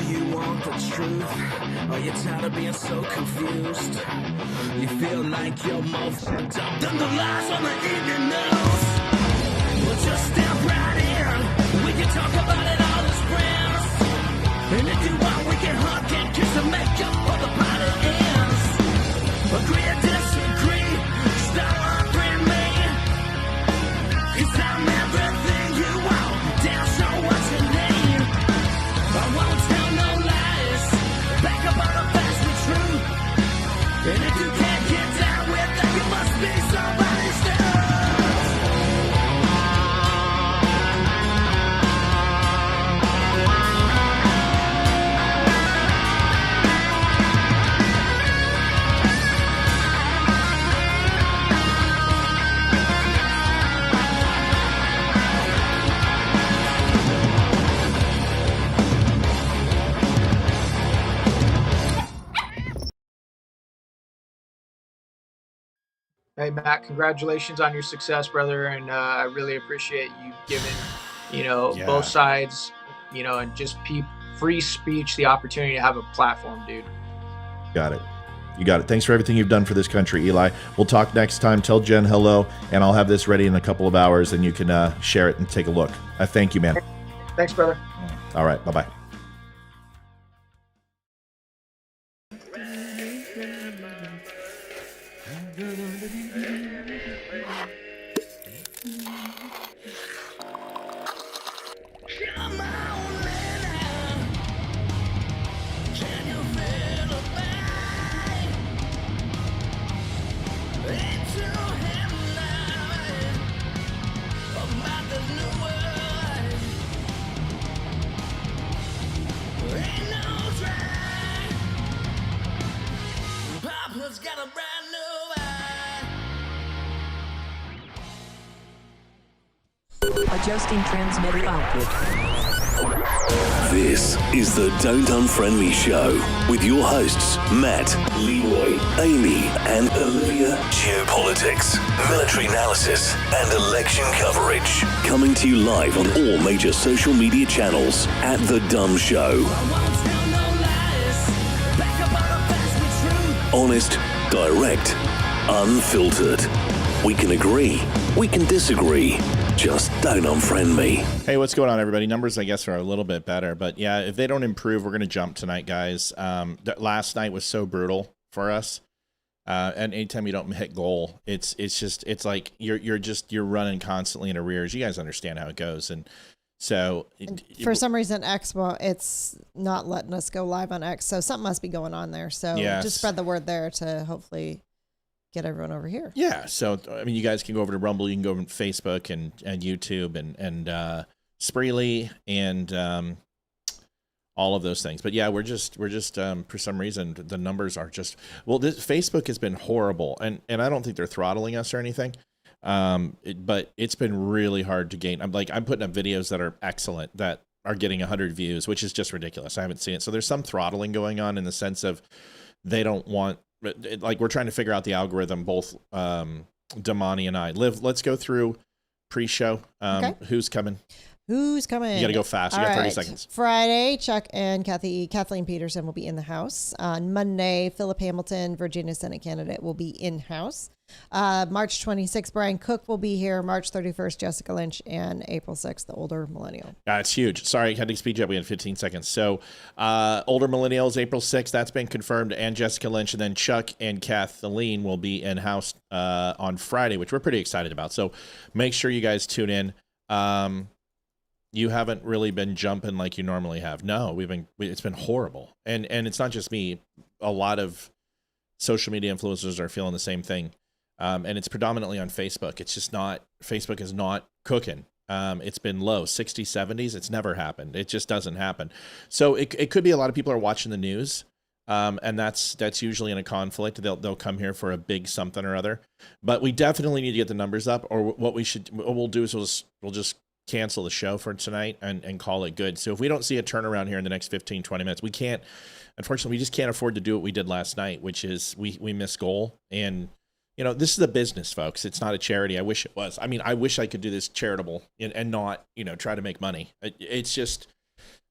you want the truth? Are you tired of being so confused? You feel like you're more fucked up than the lies on the evening news. Well, just step right in. We can talk about it all as friends. And if you want, we can hug and kiss and make up for the party ends. Agree or disagree, stop offering me. 'Cause I'm everything you want, damn sure what you need. I won't tell no lies, back up on the facts with truth. And if you can't get down with that, you must be somebody's stuff. Hey, Matt, congratulations on your success, brother. And I really appreciate you giving, both sides, and just free speech, the opportunity to have a platform, dude. Got it. You got it. Thanks for everything you've done for this country, Eli. We'll talk next time. Tell Jen hello, and I'll have this ready in a couple of hours, and you can share it and take a look. Thank you, man. Thanks, brother. All right. Bye-bye. Adjusting transmitter output. This is the Don't Unfriend Me Show with your hosts, Matt, Leroy, Amy, and Olivia. Geopolitics, military analysis, and election coverage. Coming to you live on all major social media channels at The Dumb Show. Honest, direct, unfiltered. We can agree, we can disagree. Just don't unfriend me. Hey, what's going on, everybody? Numbers, I guess, are a little bit better, but yeah, if they don't improve, we're going to jump tonight, guys. Last night was so brutal for us, and anytime you don't hit goal, it's like you're running constantly in arrears. You guys understand how it goes, and so for some reason, X, well, it's not letting us go live on X, so something must be going on there. So just spread the word there to hopefully get everyone over here. Yeah. So, I mean, you guys can go over to Rumble. You can go over to Facebook and YouTube and Spreely and all of those things. But yeah, we're just for some reason, the numbers are just, Facebook has been horrible. And I don't think they're throttling us or anything. But it's been really hard to gain. I'm putting up videos that are excellent that are getting 100 views, which is just ridiculous. I haven't seen it. So there's some throttling going on in the sense of they don't want, we're trying to figure out the algorithm, both Damani and I. Liv, let's go through pre-show. Okay. Who's coming? Who's coming? You got to go fast. You got 30 seconds. Friday, Chuck and Kathleen Peterson will be in the house. On Monday, Philip Hamilton, Virginia Senate candidate, will be in-house. March 26th, Brian Cook will be here. March 31st, Jessica Lynch, and April 6th, the older millennial. It's huge. Sorry, I had to speed you up. We had 15 seconds. So older millennials, April 6th, that's been confirmed, and Jessica Lynch. And then Chuck and Kathleen will be in-house on Friday, which we're pretty excited about. So make sure you guys tune in. You haven't really been jumping like you normally have. No, it's been horrible. And it's not just me. A lot of social media influencers are feeling the same thing. And it's predominantly on Facebook. It's just not, Facebook is not cooking. It's been low 60s, 70s. It's never happened. It just doesn't happen. So it could be a lot of people are watching the news. And that's usually in a conflict. They'll come here for a big something or other, but we definitely need to get the numbers up, or what we'll do is we'll just cancel the show for tonight and call it good. So if we don't see a turnaround here in the next 15, 20 minutes, unfortunately, we just can't afford to do what we did last night, which is we missed goal. And, this is a business, folks. It's not a charity. I wish it was. I mean, I wish I could do this charitable and not, try to make money. It's just,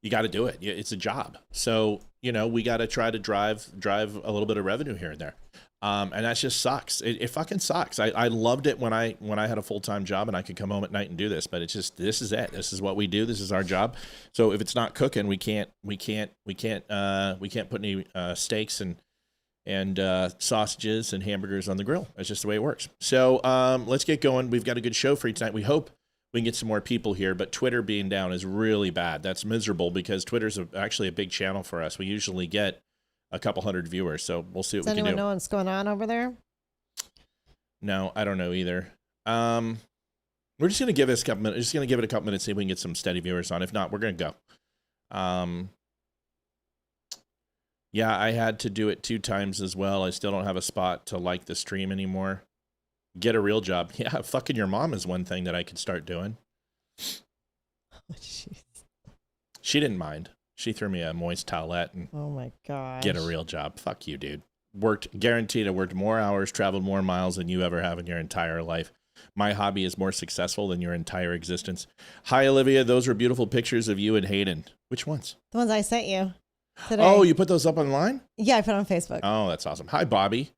you got to do it. It's a job. So, we got to try to drive a little bit of revenue here and there. And that just sucks. It fucking sucks. I loved it when I had a full-time job and I could come home at night and do this, but it's just, this is it. This is what we do. This is our job. So if it's not cooking, we can't put any steaks and sausages and hamburgers on the grill. That's just the way it works. So let's get going. We've got a good show for you tonight. We hope we can get some more people here, but Twitter being down is really bad. That's miserable because Twitter's actually a big channel for us. We usually get a couple hundred viewers, so we'll see what we can do. Does anyone know what's going on over there? No, I don't know either. We're just gonna give it a couple minutes. Just gonna give it a couple minutes, see if we can get some steady viewers on. If not, we're gonna go. Yeah, I had to do it 2 times as well. I still don't have a spot to like the stream anymore. Get a real job. Yeah, fucking your mom is one thing that I could start doing. Oh, jeez. She didn't mind. She threw me a moist towelette and oh my gosh. Get a real job. Fuck you, dude. Guaranteed I worked more hours, traveled more miles than you ever have in your entire life. My hobby is more successful than your entire existence. Hi, Olivia. Those were beautiful pictures of you and Hayden. Which ones? The ones I sent you today. Oh, you put those up online? Yeah, I put it on Facebook. Oh, that's awesome. Hi, Bobby.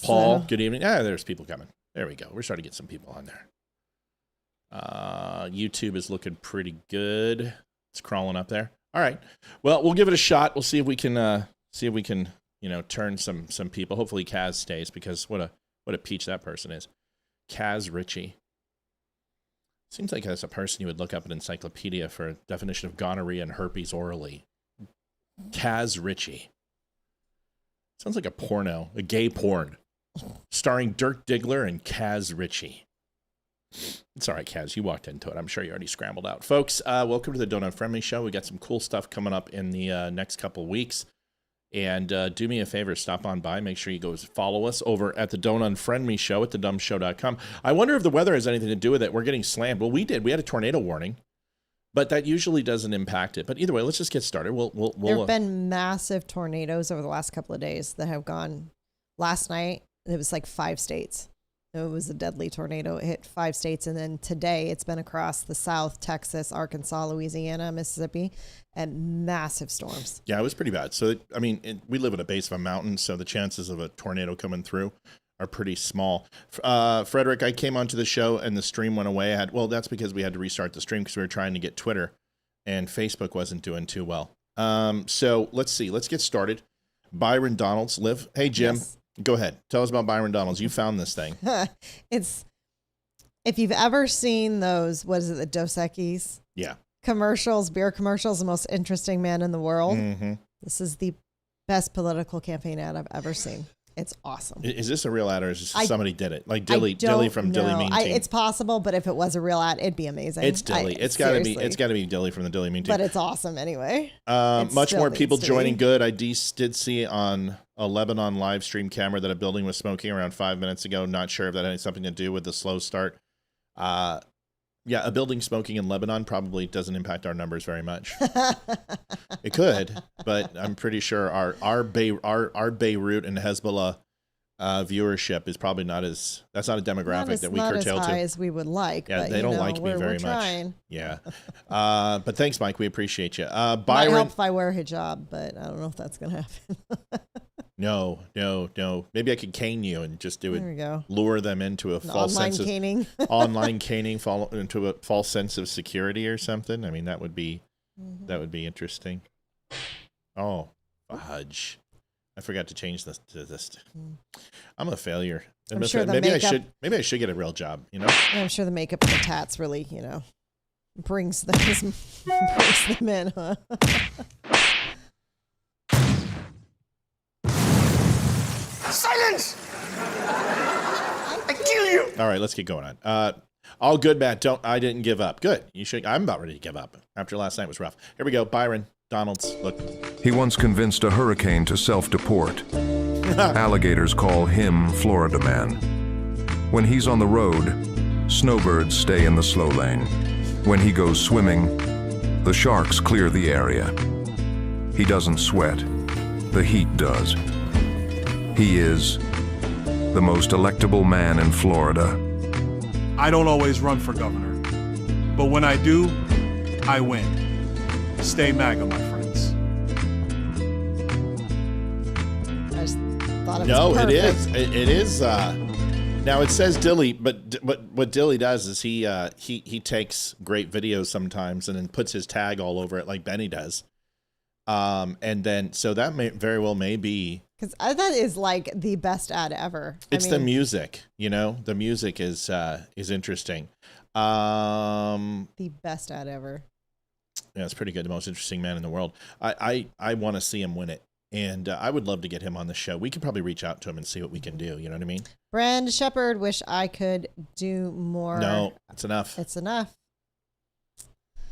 Paul, good evening. There's people coming. There we go. We're starting to get some people on there. YouTube is looking pretty good. It's crawling up there. All right. Well, we'll give it a shot. We'll see if we can turn some people. Hopefully Kaz stays because what a peach that person is. Kaz Ritchie. Seems like that's a person you would look up an encyclopedia for a definition of gonorrhea and herpes orally. Kaz Ritchie. Sounds like a porno, a gay porn, starring Dirk Diggler and Kaz Ritchie. It's all right, Kaz. You walked into it. I'm sure you already scrambled out. Folks, welcome to the Don't Unfriend Me Show. We got some cool stuff coming up in the next couple of weeks. And do me a favor, stop on by. Make sure you go follow us over at the Don't Unfriend Me Show at thedumbshow.com. I wonder if the weather has anything to do with it. We're getting slammed. Well, we did. We had a tornado warning, but that usually doesn't impact it. But either way, let's just get started. There have been massive tornadoes over the last couple of days that have gone. Last night, it was like 5 states. It was a deadly tornado. It hit 5 states. And then today it's been across the South, Texas, Arkansas, Louisiana, Mississippi, and massive storms. Yeah, it was pretty bad. So, I mean, we live at a base of a mountain, so the chances of a tornado coming through are pretty small. Frederick, I came onto the show and the stream went away. That's because we had to restart the stream because we were trying to get Twitter and Facebook wasn't doing too well. So let's see. Let's get started. Byron Donalds, Liv. Hey, Jim. Yes. Go ahead. Tell us about Byron Donalds. You found this thing. If you've ever seen those, what is it, the Dos Equis? Yeah. Commercials, beer commercials, the most interesting man in the world. Mm-hmm. This is the best political campaign ad I've ever seen. It's awesome. Is this a real ad or is this somebody did it? Like Dilly from Dilly Mean Team? It's possible, but if it was a real ad, it'd be amazing. It's Dilly. It's got to be Dilly from the Dilly Mean Team. But it's awesome anyway. Much more people joining. Good. I did see on a Lebanon live stream camera that a building was smoking around 5 minutes ago. Not sure if that had something to do with the slow start. Yeah, a building smoking in Lebanon probably doesn't impact our numbers very much. It could, but I'm pretty sure our Beirut and Hezbollah viewership is probably that's not a demographic that we curtail to. Not as high as we would like. Yeah, but, they don't like me very much. Yeah, but thanks, Mike. We appreciate you. Byron, might help if I wear a hijab, but I don't know if that's gonna happen. No. Maybe I could cane you and just do it. There we go. Lure them into a false sense of online caning, fall into a false sense of security or something. I mean, that would be interesting. Oh, fudge! I forgot to change this to this. I'm a failure. Maybe I should get a real job. I'm sure the makeup and the tats really, brings them in. Huh? Silence! I kill you! All right, let's get going on. All good, Matt. I didn't give up. Good. I'm about ready to give up. After last night was rough. Here we go. Byron Donalds. Look. He once convinced a hurricane to self-deport. Alligators call him Florida Man. When he's on the road, snowbirds stay in the slow lane. When he goes swimming, the sharks clear the area. He doesn't sweat. The heat does. He is the most electable man in Florida. I don't always run for governor, but when I do, I win. Stay MAGA, my friends. I just thought it was No, perfect. it is. It is. Now it says Dilly, but what Dilly does is he takes great videos sometimes and then puts his tag all over it like Benny does. And then so that very well may be, because that is like the best ad ever. It's the music, the music is interesting. The best ad ever. Yeah, it's pretty good. The most interesting man in the world. I want to see him win it. And I would love to get him on the show. We could probably reach out to him and see what we can do. You know what I mean? Brand Shepard, wish I could do more. No, it's enough. It's enough.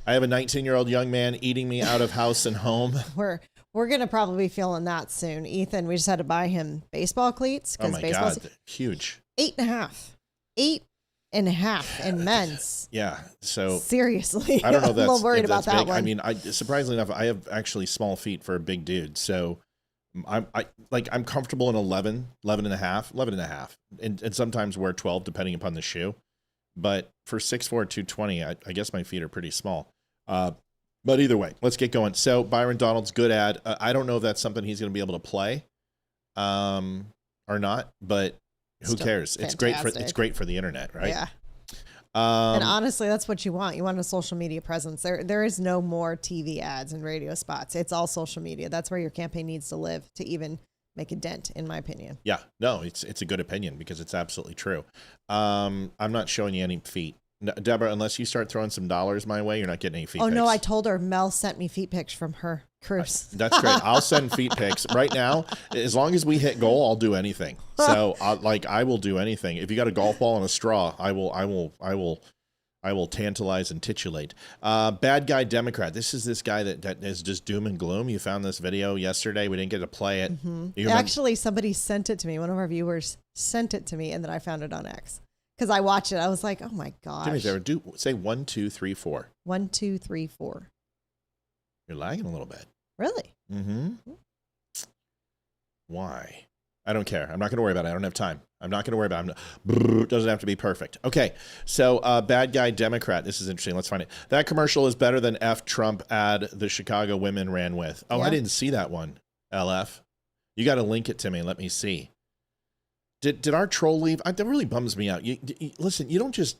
I have a 19-year-old young man eating me out of house and home. We're going to probably be feeling that soon. Ethan, we just had to buy him baseball cleats. Oh, my God. Huge. 8.5 in men's. Yeah. So seriously, I don't know. I'm a little worried about that big. one. I mean, surprisingly enough, I have actually small feet for a big dude. So I'm comfortable in 11 and a half, and sometimes wear 12 depending upon the shoe. But for 6'4", 220, I guess my feet are pretty small. But either way, let's get going. So Byron Donald's good ad. I don't know if that's something he's going to be able to play, or not. But who cares? Fantastic. It's great for the internet, right? Yeah. And honestly, that's what you want. You want a social media presence. There is no more TV ads and radio spots. It's all social media. That's where your campaign needs to live to even make a dent, in my opinion. Yeah, no, it's a good opinion because it's absolutely true. I'm not showing you any feet. Deborah, unless you start throwing some dollars my way, you're not getting any feet pics. No, I told her Mel sent me feet pics from her cruise. That's great. I'll send feet pics right now. As long as we hit goal, I'll do anything. So I will do anything. If you got a golf ball and a straw, I will tantalize and titulate. Bad guy Democrat. This is this guy that is just doom and gloom. You found this video yesterday. We didn't get to play it. Mm-hmm. Actually, somebody sent it to me. One of our viewers sent it to me, and then I found it on X. Because I watched it, I was like, "Oh my gosh!" Do me a favor. Say 1, 2, 3, 4. 1, 2, 3, 4. You're lagging a little bit. Really? Mm-hmm. Why? I don't care. I'm not going to worry about it. I don't have time. I'm not going to worry about it. It doesn't have to be perfect. Okay. So, bad guy Democrat. This is interesting. Let's find it. That commercial is better than F Trump ad the Chicago women ran with. Oh, yeah. I didn't see that one. LF. You got to link it to me. Let me see. Did our troll leave? That really bums me out. Listen, you don't just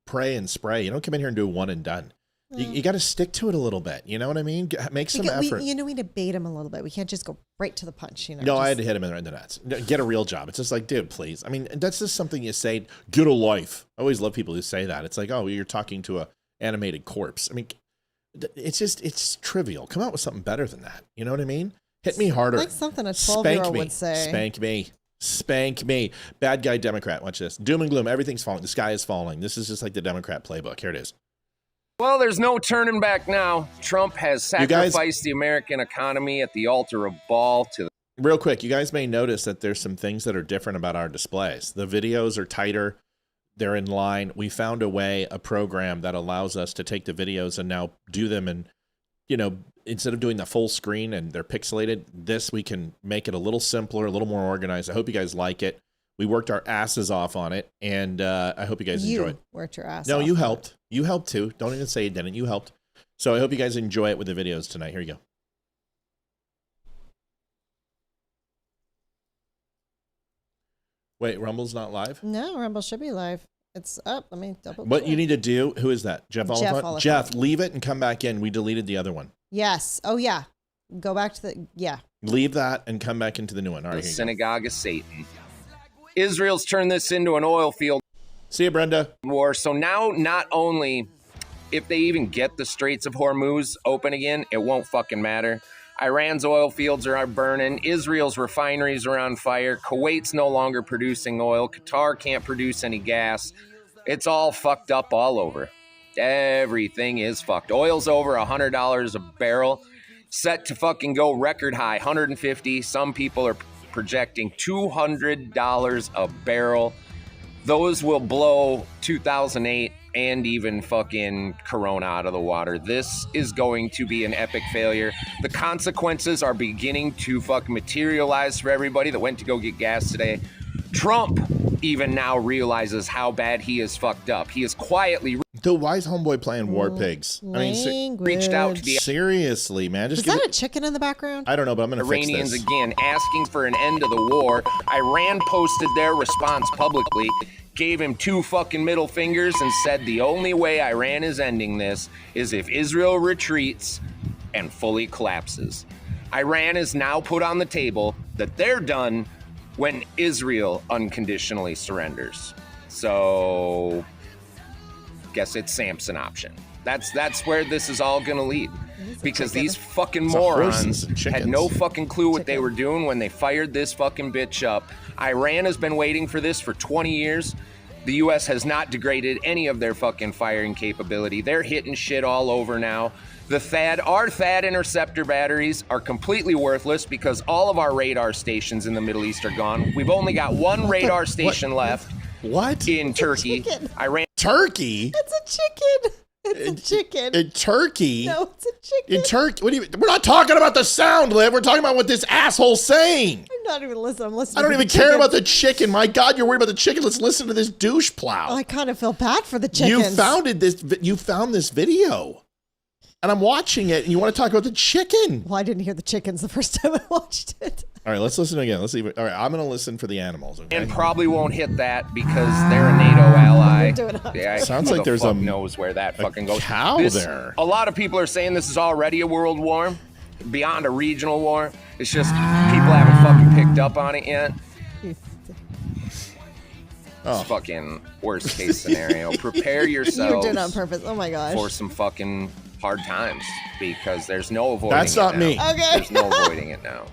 pray and spray. You don't come in here and do one and done. You got to stick to it a little bit. You know what I mean? Make some effort. We need to bait him a little bit. We can't just go right to the punch. No, I had to hit him in the nuts. Get a real job. It's just like, dude, please. I mean, that's just something you say. Get a life. I always love people who say that. It's like, oh, you're talking to a animated corpse. I mean, it's trivial. Come out with something better than that. You know what I mean? Hit me harder. Like something a 12-year-old would say. Spank me. Bad guy Democrat. Watch this. Doom and gloom. Everything's falling. The sky is falling. This is just like the Democrat playbook. Here it is. Well, there's no turning back now. Trump has sacrificed the American economy at the altar of ball to the... Real quick, you guys may notice that there's some things that are different about our displays. The videos are tighter. They're in line. We found a program that allows us to take the videos and now do them and, instead of doing the full screen and they're pixelated, we can make it a little simpler, a little more organized. I hope you guys like it. We worked our asses off on it, and I hope you guys enjoy it. You worked your ass off. No, you helped. You helped too. Don't even say you didn't. You helped. So I hope you guys enjoy it with the videos tonight. Here you go. Wait, Rumble's not live? No, Rumble should be live. It's up. Let me double check. What you need to do, who is that? Jeff Oliphant? Jeff, leave it and come back in. We deleted the other one. Yes. Oh, yeah. Go back to Leave that and come back into the new one. All right, the synagogue of Satan. Israel's turned this into an oil field. See you, Brenda. War. So now, not only if they even get the Straits of Hormuz open again, it won't fucking matter. Iran's oil fields are burning. Israel's refineries are on fire. Kuwait's no longer producing oil. Qatar can't produce any gas. It's all fucked up all over. Everything is fucked. Oil's over $100 a barrel. Set to fucking go record high, 150. Some people are projecting $200 a barrel. Those will blow 2008 and even fucking Corona out of the water. This is going to be an epic failure. The consequences are beginning to fucking materialize for everybody that went to go get gas today. Trump even now realizes how bad he is fucked up. He is quietly... Dude, why is homeboy playing War Pigs? Reached out to the seriously, man. Is that a chicken in the background? I don't know, but I'm going to fix Iranians this. again, asking for an end to the war. Iran posted their response publicly, gave him 2 fucking middle fingers, and said the only way Iran is ending this is if Israel retreats and fully collapses. Iran is now put on the table that they're done when Israel unconditionally surrenders. So, guess it's Samson option. That's where this is all gonna lead. Because these fucking morons had no fucking clue what they were doing when they fired this fucking bitch up. Iran has been waiting for this for 20 years. The U.S. has not degraded any of their fucking firing capability. They're hitting shit all over now. Our THAAD interceptor batteries are completely worthless because all of our radar stations in the Middle East are gone. We've only got one radar station left. What? In Turkey. Iran. Turkey? It's a chicken. It's a chicken. In Turkey? No, it's a chicken. In Turkey? What do you? We're not talking about the sound, Liv. We're talking about what this asshole's saying. I'm not even listening. I'm listening. I don't even care about the chicken. My God, you're worried about the chicken. Let's listen to this douche plow. I kind of feel bad for the chickens. You found this video. And I'm watching it, and you want to talk about the chicken. Well, I didn't hear the chickens the first time I watched it. All right, let's listen again. Let's see. All right, I'm going to listen for the animals. Okay? And probably won't hit that because they're a NATO ally. Yeah, sounds like there's a knows where that fucking goes. Cow there. A lot of people are saying this is already a world war, beyond a regional war. It's just people haven't fucking picked up on it yet. It's fucking worst case scenario. Prepare yourselves. You're doing it on purpose. Oh my gosh. For some fucking hard times because there's no avoiding That's not it now. me. Okay. There's no avoiding it now.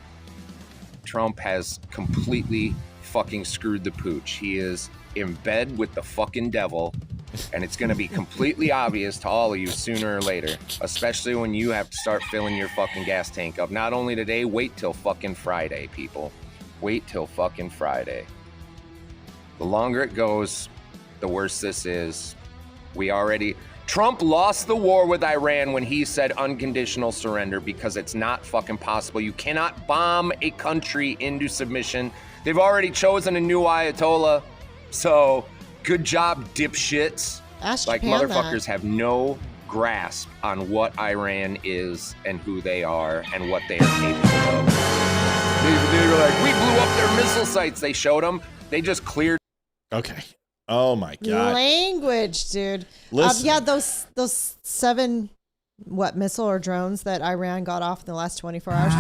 Trump has completely fucking screwed the pooch. He is in bed with the fucking devil, and it's going to be completely obvious to all of you sooner or later, especially when you have to start filling your fucking gas tank up. Not only today, wait till fucking Friday, people. Wait till fucking Friday. The longer it goes, the worse this is. Trump lost the war with Iran when he said unconditional surrender because it's not fucking possible. You cannot bomb a country into submission. They've already chosen a new Ayatollah. So, good job, dipshits. Like, motherfuckers have no grasp on what Iran is and who they are and what they are capable of. They were like, we blew up their missile sites. They showed them. They just cleared. Okay. Oh my God. Language, dude. Yeah, those 7 missile or drones that Iran got off in the last 24 hours.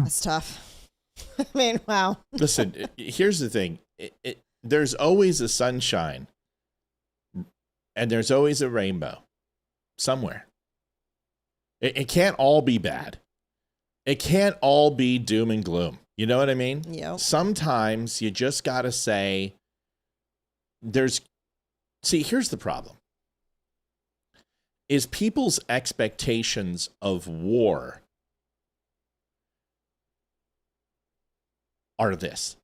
That's tough. I mean, wow. Listen, here's the thing. There's always a sunshine and there's always a rainbow somewhere. It can't all be bad. It can't all be doom and gloom. You know what I mean? Yeah. Sometimes you just got to say, here's the problem, is people's expectations of war are this.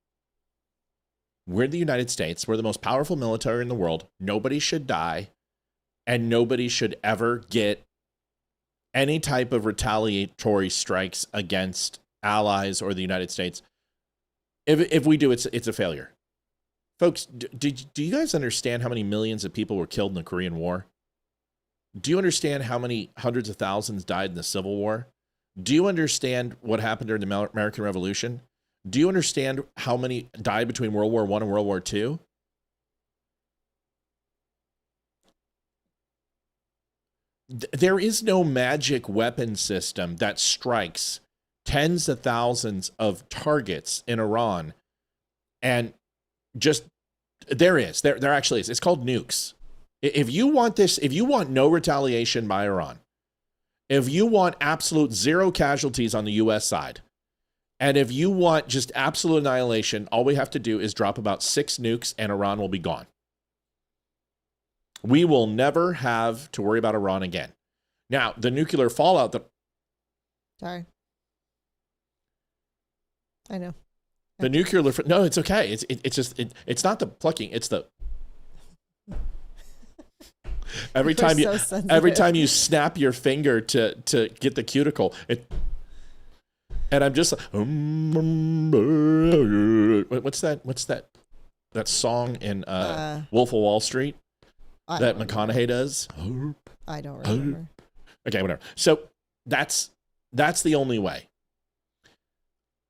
We're the United States. We're the most powerful military in the world. Nobody should die, and nobody should ever get any type of retaliatory strikes against allies or the United States. If we do, it's a failure. Folks, do you guys understand how many millions of people were killed in the Korean War? Do you understand how many hundreds of thousands died in the Civil War? Do you understand what happened during the American Revolution? Do you understand how many died between World War I and World War II? There is no magic weapon system that strikes tens of thousands of targets in Iran and just there actually is. It's called nukes. If you want no retaliation by Iran, if you want absolute zero casualties on the US side, and if you want just absolute annihilation, all we have to do is drop about 6 nukes and Iran will be gone. We will never have to worry about Iran again. Now, the nuclear fallout Sorry. I know. The nuclear, no, it's okay. It's not the plucking. It's the every time you snap your finger to get the cuticle, and I'm just like, what's that? That song in Wolf of Wall Street? that McConaughey does? I don't remember. Okay, whatever. So that's the only way.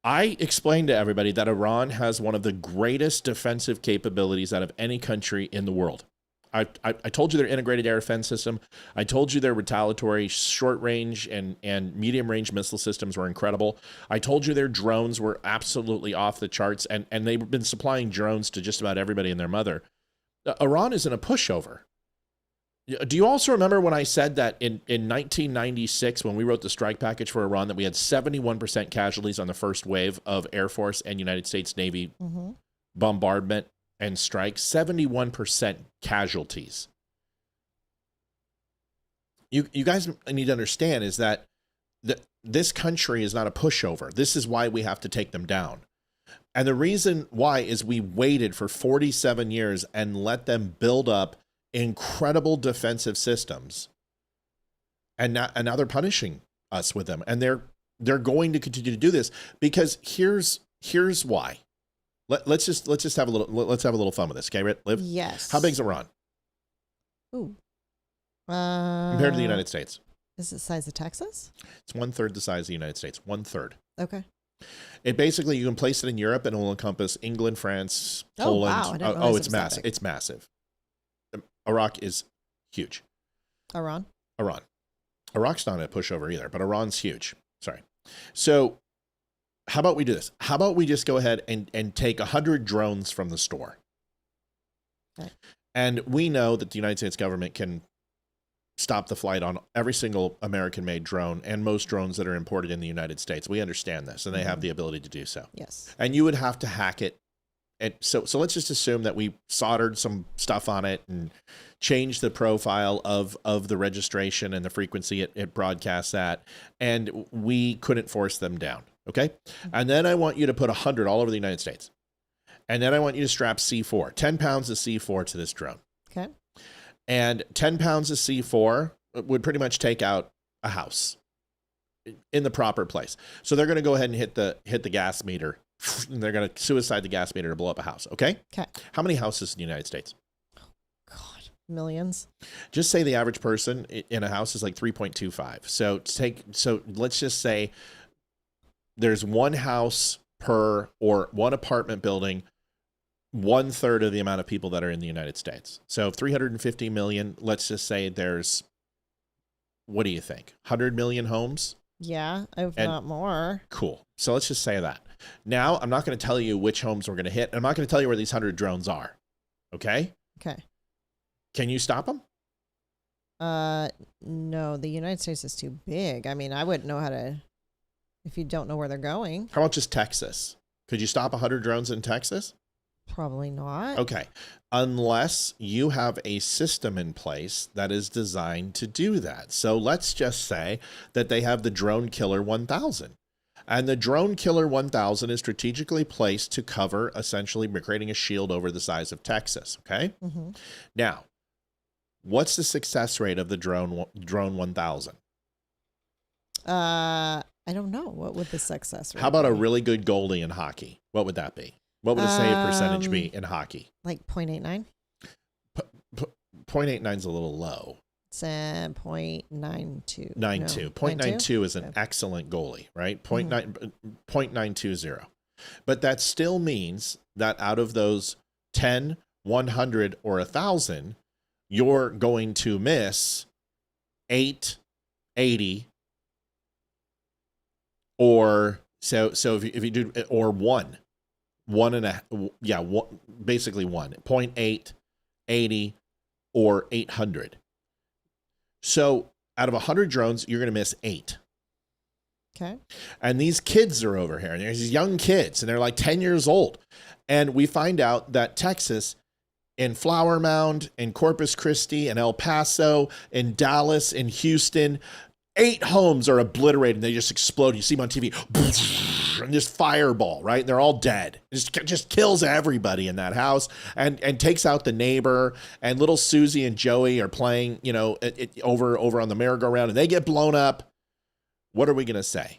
I explained to everybody that Iran has one of the greatest defensive capabilities out of any country in the world. I told you their integrated air defense system. I told you their retaliatory short-range and medium-range missile systems were incredible. I told you their drones were absolutely off the charts, and they've been supplying drones to just about everybody and their mother. Iran isn't a pushover. Do you also remember when I said that in 1996, when we wrote the strike package for Iran, that we had 71% casualties on the first wave of Air Force and United States Navy bombardment and strikes? 71% casualties. You guys need to understand is that this country is not a pushover. This is why we have to take them down. And the reason why is we waited for 47 years and let them build up incredible defensive systems, and now they're punishing us with them, and they're going to continue to do this because here's why. Let's just have a little fun with this, okay, Liv? Yes. How big's Iran? Ooh. Compared to the United States? Is it the size of Texas? It's 1/3 the size of the United States. 1/3. Okay. It basically, you can place it in Europe and it will encompass England, France, Poland. Wow. I didn't realize It's massive. It's massive. Iraq is huge. Iran. Iraq's not a pushover either, but Iran's huge. Sorry. So how about we do this? How about we just go ahead and take 100 drones from the store? Okay. And we know that the United States government can stop the flight on every single American-made drone and most drones that are imported in the United States. We understand this, and they have the ability to do so. Yes. And you would have to hack it. And so let's just assume that we soldered some stuff on it and changed the profile of the registration and the frequency it broadcasts at, and we couldn't force them down, okay? And then I want you to put 100 all over the United States. And then I want you to strap C4, 10 pounds of C4 to this drone. Okay. And 10 pounds of C4 would pretty much take out a house in the proper place. So they're going to go ahead and hit the gas meter. And they're going to suicide the gas meter to blow up a house. Okay. Okay. How many houses in the United States? God, millions. Just say the average person in a house is like 3.25. So let's just say there's one house per, or one apartment building, 1/3 of the amount of people that are in the United States. So 350 million, let's just say there's, what do you think? 100 million homes? Yeah, if not more. Cool. So let's just say that. Now, I'm not going to tell you which homes we're going to hit. I'm not going to tell you where these 100 drones are. Okay? Okay. Can you stop them? No, the United States is too big. I mean, I wouldn't know how to, if you don't know where they're going. How about just Texas? Could you stop 100 drones in Texas? Probably not. Okay. Unless you have a system in place that is designed to do that. So let's just say that they have the Drone Killer 1000. And the Drone Killer 1000 is strategically placed to cover, essentially creating a shield over the size of Texas. Okay. Mm-hmm. Now, what's the success rate of the drone 1000? I don't know. What would the success rate How about be? a really good goalie in hockey? What would that be? What would a save percentage be in hockey? Like 0.89? 0.89 is a little low. It's 0.92. 92. No, 0.92 is an okay. excellent goalie, right? 0.920. But that still means that out of those 10, 100, or 1,000, you're going to miss 8, 80, or so if you do, or one and a, yeah, basically 0.8, 80, or 800. So out of 100 drones, you're going to miss 8. Okay. And these kids are over here, and there's these young kids, and they're like 10 years old. And we find out that Texas, in Flower Mound, in Corpus Christi, in El Paso, in Dallas, in Houston, 8 homes are obliterated, and they just explode. You see them on TV, and just fireball, right? And they're all dead. It just kills everybody in that house, and takes out the neighbor. And little Susie and Joey are playing, over on the merry-go-round, and they get blown up. What are we going to say?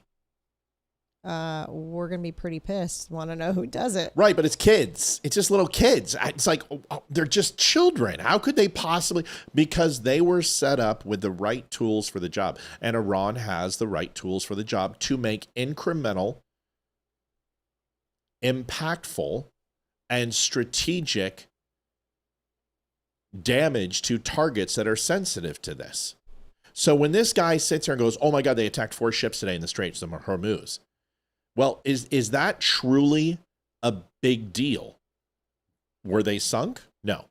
we're going to be pretty pissed. Want to know who does it. Right, but it's kids. It's just little kids. It's like, they're just children. How could they possibly? Because they were set up with the right tools for the job. And Iran has the right tools for the job to make incremental, impactful, and strategic damage to targets that are sensitive to this. So when this guy sits here and goes, oh my God, they attacked 4 ships today in the Straits of Hormuz. Well, is that truly a big deal? Were they sunk? No.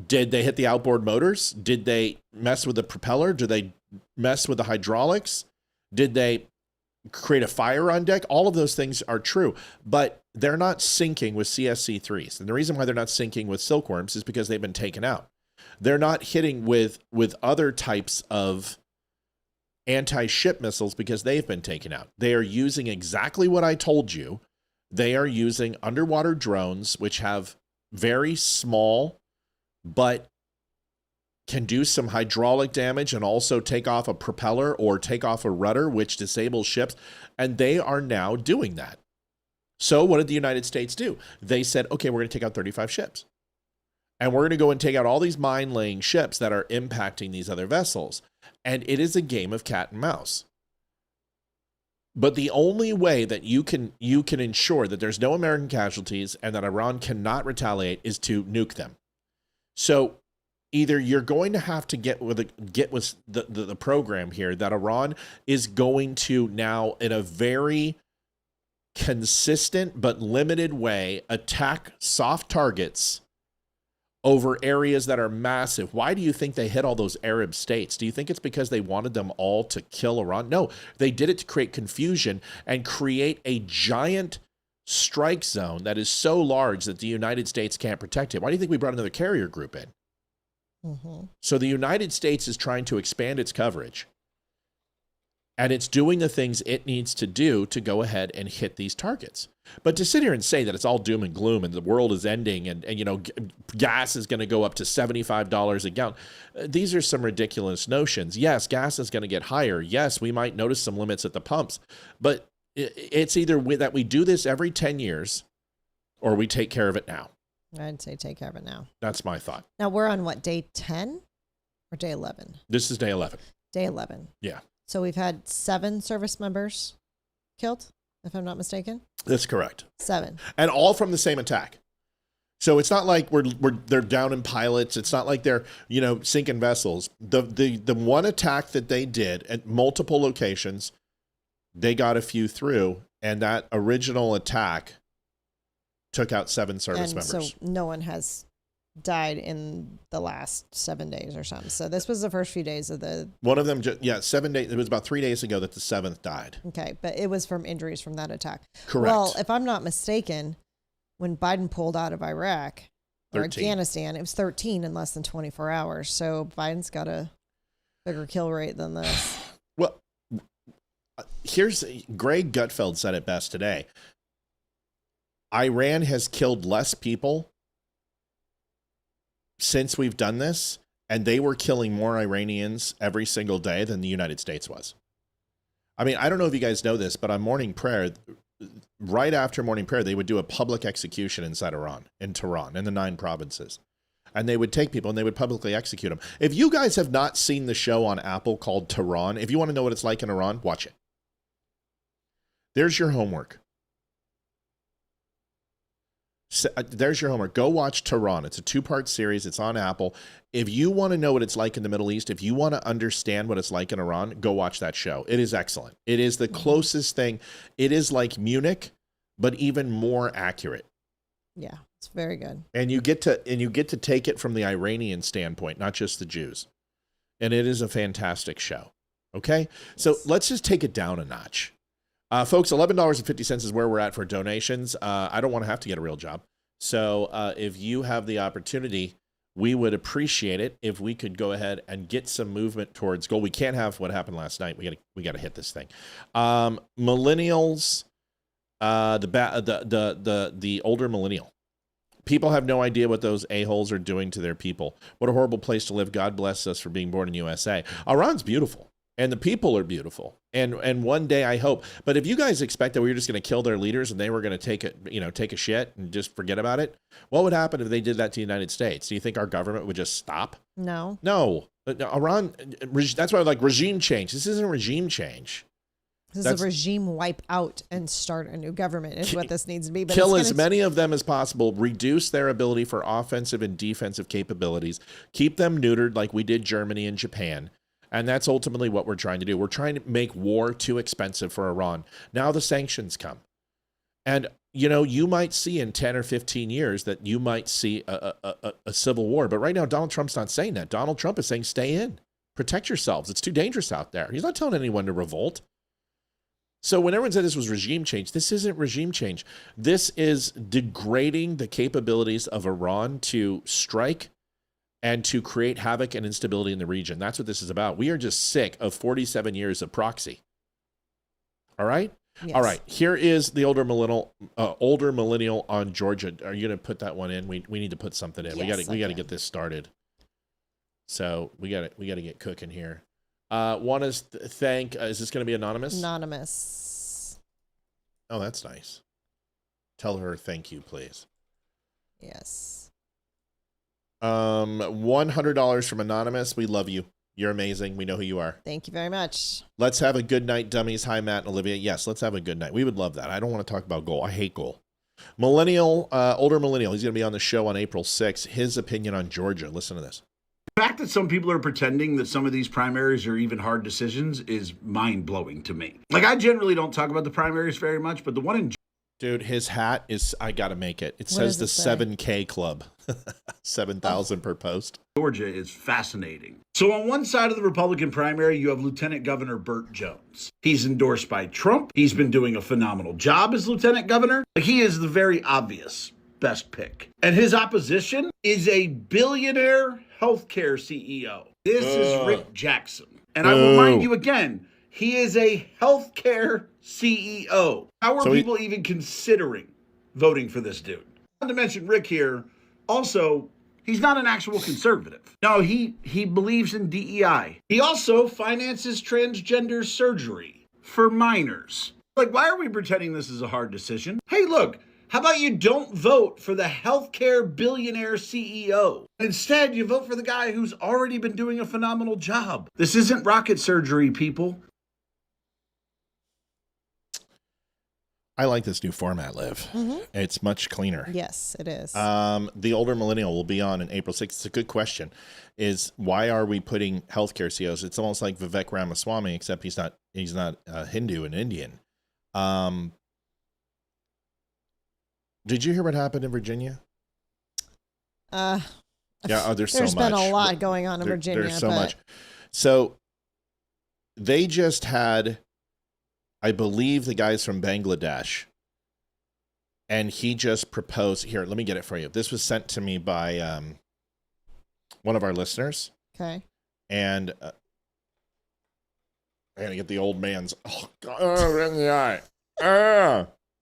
Did they hit the outboard motors? Did they mess with the propeller? Did they mess with the hydraulics? Did they create a fire on deck? All of those things are true, but they're not sinking with CSC-3s. And the reason why they're not sinking with silkworms is because they've been taken out. They're not hitting with other types of anti-ship missiles because they've been taken out. They are using exactly what I told you. They are using underwater drones, which have very small, but can do some hydraulic damage and also take off a propeller or take off a rudder, which disables ships. And they are now doing that. So what did the United States do? They said, okay, we're going to take out 35 ships. And we're going to go and take out all these mine-laying ships that are impacting these other vessels. And it is a game of cat and mouse. But the only way that you can ensure that there's no American casualties and that Iran cannot retaliate is to nuke them. So either you're going to have to get with the program here that Iran is going to now, in a very consistent but limited way, attack soft targets over areas that are massive. Why do you think they hit all those Arab states? Do you think it's because they wanted them all to kill Iran? No, they did it to create confusion and create a giant strike zone that is so large that the United States can't protect it. Why do you think we brought another carrier group in? Mm-hmm. So the United States is trying to expand its coverage, and it's doing the things it needs to do to go ahead and hit these targets. But to sit here and say that it's all doom and gloom and the world is ending and you know, gas is going to go up to $75 a gallon, these are some ridiculous notions. Yes, gas is going to get higher. Yes, we might notice some limits at the pumps, but it's either that we do this every 10 years or we take care of it now. I'd say take care of it now. That's my thought. Now we're on what, day 10 or day 11? This is day 11. Day 11. Yeah. So we've had 7 service members killed, if I'm not mistaken. That's correct. 7. And all from the same attack. So it's not like they're down in pilots. It's not like they're, you know, sinking vessels. The one attack that they did at multiple locations, they got a few through, and that original attack took out 7 service members. So no one has died in the last 7 days or something. So this was the first few days of the... One of them, 7 days. It was about 3 days ago that the 7th died. Okay, but it was from injuries from that attack. Correct. Well, if I'm not mistaken, when Biden pulled out of Iraq or 13. Afghanistan, it was 13 in less than 24 hours. So Biden's got a bigger kill rate than this. Well, here's... Greg Gutfeld said it best today. Iran has killed less people since we've done this, and they were killing more Iranians every single day than the United States was. I mean, I don't know if you guys know this, but on morning prayer, right after morning prayer, they would do a public execution inside Iran, in Tehran, in the 9 provinces. And they would take people and they would publicly execute them. If you guys have not seen the show on Apple called Tehran, if you want to know what it's like in Iran, watch it. There's your homework. There's your homework. Go watch Tehran. It's a 2-part series. It's on Apple. If you want to know what it's like in the Middle East, if you want to understand what it's like in Iran, go watch that show. It is excellent. It is the closest thing. It is like Munich, but even more accurate. Yeah, it's very good. And you get to take it from the Iranian standpoint, not just the Jews. And it is a fantastic show. Okay? So let's just take it down a notch. Folks, $11.50 is where we're at for donations. I don't want to have to get a real job. So if you have the opportunity, we would appreciate it if we could go ahead and get some movement towards goal. We can't have what happened last night. We got to hit this thing. Millennials, the older millennial. People have no idea what those a-holes are doing to their people. What a horrible place to live. God bless us for being born in USA. Iran's beautiful, and the people are beautiful. And one day I hope, but if you guys expect that we were just going to kill their leaders and they were going to take a shit and just forget about it, what would happen if they did that to the United States? Do you think our government would just stop? No. No. Iran, that's why I like regime change. This isn't regime change. This is a regime wipe out and start a new government is what this needs to be. But kill as many of them as possible, reduce their ability for offensive and defensive capabilities, keep them neutered like we did Germany and Japan. And that's ultimately what we're trying to do. We're trying to make war too expensive for Iran. Now the sanctions come. And, you might see in 10 or 15 years that you might see a civil war. But right now, Donald Trump's not saying that. Donald Trump is saying, stay in. Protect yourselves. It's too dangerous out there. He's not telling anyone to revolt. So when everyone said this was regime change, this isn't regime change. This is degrading the capabilities of Iran to strike and to create havoc and instability in the region. That's what this is about. We are just sick of 47 years of proxy. All right? Yes. All right. Here is the older millennial on Georgia. Are you going to put that one in? We need to put something in. Yes, we got to get this started. So we got to get cooking here. Want to thank, is this going to be anonymous? Anonymous. Oh, that's nice. Tell her thank you, please. Yes. $100 from Anonymous. We love you. You're amazing. We know who you are. Thank you very much. Let's have a good night, dummies. Hi, Matt and Olivia. Yes, let's have a good night. We would love that. I don't want to talk about goal. I hate goal. Older millennial. He's going to be on the show on April 6th. His opinion on Georgia. Listen to this. The fact that some people are pretending that some of these primaries are even hard decisions is mind-blowing to me. Like, I generally don't talk about the primaries very much, but the one in Dude, his hat is, I got to make it. It says the 7K Club. 7,000 per post. Georgia is fascinating. So on one side of the Republican primary, you have Lieutenant Governor Burt Jones. He's endorsed by Trump. He's been doing a phenomenal job as lieutenant governor. He is the very obvious best pick. And his opposition is a billionaire healthcare CEO. This is Rick Jackson. And I will remind you again, he is a healthcare CEO. How are people even considering voting for this dude? Not to mention Rick here, also, he's not an actual conservative. No, he believes in DEI. He also finances transgender surgery for minors. Like, why are we pretending this is a hard decision? Hey, look, how about you don't vote for the healthcare billionaire CEO? Instead, you vote for the guy who's already been doing a phenomenal job. This isn't rocket surgery, people. I like this new format, Liv. Mm-hmm. It's much cleaner. Yes, it is. The older millennial will be on April 6th. It's a good question. Is why are we putting healthcare CEOs? It's almost like Vivek Ramaswamy, except he's not Hindu and Indian. Did you hear what happened in Virginia? Yeah. Oh, there's so much. There's been a lot going on in Virginia. There's so much. So they just had, I believe, the guys from Bangladesh, and he just proposed. Here, let me get it for you. This was sent to me by one of our listeners. Okay. And I gotta get the old man's. Oh God! Right in the eye.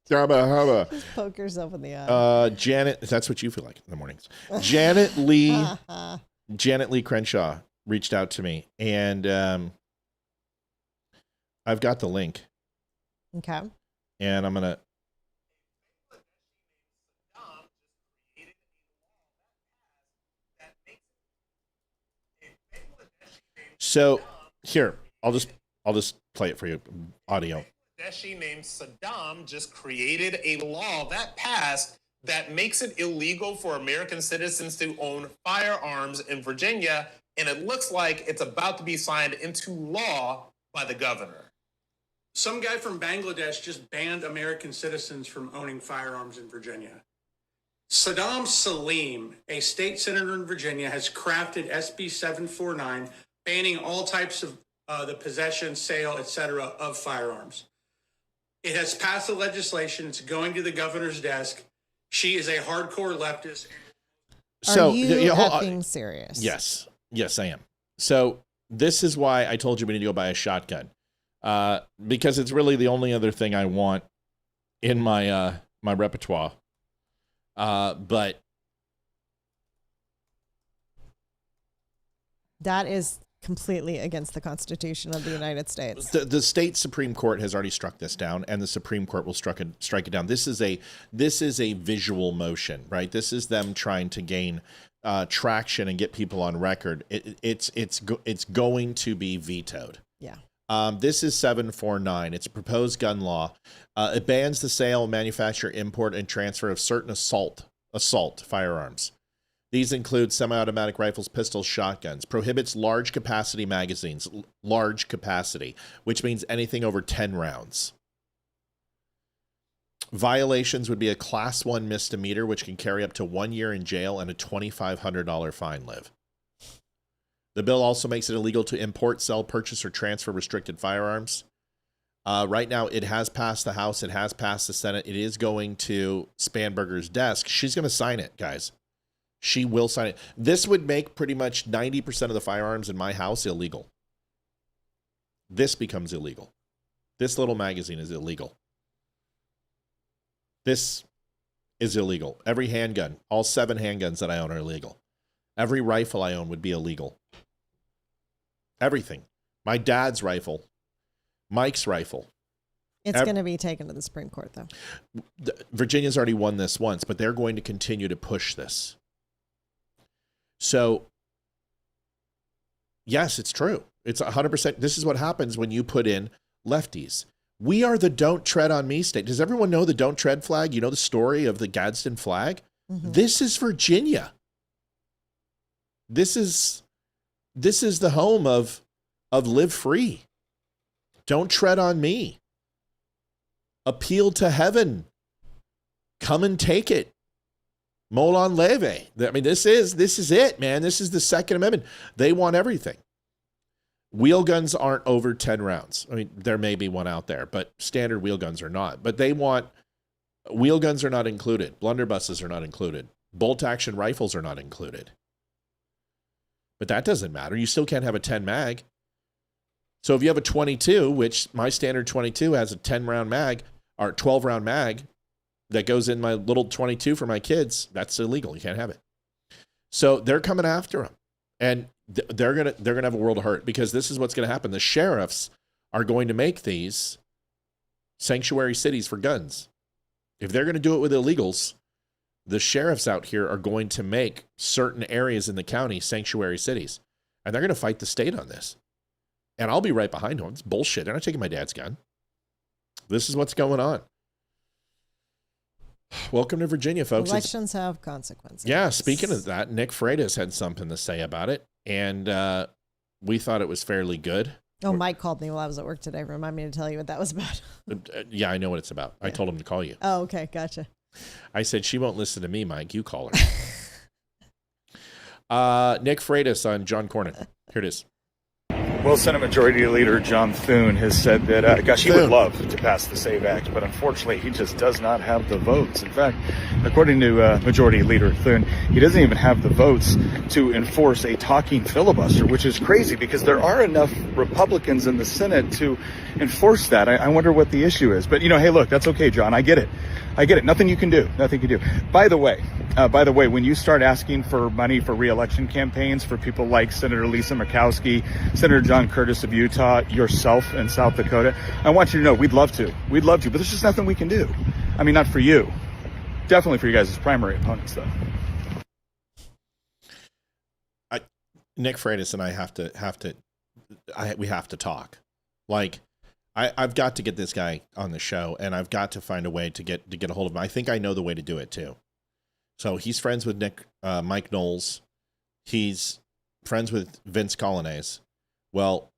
Just poke yourself in the eye. Janet, that's what you feel like in the mornings. Janet Lee Crenshaw reached out to me, and I've got the link. Okay. And I'm gonna. So here, I'll just play it for you, audio. Bangladeshi named Saddam just created a law that passed that makes it illegal for American citizens to own firearms in Virginia, and it looks like it's about to be signed into law by the governor. Some guy from Bangladesh just banned American citizens from owning firearms in Virginia. Saddam Salim, a state senator in Virginia, has crafted SB 749, banning all types of the possession, sale, etc. of firearms. It has passed the legislation. It's going to the governor's desk. She is a hardcore leftist. So, are you effing serious? Yes. Yes, I am. So this is why I told you we need to go buy a shotgun. Because it's really the only other thing I want in my my repertoire. But that is completely against the Constitution of the United States. The state Supreme Court has already struck this down, and the Supreme Court will strike it down. This is a visual motion, right? This is them trying to gain traction and get people on record. It's going to be vetoed. Yeah. This is 749. It's a proposed gun law. It bans the sale, manufacture, import, and transfer of certain assault firearms. These include semi-automatic rifles, pistols, shotguns. Prohibits large capacity magazines, which means anything over 10 rounds. Violations would be a Class 1 misdemeanor, which can carry up to 1 year in jail and a $2,500 fine, Liv. The bill also makes it illegal to import, sell, purchase, or transfer restricted firearms. Right now, it has passed the House. It has passed the Senate. It is going to Spanberger's desk. She's going to sign it, guys. She will sign it. This would make pretty much 90% of the firearms in my house illegal. This becomes illegal. This little magazine is illegal. This is illegal. Every handgun, all 7 handguns that I own are illegal. Every rifle I own would be illegal. Everything. My dad's rifle, Mike's rifle. It's going to be taken to the Supreme Court, though. Virginia's already won this once, but they're going to continue to push this. So, yes, it's true. It's 100%. This is what happens when you put in lefties. We are the Don't Tread on Me state. Does everyone know the Don't Tread flag? You know the story of the Gadsden flag? Mm-hmm. This is Virginia. This is the home of Live Free. Don't tread on me. Appeal to heaven. Come and take it. Molon leve. I mean, this is it, man. This is the Second Amendment. They want everything. Wheel guns aren't over 10 rounds. I mean, there may be one out there, but standard wheel guns are not. But they want, wheel guns are not included. Blunderbusses are not included. Bolt action rifles are not included. But that doesn't matter. You still can't have a 10 mag. So if you have a 22, which my standard 22 has a 10 round mag or 12 round mag that goes in my little 22 for my kids, that's illegal. You can't have it. So they're coming after them. And they're gonna have a world of hurt, because this is what's going to happen. The sheriffs are going to make these sanctuary cities for guns. If they're going to do it with illegals, the sheriffs out here are going to make certain areas in the county sanctuary cities, and they're going to fight the state on this. And I'll be right behind them. It's bullshit. They're not taking my dad's gun. This is what's going on. Welcome to Virginia, folks. Elections have consequences. Yeah, speaking of that, Nick Freitas had something to say about it, and we thought it was fairly good. Oh, Mike called me while I was at work today. Remind me to tell you what that was about. Yeah, I know what it's about. Yeah. I told him to call you. Oh, okay. Gotcha. I said, she won't listen to me, Mike. You call her. Nick Freitas on John Cornyn. Here it is. Well, Senate Majority Leader John Thune has said that, he would love to pass the SAVE Act, but unfortunately he just does not have the votes. In fact, according to Majority Leader Thune, he doesn't even have the votes to enforce a talking filibuster, which is crazy because there are enough Republicans in the Senate to enforce that. I wonder what the issue is. But, hey, look, that's okay, John. I get it. Nothing you can do. By the way, when you start asking for money for re-election campaigns for people like Senator Lisa Murkowski, Senator John Curtis of Utah, yourself in South Dakota, I want you to know we'd love to, but there's just nothing we can do. I mean, not for you. Definitely for you guys as primary opponents, though. Nick Freitas and I we have to talk. Like, I've got to get this guy on the show, and I've got to find a way to get a hold of him. I think I know the way to do it too. So he's friends with Mike Knowles. He's friends with Vince Colonnese. Well,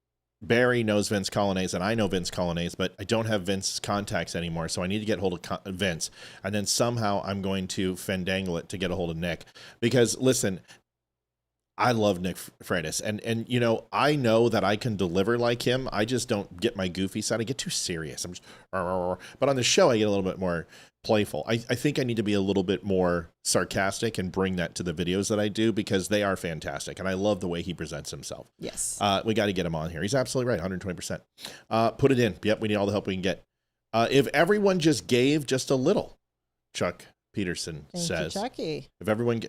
Barry knows Vince Colonnese, and I know Vince Colonnese, but I don't have Vince's contacts anymore, so I need to get hold of Vince. And then somehow I'm going to fandangle it to get a hold of Nick. Because, listen, I love Nick Freitas, and I know that I can deliver like him. I just don't get my goofy side. I get too serious. I'm just, but on the show, I get a little bit more playful. I think I need to be a little bit more sarcastic and bring that to the videos that I do, because they are fantastic, and I love the way he presents himself. Yes. We got to get him on here. He's absolutely right, 120%. Put it in. Yep, we need all the help we can get. If everyone just gave just a little, Chuck Peterson says. Thank you, Chucky. If everyone,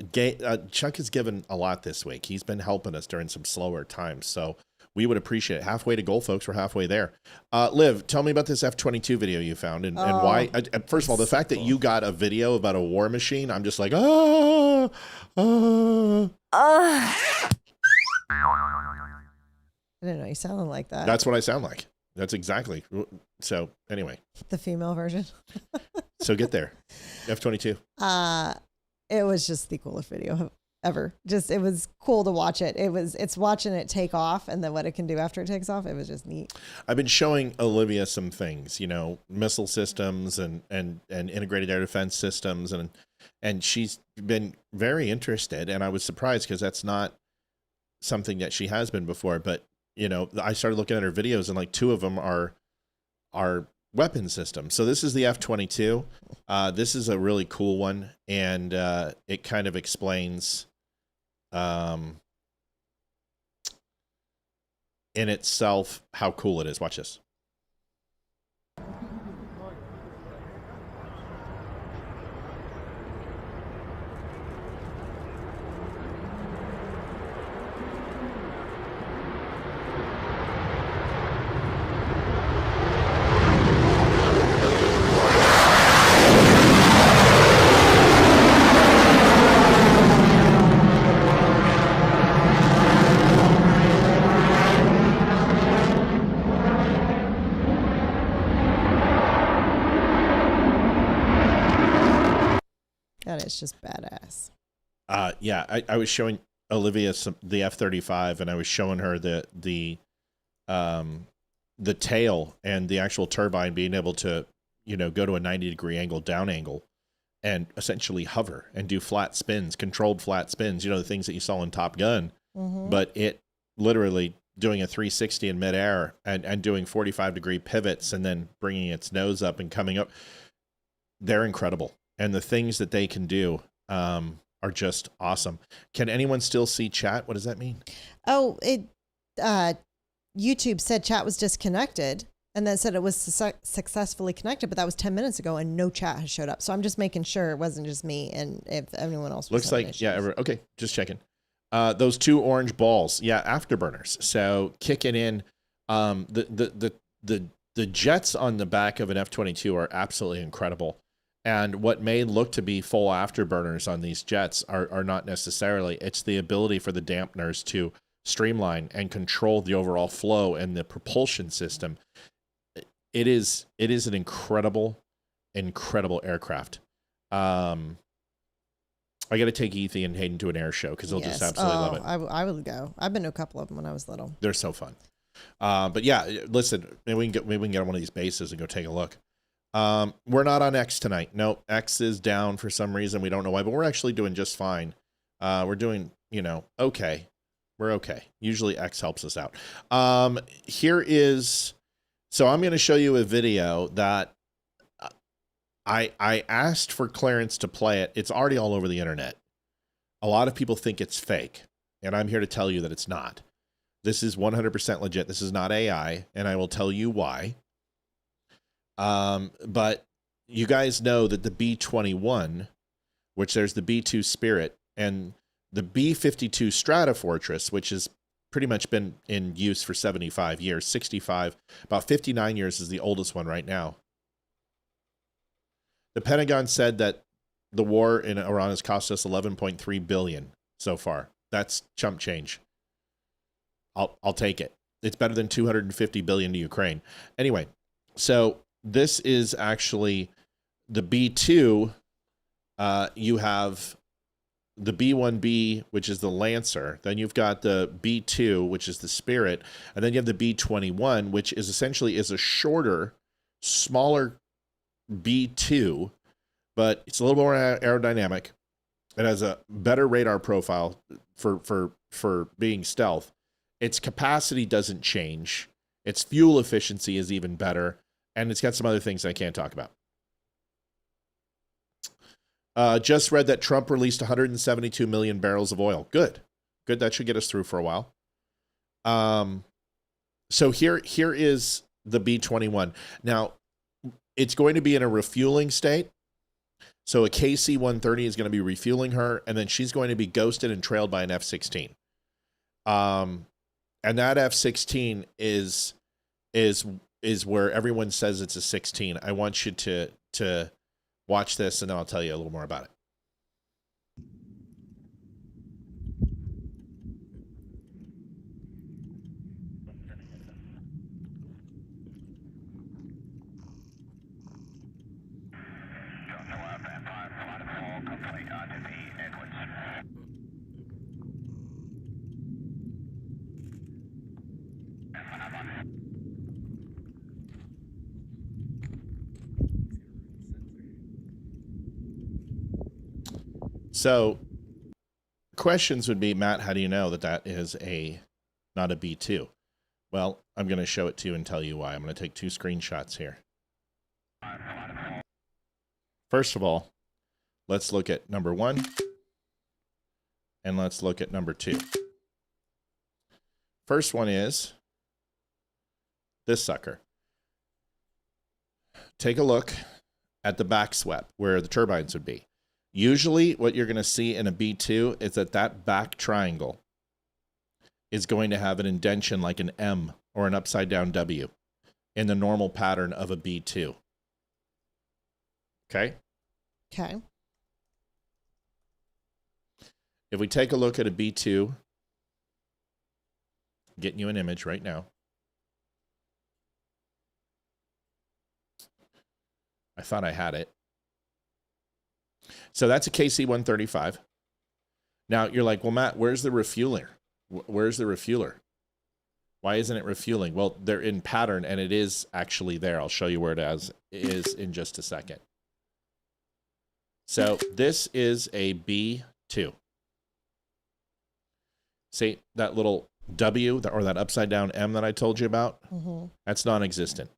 Chuck has given a lot this week. He's been helping us during some slower times. So we would appreciate it. Halfway to goal, folks. We're halfway there. Liv, tell me about this F-22 video you found and why. First of all, the fact that you got a video about a war machine, I'm just like, I didn't know you sounded like that. That's what I sound like. That's exactly. So anyway. The female version. So get there. F-22. It was just the coolest video ever. Just, it was cool to watch it. It's watching it take off and then what it can do after it takes off. It was just neat. I've been showing Olivia some things, missile systems and integrated air defense systems. And she's been very interested. And I was surprised because that's not something that she has been before. But, I started looking at her videos and like 2 of them are weapon systems. So this is the F-22. This is a really cool one. And it kind of explains in itself how cool it is. Watch this. It's just badass. Yeah, I was showing Olivia the F-35, and I was showing her the tail and the actual turbine being able to, go to a 90-degree angle, down angle, and essentially hover and do flat spins, controlled flat spins. The things that you saw in Top Gun, but it literally doing a 360 in midair and doing 45-degree pivots and then bringing its nose up and coming up. They're incredible. And the things that they can do are just awesome. Can anyone still see chat? What does that mean? Oh, YouTube said chat was disconnected and then said it was successfully connected, but that was 10 minutes ago and no chat has showed up. So I'm just making sure it wasn't just me and if anyone else was looks like issues. Yeah, okay, just checking. Those 2 orange balls, yeah, afterburners. So kicking in the jets on the back of an F-22 are absolutely incredible. And what may look to be full afterburners on these jets are not necessarily. It's the ability for the dampeners to streamline and control the overall flow and the propulsion system. It is an incredible aircraft. I got to take Ethan and Hayden to an air show because they'll just absolutely love it. I would go. I've been to a couple of them when I was little. They're so fun. But yeah, listen, maybe we can get on one of these bases and go take a look. We're not on X tonight. No, X is down for some reason. We don't know why, but we're actually doing just fine. We're doing, okay. We're okay. Usually X helps us out. So I'm going to show you a video that I asked for clearance to play it. It's already all over the internet. A lot of people think it's fake, and I'm here to tell you that it's not. This is 100% legit. This is not AI, and I will tell you why. But you guys know that the B-21, which there's the B-2 Spirit, and the B-52 Stratofortress, which has pretty much been in use for 75 years, 65, about 59 years is the oldest one right now. The Pentagon said that the war in Iran has cost us $11.3 billion so far. That's chump change. I'll take it. It's better than $250 billion to Ukraine. Anyway, so this is actually the B-2. You have the B-1B, which is the Lancer. Then you've got the B-2, which is the Spirit. And then you have the B-21, which is essentially is a shorter, smaller B-2, but it's a little more aerodynamic. It has a better radar profile for being stealth. Its capacity doesn't change. Its fuel efficiency is even better. And it's got some other things I can't talk about. Just read that Trump released 172 million barrels of oil. Good. That should get us through for a while. So here is the B-21. Now, it's going to be in a refueling state. So a KC-130 is going to be refueling her, and then she's going to be ghosted and trailed by an F-16. And that F-16 is where everyone says it's a 16. I want you to watch this, and then I'll tell you a little more about it. So questions would be, Matt, how do you know that that is not a B2? Well, I'm going to show it to you and tell you why. I'm going to take 2 screenshots here. First of all, let's look at number 1 and let's look at number 2. First one is this sucker. Take a look at the back swept where the turbines would be. Usually what you're going to see in a B2 is that back triangle is going to have an indentation like an M or an upside down W in the normal pattern of a B2. Okay? Okay. If we take a look at a B2, getting you an image right now. I thought I had it. So that's a KC-135. Now you're like, well, Matt, where's the refueler? Where's the refueler? Why isn't it refueling? Well, they're in pattern, and it is actually there. I'll show you where it is in just a second. So this is a B2. See that little W or that upside down M that I told you about? Mm-hmm. That's non-existent.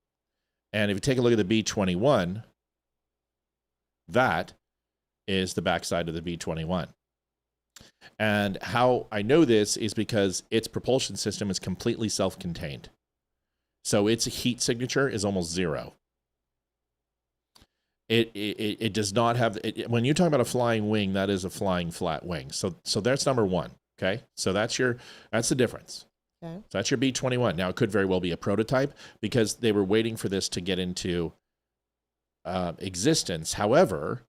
And if you take a look at the B21, that is the backside of the B21. And how I know this is because its propulsion system is completely self-contained. So its heat signature is almost 0. It does not have, when you talk about a flying wing, that is a flying flat wing. So that's number 1. Okay. So that's the difference. Okay. So that's your B21. Now it could very well be a prototype because they were waiting for this to get into existence. However,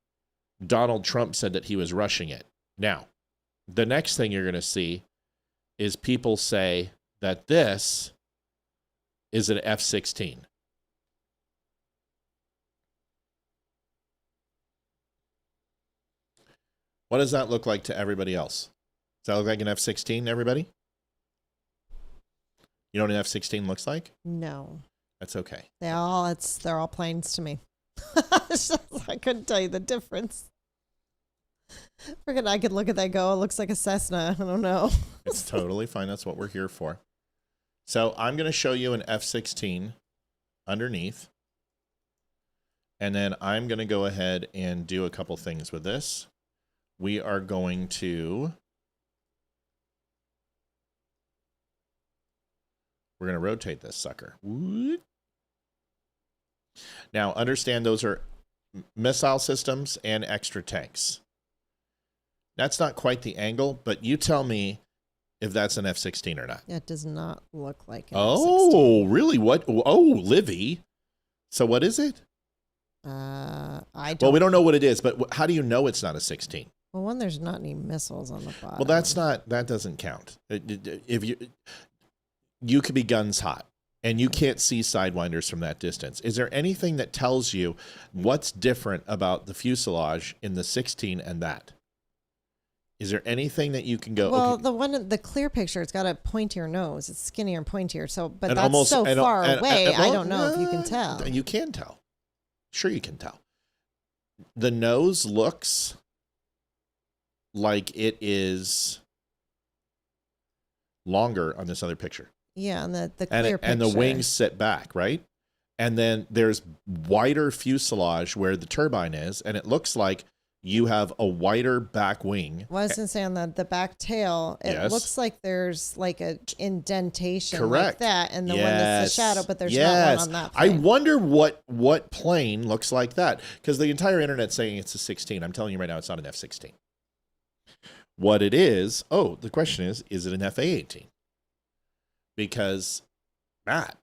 Donald Trump said that he was rushing it. Now, the next thing you're going to see is people say that this is an F-16. What does that look like to everybody else? Does that look like an F-16, everybody? You know what an F-16 looks like? No. That's okay. They're all planes to me. I couldn't tell you the difference. Freaking, I could look at that and go, it looks like a Cessna. I don't know. It's totally fine. That's what we're here for. So I'm going to show you an F-16 underneath. And then I'm going to go ahead and do a couple things with this. We are going to... We're going to rotate this sucker. Now, understand those are missile systems and extra tanks. That's not quite the angle, but you tell me if that's an F-16 or not. It does not look like an Oh, F-16. really? What? Oh, Livy. So what is it? I don't. Well, we don't know what it is, but how do you know it's not a 16? Well, one, there's not any missiles on the bottom. Well, that doesn't count. If you could be guns hot and you can't see sidewinders from that distance. Is there anything that tells you what's different about the fuselage in the 16 and that? Is there anything that you can go? Well, okay. the clear picture, it's got a pointier nose. It's skinnier and pointier. So, but And that's almost- so and- far and- away. and- I don't know if you can tell. You can tell. Sure, you can tell. The nose looks like it is longer on this other picture. Yeah, and the clear picture. And the wings sit back, right? And then there's wider fuselage where the turbine is, and it looks like you have a wider back wing. Well, I was going to say on the back tail, it Yes. looks like there's like a indentation Correct. like that, and the one Yes. that's the shadow, but there's Yes. not one on that I plane. wonder what plane looks like that, because the entire internet's saying it's a 16. I'm telling you right now, it's not an F-16. What it is, the question is it an F-A-18? because, Matt,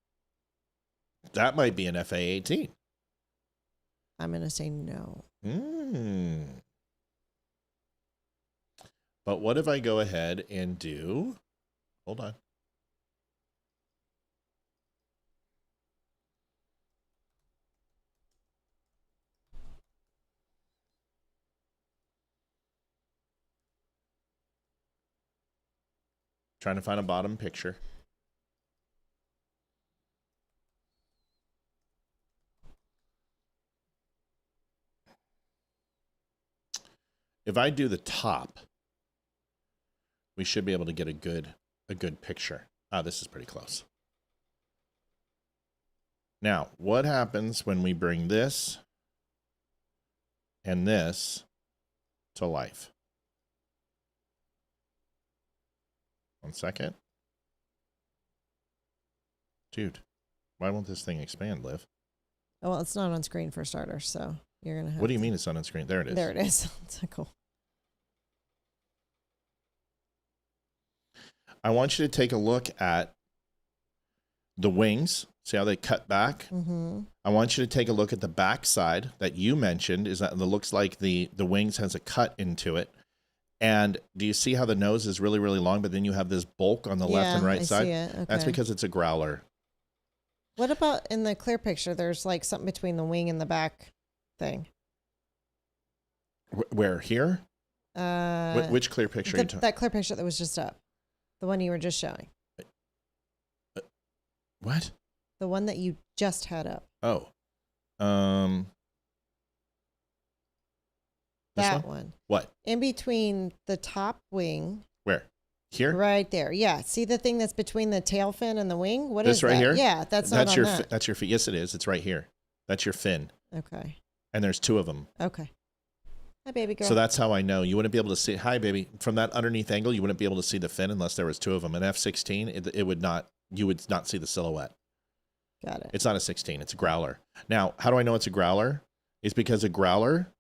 that might be an FA-18. I'm going to say no. But what if I go ahead and do, hold on. Trying to find a bottom picture. If I do the top, we should be able to get a good picture. This is pretty close. Now, what happens when we bring this and this to life? 1 second. Dude, why won't this thing expand, Liv? Oh, well, it's not on screen for starters, so you're going to have What do you mean it's not on screen? There it is. There it is. It's cool. I want you to take a look at the wings. See how they cut back? Mm-hmm. I want you to take a look at the back side that you mentioned. Is that it looks like the wings has a cut into it. And do you see how the nose is really, really long, but then you have this bulk on the left and right side? See it. Okay. That's because it's a growler. What about in the clear picture? There's like something between the wing and the back thing. Where, here? Which clear picture are you talking? That clear picture that was just up. The one you were just showing. What? The one that you just had up. Oh. That one. What? In between the top wing. Where? Here? Right there. Yeah. See the thing that's between the tail fin and the wing? What is this right that? Here? Yeah, that's not on that. That's your fin. Yes, it is. It's right here. That's your fin. Okay. And there's 2 of them. Okay. Hi, baby girl. So that's how I know. You wouldn't be able to see. Hi, baby. From that underneath angle, you wouldn't be able to see the fin unless there was 2 of them. An F-16, it would not. You would not see the silhouette. Got it. It's not a 16. It's a growler. Now, how do I know it's a growler? It's because a growler.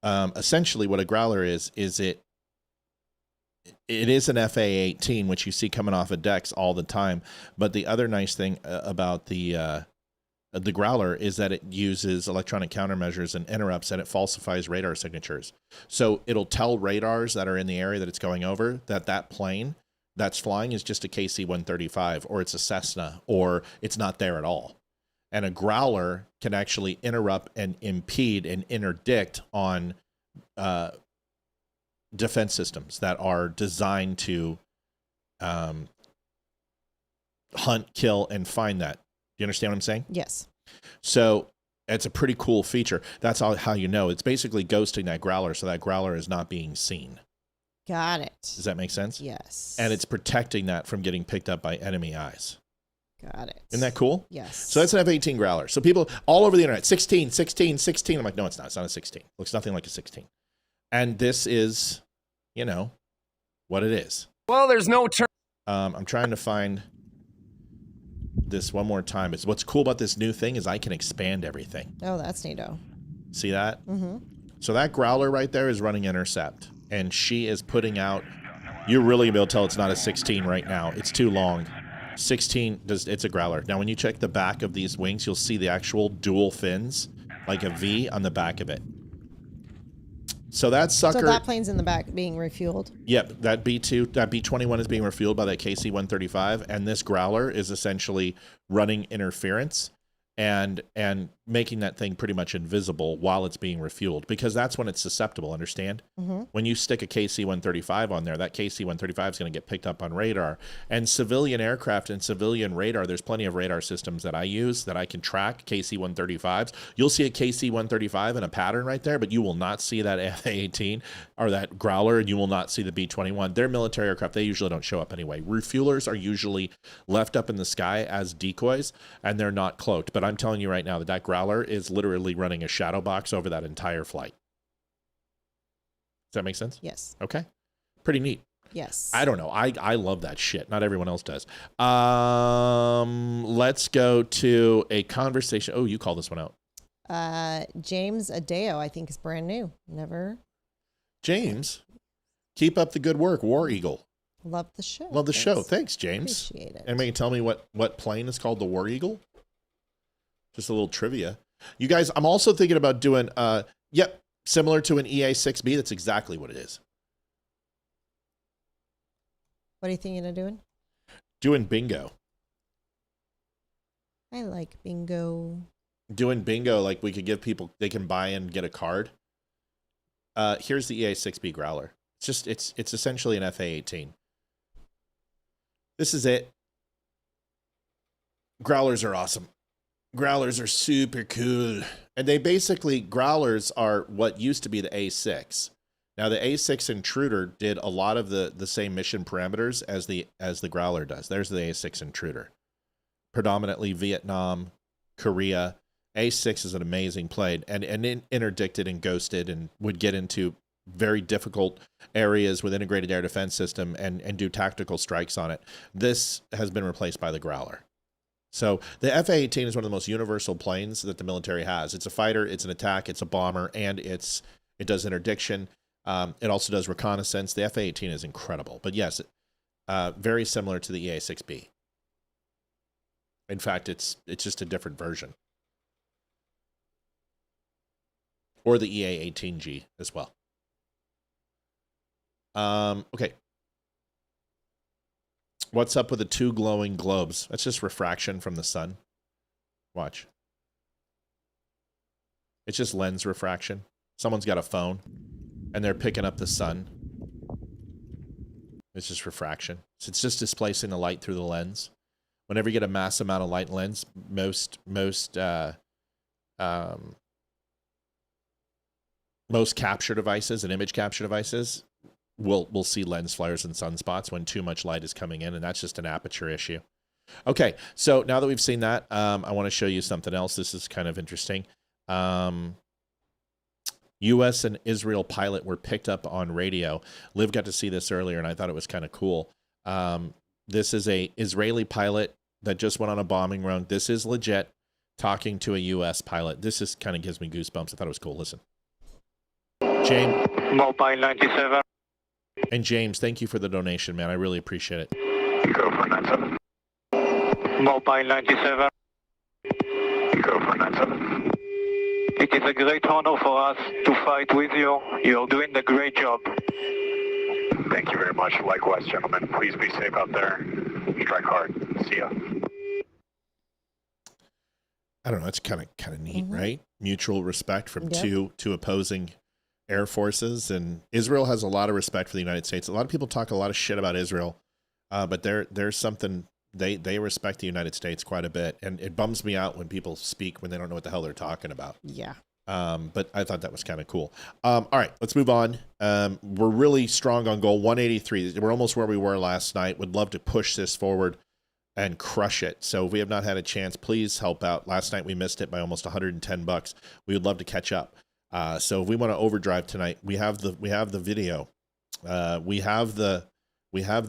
Essentially, what a growler is it is an FA-18, which you see coming off of decks all the time. But the other nice thing about the growler is that it uses electronic countermeasures and interrupts, and it falsifies radar signatures. So it'll tell radars that are in the area that it's going over that plane that's flying is just a KC-135, or it's a Cessna, or it's not there at all. And a growler can actually interrupt and impede and interdict on defense systems that are designed to hunt, kill, and find that. Do you understand what I'm saying? Yes. So it's a pretty cool feature. That's how you know. It's basically ghosting that growler, so that growler is not being seen. Got it. Does that make sense? Yes. And it's protecting that from getting picked up by enemy eyes. Got it. Isn't that cool? Yes. So that's an F-18 growler. So people all over the internet, 16, 16, 16. I'm like, no, it's not. It's not a 16. Looks nothing like a 16. And this is, what it is. Well, there's no turn. I'm trying to find this one more time. It's what's cool about this new thing is I can expand everything. Oh, that's neato. See that? Mm-hmm. So that growler right there is running intercept, and she is putting out. You're really gonna be able to tell it's not a 16 right now. It's too long. 16 it's a growler. Now, when you check the back of these wings, you'll see the actual dual fins, like a V on the back of it. So that sucker. So that plane's in the back being refueled. Yep, that B-21 is being refueled by that KC-135, and this growler is essentially running interference and making that thing pretty much invisible while it's being refueled, because that's when it's susceptible, understand? Mm-hmm. When you stick a KC-135 on there, that KC-135 is going to get picked up on radar. And civilian aircraft and civilian radar, there's plenty of radar systems that I use that I can track KC-135s. You'll see a KC-135 in a pattern right there, but you will not see that F-18 or that growler, and you will not see the B-21. They're military aircraft. They usually don't show up anyway. Refuelers are usually left up in the sky as decoys, and they're not cloaked. But I'm telling you right now that growler is literally running a shadow box over that entire flight. Does that make sense? Yes. Okay. Pretty neat. Yes. I don't know. I love that shit. Not everyone else does. Let's go to a conversation. Oh, you call this one out. James Adeo, I think, is brand new. Never. James, keep up the good work. War Eagle. Love the show. Love the show. Thanks, James. Appreciate it. Anybody can tell me what plane is called the War Eagle? Just a little trivia. You guys, I'm also thinking about doing, similar to an EA6B. That's exactly what it is. What are you thinking of doing? Doing bingo. I like bingo. Doing bingo, like we could give people, they can buy and get a card. Here's the EA6B Growler. It's essentially an FA-18. This is it. Growlers are awesome. Growlers are super cool. And Growlers are what used to be the A6. Now the A6 Intruder did a lot of the same mission parameters as the Growler does. There's the A6 Intruder. Predominantly Vietnam, Korea. A6 is an amazing plane and interdicted and ghosted and would get into very difficult areas with integrated air defense system and do tactical strikes on it. This has been replaced by the Growler. So the F-A-18 is one of the most universal planes that the military has. It's a fighter, it's an attack, it's a bomber, and it does interdiction. It also does reconnaissance. The F-A-18 is incredible. But yes, very similar to the EA-6B. In fact, it's just a different version. Or the EA-18G as well. Okay. What's up with the 2 glowing globes? That's just refraction from the sun. Watch. It's just lens refraction. Someone's got a phone, and they're picking up the sun. It's just refraction. So it's just displacing the light through the lens. Whenever you get a mass amount of light in lens, most capture devices and image capture devices we'll see lens flares and sunspots when too much light is coming in, and that's just an aperture issue. Okay, so now that we've seen that, I want to show you something else. This is kind of interesting. U.S. and Israel pilot were picked up on radio. Liv got to see this earlier, and I thought it was kind of cool. This is a Israeli pilot that just went on a bombing run. This is legit, talking to a U.S. pilot. This is kind of gives me goosebumps. I thought it was cool. Listen. James. Mobile 97. And James, thank you for the donation, man. I really appreciate it. Go for 97. Mobile 97. Go for 97. It is a great honor for us to fight with you. You're doing a great job. Thank you very much. Likewise, gentlemen. Please be safe out there. Strike hard. See ya. I don't know. It's kind of neat, right? Mutual respect from two opposing air forces, and Israel has a lot of respect for the United States. A lot of people talk a lot of shit about Israel, but there's something they respect the United States quite a bit, and it bums me out when people speak when they don't know what the hell they're talking about. Yeah. But I thought that was kind of cool. All right, let's move on. We're really strong on goal 183. We're almost where we were last night. Would love to push this forward and crush it. So if we have not had a chance, please help out. Last night we missed it by almost $110. We would love to catch up. So if we want to overdrive tonight, we have the video. We have the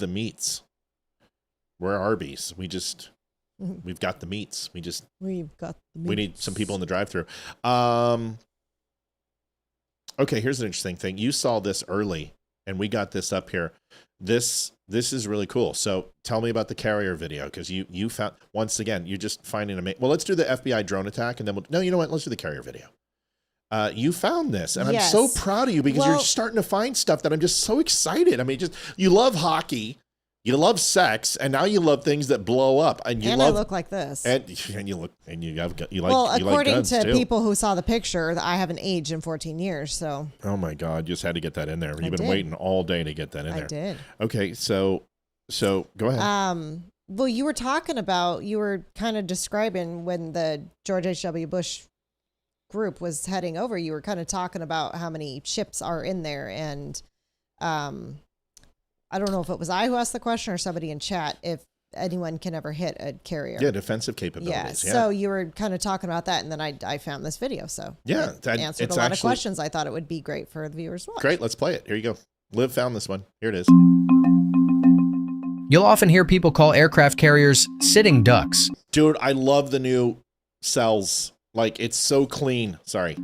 meats. We're Arby's. We've got the meats. We need some people in the drive-thru. Okay, here's an interesting thing. You saw this early, and we got this up here. This is really cool. So tell me about the carrier video, because you found, once again, you're just finding well, let's do the FBI drone attack, and then no, you know what? Let's do the carrier video. You found this, and yes. I'm so proud of you, because you're starting to find stuff that I'm just so excited. I mean, you love hockey, you love sex, and now you love things that blow up, and I look like this, and you like according guns to too. people who saw the picture, I haven't aged in 14 years. So oh my God, you just had to get that in there. You've been waiting all day to get that in there. I did. Okay, so go ahead. Well, you were kind of describing when the George H.W. Bush group was heading over, you were kind of talking about how many ships are in there, and I don't know if it was I who asked the question or somebody in chat, if anyone can ever hit a carrier. Yeah, defensive capabilities. Yeah. So you were kind of talking about that, and then I found this video, so that answered a lot of questions. I thought it would be great for the viewers to watch. Great, let's play it. Here you go. Liv found this one. Here it is. You'll often hear people call aircraft carriers sitting ducks. Dude, I love the new cells. Like, it's so clean. Sorry.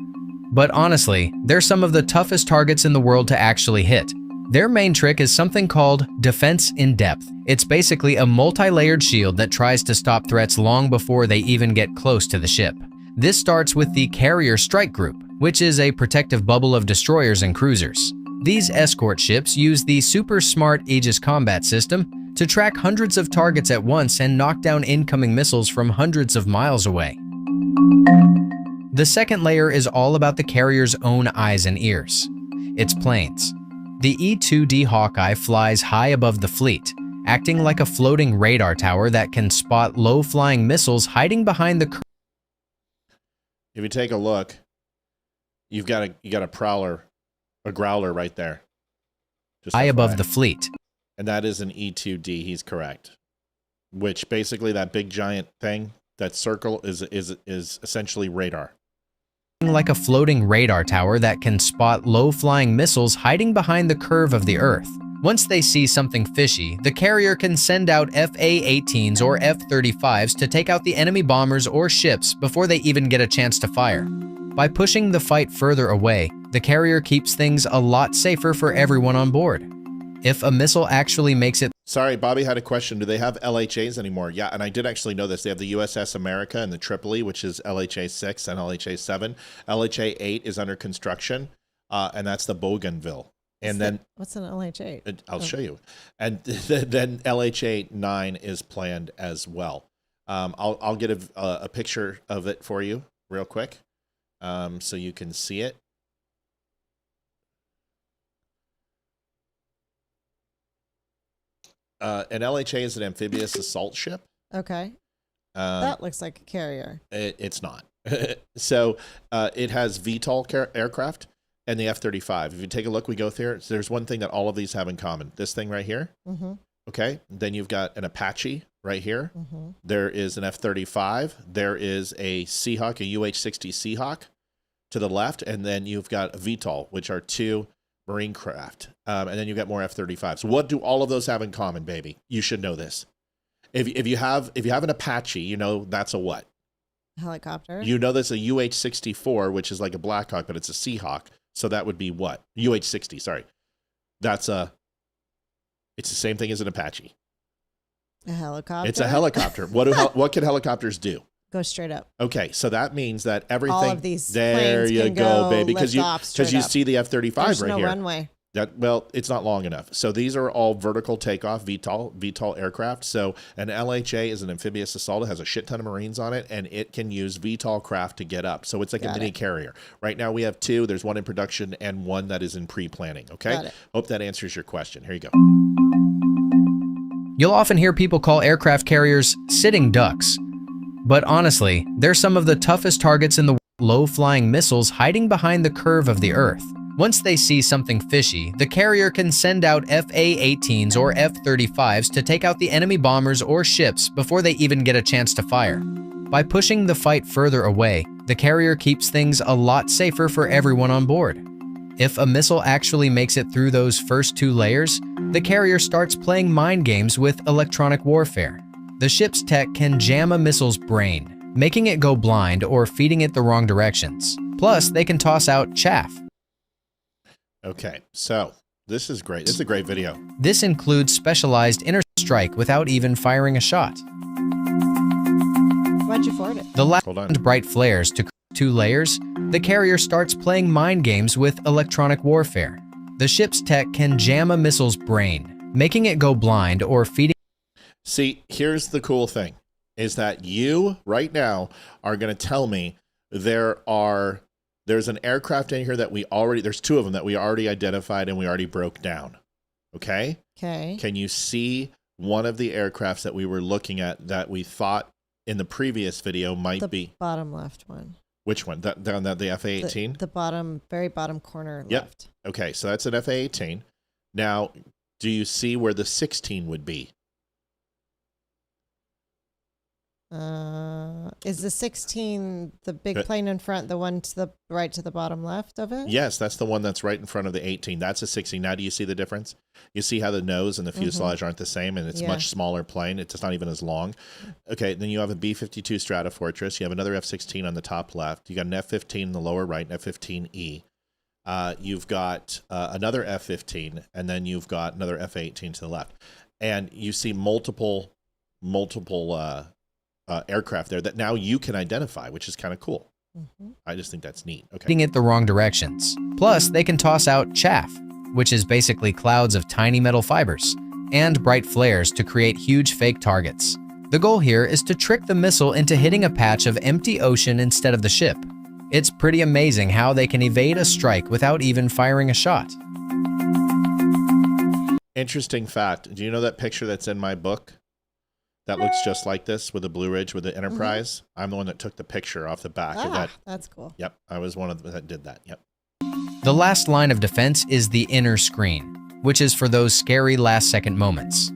But honestly, they're some of the toughest targets in the world to actually hit. Their main trick is something called Defense in Depth. It's basically a multi-layered shield that tries to stop threats long before they even get close to the ship. This starts with the Carrier Strike Group, which is a protective bubble of destroyers and cruisers. These escort ships use the super smart Aegis combat system to track hundreds of targets at once and knock down incoming missiles from hundreds of miles away. The second layer is all about the carrier's own eyes and ears. Its planes. The E-2D Hawkeye flies high above the fleet, acting like a floating radar tower that can spot low-flying missiles hiding behind the... If you take a look, you got a prowler, a growler right there. Just high FYI. Above the fleet. And that is an E-2D, he's correct. Which basically that big giant thing, that circle is essentially radar. Like a floating radar tower that can spot low-flying missiles hiding behind the curve of the Earth. Once they see something fishy, the carrier can send out FA-18s or F-35s to take out the enemy bombers or ships before they even get a chance to fire. By pushing the fight further away, the carrier keeps things a lot safer for everyone on board. If a missile actually makes it... Sorry, Bobby had a question. Do they have LHAs anymore? Yeah, and I did actually know this. They have the USS America and the Tripoli, which is LHA-6 and LHA-7. LHA-8 is under construction, and that's the Bougainville. And then what's an LHA? I'll show you. And then LHA-9 is planned as well. I'll get a picture of it for you real quick, so you can see it. An LHA is an amphibious assault ship. Okay. That looks like a carrier. It's not. So it has VTOL aircraft and the F-35. If you take a look, we go through. So there's one thing that all of these have in common. This thing right here. Mm-hmm. Okay. Then you've got an Apache right here. Mm-hmm. There is an F-35. There is a Seahawk, a UH-60 Seahawk to the left. And then you've got a VTOL, which are two Marine craft. And then you've got more F-35s. So what do all of those have in common, baby? You should know this. If you have an Apache, you know that's a what? Helicopter. You know that's a UH-64, which is like a Black Hawk, but it's a Seahawk. So that would be what? UH-60, sorry. It's the same thing as an Apache. A helicopter? It's a helicopter. What can helicopters do? Go straight up. Okay, so that means that everything... All of these there planes you can go, baby. Because you up. see the F-35 There's right no here. runway. Well, it's not long enough. So these are all vertical takeoff VTOL aircraft. So an LHA is an amphibious assault. It has a shit ton of Marines on it, and it can use VTOL craft to get up. So it's like a mini carrier. Right now we have two. There's one in production and one that is in pre-planning. Okay? Hope that answers your question. Here you go. You'll often hear people call aircraft carriers sitting ducks. But honestly, they're some of the toughest targets in the world. Low-flying missiles hiding behind the curve of the Earth. Once they see something fishy, the carrier can send out FA-18s or F-35s to take out the enemy bombers or ships before they even get a chance to fire. By pushing the fight further away, the carrier keeps things a lot safer for everyone on board. If a missile actually makes it through those first two layers, the carrier starts playing mind games with electronic warfare. The ship's tech can jam a missile's brain, making it go blind or feeding it the wrong directions. Plus, they can toss out chaff. Okay, so this is great. This is a great video. This includes specialized inner strike without even firing a shot. Why'd you forward it? The last bright flares to 2 layers, the carrier starts playing mind games with electronic warfare. The ship's tech can jam a missile's brain, making it go blind or feeding. See, here's the cool thing, is that you right now are going to tell me there's an aircraft in here that there's 2 of them that we already identified and we already broke down. Okay? Okay. Can you see one of the aircrafts that we were looking at that we thought in the previous video might be? The bottom left one. Which one? The FA-18? The very bottom corner Yep. left. Okay, so that's an FA-18. Now, do you see where the 16 would be? Is the 16 the big plane in front, the one to the right to the bottom left of it? Yes, that's the one that's right in front of the 18. That's a 16. Now, do you see the difference? You see how the nose and the fuselage aren't the same, and it's a much smaller plane. It's just not even as long. Okay, then you have a B-52 Stratofortress. You have another F-16 on the top left. You got an F-15 in the lower right, an F-15E. You've got another F-15, and then you've got another F-18 to the left. And you see multiple aircraft there that now you can identify, which is kind of cool. I just think that's neat. Okay. Heading it the wrong directions. Plus, they can toss out chaff, which is basically clouds of tiny metal fibers, and bright flares to create huge fake targets. The goal here is to trick the missile into hitting a patch of empty ocean instead of the ship. It's pretty amazing how they can evade a strike without even firing a shot. Interesting fact. Do you know that picture that's in my book that looks just like this with the Blue Ridge with the Enterprise? I'm the one that took the picture off the back of that. That's cool. Yep, I was one of them that did that. Yep. The last line of defense is the inner screen, which is for those scary last-second moments.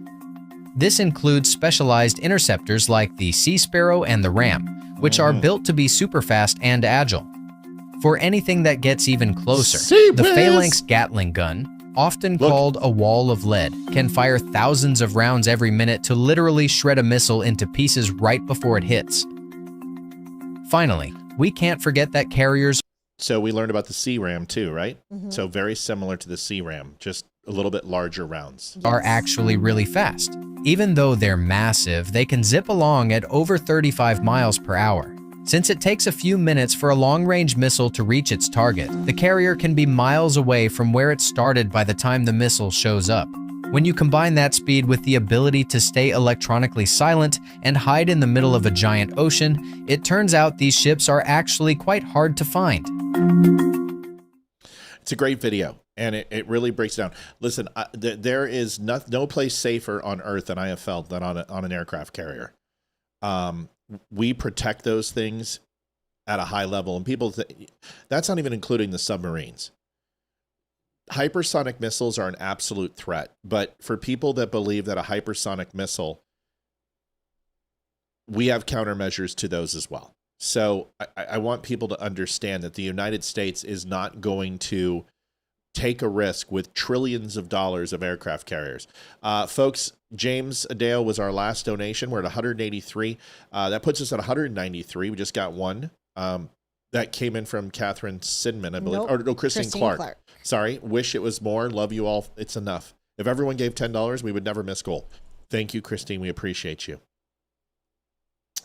This includes specialized interceptors like the Sea Sparrow and the Ram, which are built to be super fast and agile. For anything that gets even closer, the Phalanx Gatling gun, often called a wall of lead, can fire thousands of rounds every minute to literally shred a missile into pieces right before it hits. Finally, we can't forget that carriers... So we learned about the C-RAM too, right? So very similar to the C-RAM, just a little bit larger rounds. ...are actually really fast. Even though they're massive, they can zip along at over 35 miles per hour. Since it takes a few minutes for a long-range missile to reach its target, the carrier can be miles away from where it started by the time the missile shows up. When you combine that speed with the ability to stay electronically silent and hide in the middle of a giant ocean, it turns out these ships are actually quite hard to find. It's a great video, and it really breaks down. Listen, there is no place safer on Earth than I have felt than on an aircraft carrier. We protect those things at a high level, and people that's not even including the submarines. Hypersonic missiles are an absolute threat, but for people that believe that a hypersonic missile, we have countermeasures to those as well. So I want people to understand that the United States is not going to take a risk with trillions of dollars of aircraft carriers. Folks, James Adale was our last donation. We're at 183. That puts us at 193. We just got one. That came in from Catherine Sidman, I believe. Nope. Or no, Christine Clark. Sorry. Wish it was more. Love you all. It's enough. If everyone gave $10, we would never miss goal. Thank you, Christine. We appreciate you.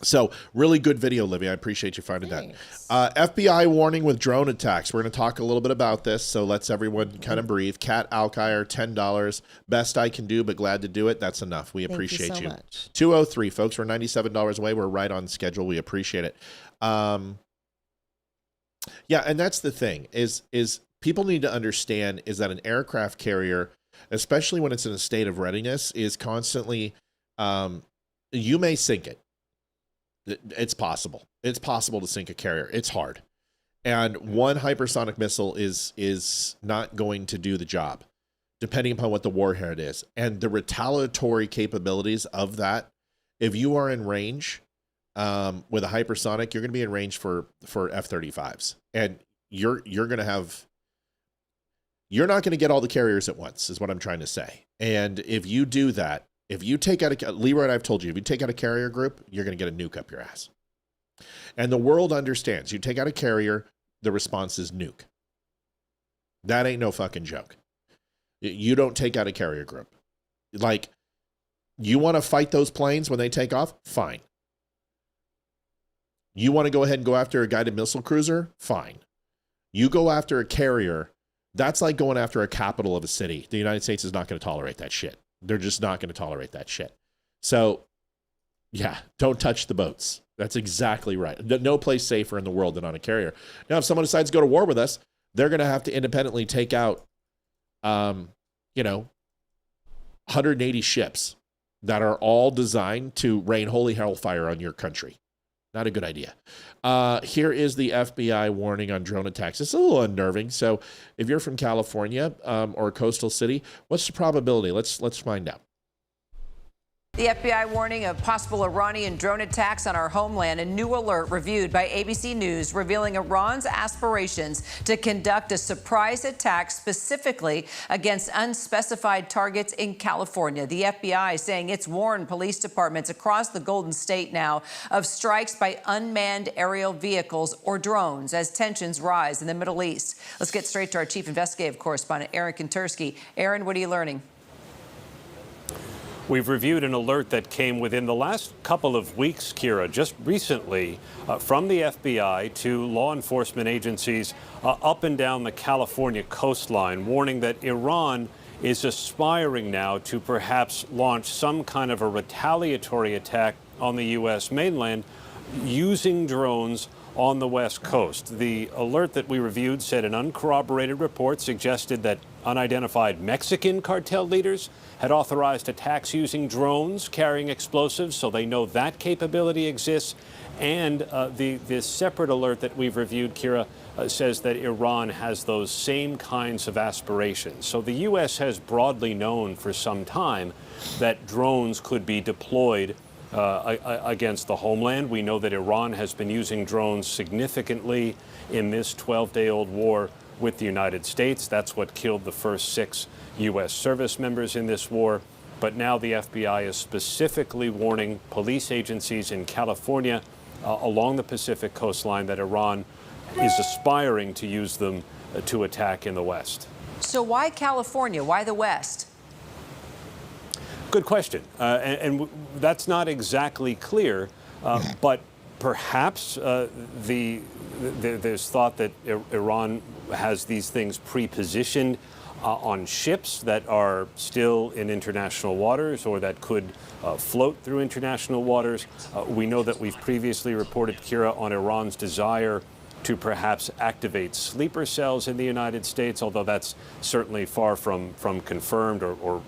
So really good video, Olivia. I appreciate you finding that. FBI warning with drone attacks. We're going to talk a little bit about this, so let's everyone kind of breathe. Kat Alkire, $10. Best I can do, but glad to do it. That's enough. We appreciate you. Much. 203, folks. We're $97 away. We're right on schedule. We appreciate it. Yeah, and that's the thing, is people need to understand is that an aircraft carrier, especially when it's in a state of readiness, is constantly, you may sink it. It's possible. It's possible to sink a carrier. It's hard. And one hypersonic missile is not going to do the job, depending upon what the warhead is. And the retaliatory capabilities of that, if you are in range with a hypersonic, you're going to be in range for F-35s. And you're going to have... You're not going to get all the carriers at once, is what I'm trying to say. And if you do that, if you take out Leroy and I've told you, if you take out a carrier group, you're going to get a nuke up your ass. And the world understands. You take out a carrier, the response is nuke. That ain't no fucking joke. You don't take out a carrier group. Like, you want to fight those planes when they take off? Fine. You want to go ahead and go after a guided missile cruiser? Fine. You go after a carrier, that's like going after a capital of a city. The United States is not going to tolerate that shit. They're just not going to tolerate that shit. So, yeah, don't touch the boats. That's exactly right. No place safer in the world than on a carrier. Now, if someone decides to go to war with us, they're going to have to independently take out, 180 ships that are all designed to rain holy hellfire on your country. Not a good idea. Here is the FBI warning on drone attacks. It's a little unnerving. So if you're from California or a coastal city, what's the probability? Let's find out. The FBI warning of possible Iranian drone attacks on our homeland. A new alert reviewed by ABC News revealing Iran's aspirations to conduct a surprise attack specifically against unspecified targets in California. The FBI saying it's warned police departments across the Golden State now of strikes by unmanned aerial vehicles or drones as tensions rise in the Middle East. Let's get straight to our chief investigative correspondent, Aaron Kontersky. Aaron, what are you learning? We've reviewed an alert that came within the last couple of weeks, Kira, just recently from the FBI to law enforcement agencies up and down the California coastline, warning that Iran is aspiring now to perhaps launch some kind of a retaliatory attack on the U.S. mainland using drones on the West Coast. The alert that we reviewed said an uncorroborated report suggested that unidentified Mexican cartel leaders had authorized attacks using drones carrying explosives, so they know that capability exists. And the separate alert that we've reviewed, Kira, says that Iran has those same kinds of aspirations. So the U.S. has broadly known for some time that drones could be deployed against the homeland. We know that Iran has been using drones significantly in this 12-day-old war with the United States. That's what killed the first 6 U.S. service members in this war. But now the FBI is specifically warning police agencies in California along the Pacific coastline that Iran is aspiring to use them to attack in the West. So why California? Why the West? Good question. And that's not exactly clear, but perhaps there's thought that Iran has these things pre-positioned on ships that are still in international waters or that could float through international waters. We know that we've previously reported, Kira, on Iran's desire to perhaps activate sleeper cells in the United States, although that's certainly far from confirmed or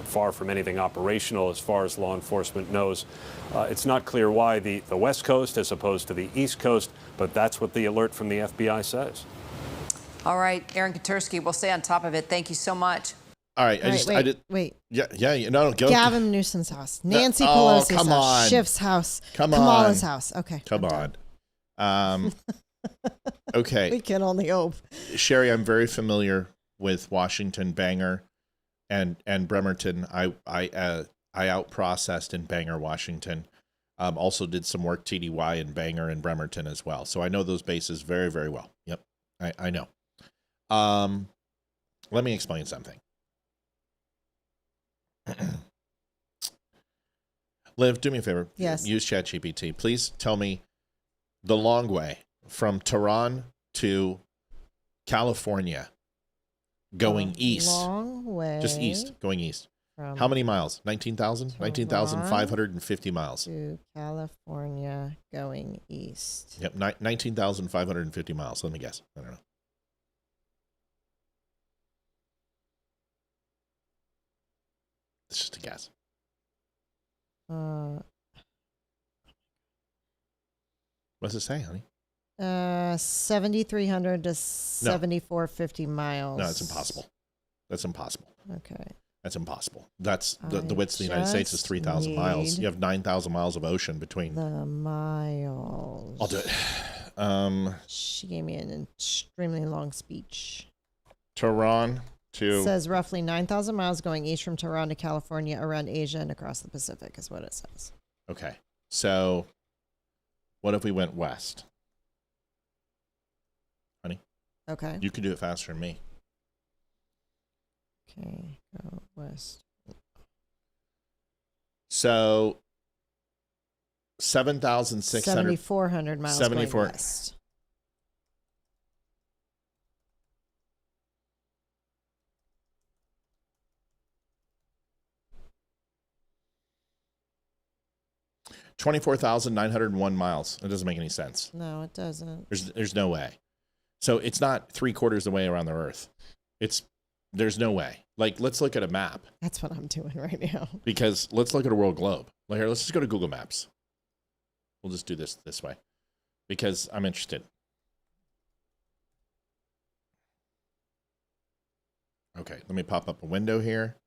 far from anything operational as far as law enforcement knows. It's not clear why the West Coast as opposed to the East Coast, but that's what the alert from the FBI says. All right, Aaron Kontersky, we'll stay on top of it. Thank you so much. All right, wait. Yeah, no, go. Gavin Newsom's house, Nancy Pelosi's house, Schiff's house, Kamala's house. Okay. Come on. Okay. We can only hope. Sherry, I'm very familiar with Washington, Bangor, and Bremerton. I out-processed in Bangor, Washington. Also did some work TDY in Bangor and Bremerton as well. So I know those bases very, very well. Yep, I know. Let me explain something. Liv, do me a favor. Yes. Use ChatGPT. Please tell me the long way from Tehran to California going east. Long way. Just east, going east. How many miles? 19,000? 19,550 miles. To California going east. Yep, 19,550 miles. Let me guess. I don't know. It's just a guess. What's it say, honey? 7,300 to 7,450 miles. No, it's impossible. That's impossible. Okay. That's impossible. That's the width of the United States is 3,000 miles. You have 9,000 miles of ocean between. The miles. I'll do it. She gave me an extremely long speech. Tehran to. It says roughly 9,000 miles going east from Tehran to California, around Asia and across the Pacific is what it says. Okay. So what if we went west? Honey? Okay. You can do it faster than me. Okay, go west. So 7,400 miles 74. Going west. $24,901 miles. It doesn't make any sense. No, it doesn't. There's no way. So it's not 3/4 the way around the Earth. There's no way. Like, let's look at a map. That's what I'm doing right now. Because let's look at a world globe. Like, here, let's just go to Google Maps. We'll just do this way. Because I'm interested. Okay, let me pop up a window here.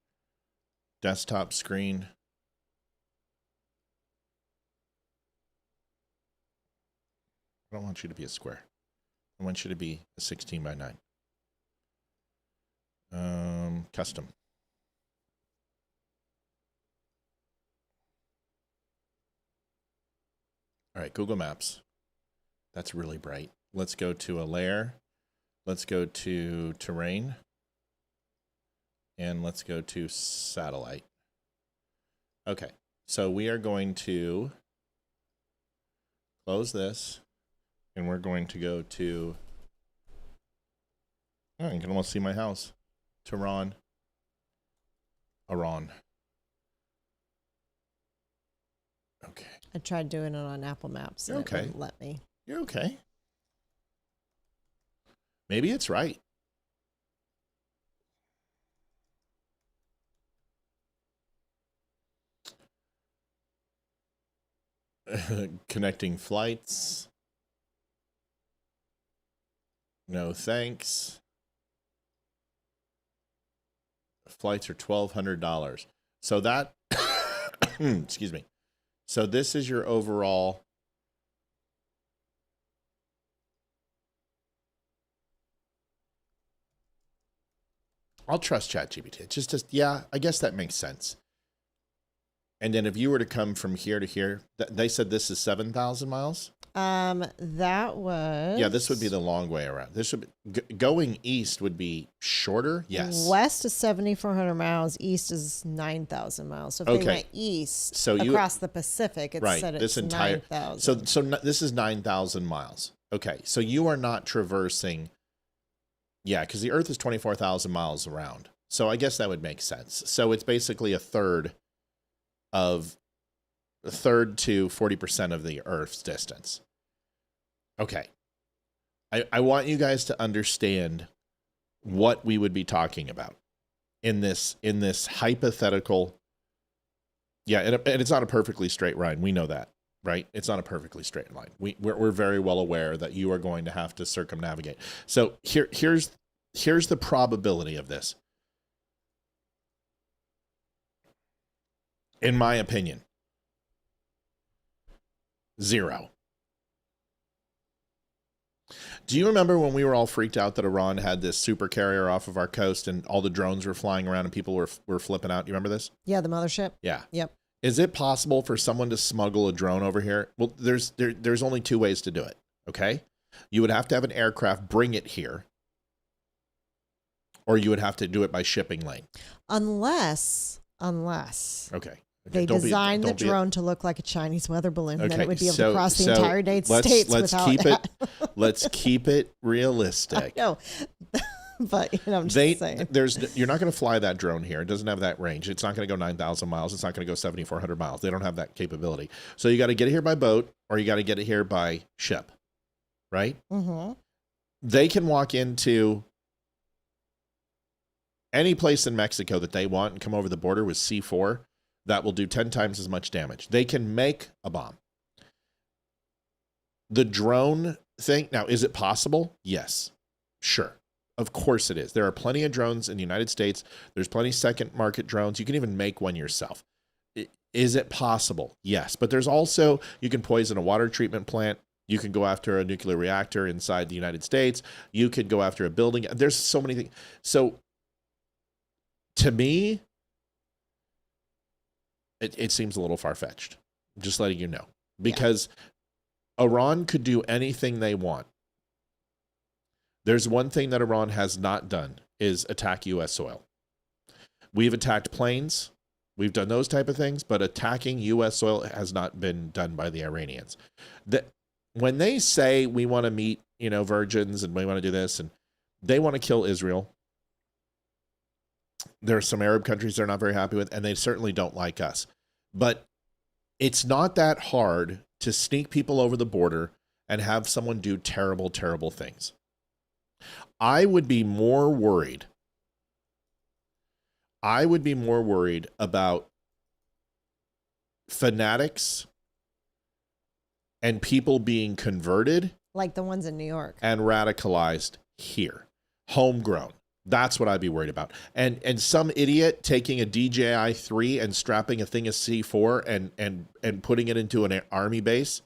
Desktop screen. I don't want you to be a square. I want you to be a 16 by 9. Custom. All right, Google Maps. That's really bright. Let's go to a layer. Let's go to terrain. And let's go to satellite. Okay, so we are going to close this. And we're going to go to, oh, you can almost see my house. Tehran, Iran. Okay. I tried doing it on Apple Maps. And You're okay. It wouldn't let me. You're okay. Maybe it's right. Connecting flights. No thanks. Flights are $1,200. So that, excuse me. So this is your overall. I'll trust ChatGPT. It's just, yeah, I guess that makes sense. And then if you were to come from here to here, they said this is 7,000 miles. That was. Yeah, this would be the long way around. This would be, going east would be shorter. Yes. West is 7,400 miles. East is 9,000 miles. So if they went east across the Pacific, it said it's 9,000. So this is 9,000 miles. Okay, so you are not traversing. Yeah, because the Earth is 24,000 miles around. So I guess that would make sense. So it's basically a third to 40% of the Earth's distance. Okay. I want you guys to understand what we would be talking about in this hypothetical. Yeah, and it's not a perfectly straight line. We know that, right? It's not a perfectly straight line. We're very well aware that you are going to have to circumnavigate. So here's the probability of this. In my opinion, 0. Do you remember when we were all freaked out that Iran had this super carrier off of our coast and all the drones were flying around and people were flipping out? You remember this? Yeah, the mothership. Yeah. Yep. Is it possible for someone to smuggle a drone over here? Well, there's only 2 ways to do it. Okay. You would have to have an aircraft bring it here, or you would have to do it by shipping lane. Unless. Okay. They designed the drone to look like a Chinese weather balloon, and then it would be able to cross the entire United States without. Let's keep it realistic. No, but I'm just saying. You're not going to fly that drone here. It doesn't have that range. It's not going to go 9,000 miles. It's not going to go 7,400 miles. They don't have that capability. So you got to get it here by boat, or you got to get it here by ship, right? Mm-hmm. They can walk into any place in Mexico that they want and come over the border with C4. That will do 10 times as much damage. They can make a bomb. The drone thing, now, is it possible? Yes. Sure. Of course it is. There are plenty of drones in the United States. There's plenty of second market drones. You can even make one yourself. Is it possible? Yes. But there's also, you can poison a water treatment plant. You can go after a nuclear reactor inside the United States. You could go after a building. There's so many things. So, to me, it seems a little far-fetched, just letting you know, because Iran could do anything they want. There's one thing that Iran has not done is attack U.S. soil. We've attacked planes. We've done those type of things, but attacking U.S. soil has not been done by the Iranians. When they say we want to meet, virgins and we want to do this, and they want to kill Israel, there are some Arab countries they're not very happy with, and they certainly don't like us. But it's not that hard to sneak people over the border and have someone do terrible, terrible things. I would be more worried about fanatics and people being converted. Like the ones in New York. And radicalized here. Homegrown. That's what I'd be worried about. And some idiot taking a DJI-3 and strapping a thing of C4 and putting it into an army base.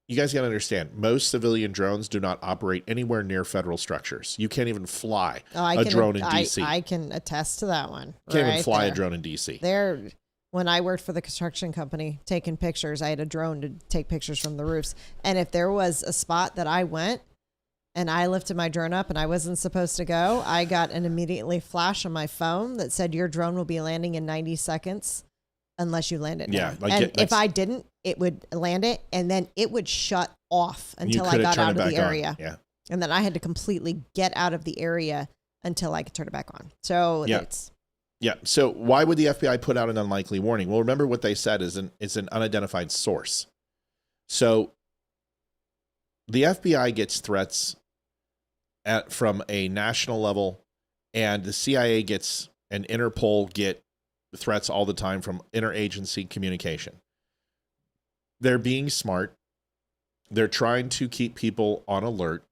you guys got to understand, most civilian drones do not operate anywhere near federal structures. You can't even fly a drone in D.C. I can attest to that one. Can't even fly a drone in D.C. When I worked for the construction company taking pictures, I had a drone to take pictures from the roofs. And if there was a spot that I went and I lifted my drone up and I wasn't supposed to go, I got an immediately flash on my phone that said your drone will be landing in 90 seconds unless you land it. Yeah. And if I didn't, it would land it and then it would shut off until I got out of the area. Yeah. And then I had to completely get out of the area until I could turn it back on. So Yeah. So why would the FBI put out an unlikely warning? Well, remember what they said is an unidentified source. So the FBI gets threats from a national level, and the CIA gets and Interpol get threats all the time from interagency communication. They're being smart. They're trying to keep people on alert.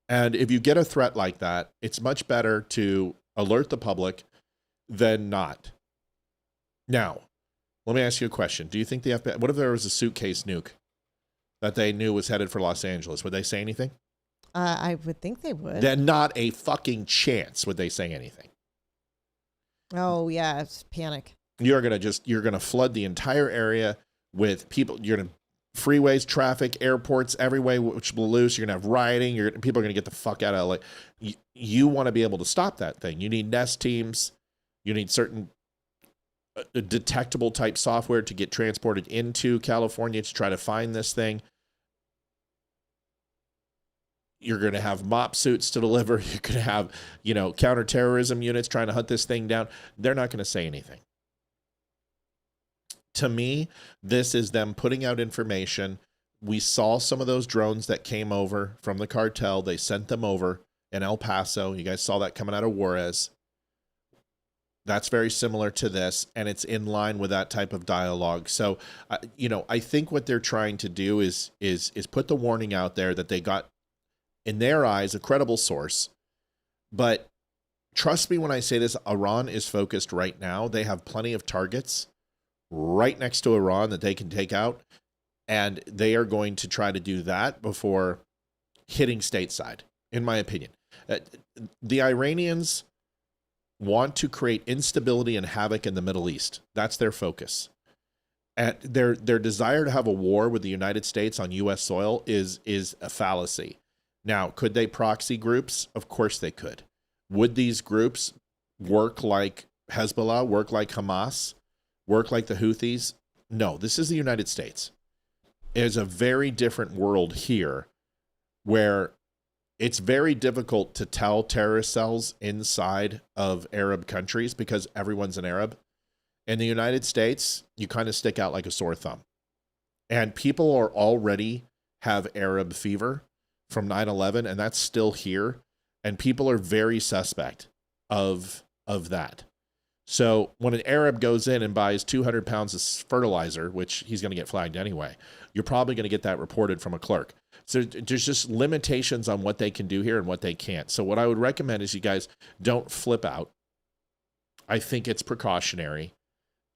And if you get a threat like that, it's much better to alert the public than not. Now, let me ask you a question. Do you think the FBI, what if there was a suitcase nuke that they knew was headed for Los Angeles? Would they say anything? I would think they would. Then not a fucking chance would they say anything. Oh, yeah, it's panic. You're going to flood the entire area with people. You're going to freeways, traffic, airports, everywhere which will loose. You're going to have rioting. People are going to get the fuck out of LA. You want to be able to stop that thing. You need nest teams. You need certain detectable type software to get transported into California to try to find this thing. You're going to have mop suits to deliver. You're going to have, counterterrorism units trying to hunt this thing down. They're not going to say anything. To me, this is them putting out information. We saw some of those drones that came over from the cartel. They sent them over in El Paso. You guys saw that coming out of Juarez. That's very similar to this, and it's in line with that type of dialogue. So, I think what they're trying to do is put the warning out there that they got, in their eyes, a credible source. But trust me when I say this, Iran is focused right now. They have plenty of targets right next to Iran that they can take out, and they are going to try to do that before hitting stateside, in my opinion. The Iranians want to create instability and havoc in the Middle East. That's their focus. And their desire to have a war with the United States on U.S. soil is a fallacy. Now, could they proxy groups? Of course they could. Would these groups work like Hezbollah, work like Hamas, work like the Houthis? No, this is the United States. It is a very different world here where it's very difficult to tell terrorist cells inside of Arab countries because everyone's an Arab. In the United States, you kind of stick out like a sore thumb. And people are already have Arab fever from 9/11, and that's still here. And people are very suspect of that. So when an Arab goes in and buys 200 pounds of fertilizer, which he's going to get flagged anyway, you're probably going to get that reported from a clerk. So there's just limitations on what they can do here and what they can't. So what I would recommend is you guys don't flip out. I think it's precautionary.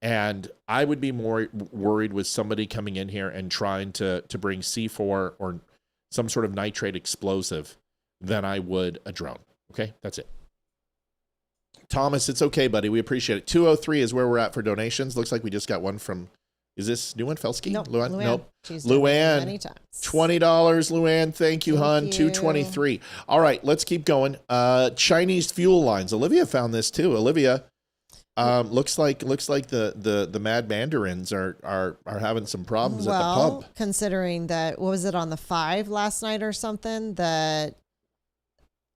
And I would be more worried with somebody coming in here and trying to bring C4 or some sort of nitrate explosive than I would a drone. Okay, that's it. Thomas, it's okay, buddy. We appreciate it. 203 is where we're at for donations. Looks like we just got one from, is this New one, Felsky? Nope, Luann? Nope. She's Luann. many times. $20, Luann. Thank you, hon. Thank you. 223. All right, let's keep going. Chinese fuel lines. Olivia found this too. Olivia, looks like the Mad Mandarins are having some problems at the pub. Considering that, what was it on the 5 last night or something that,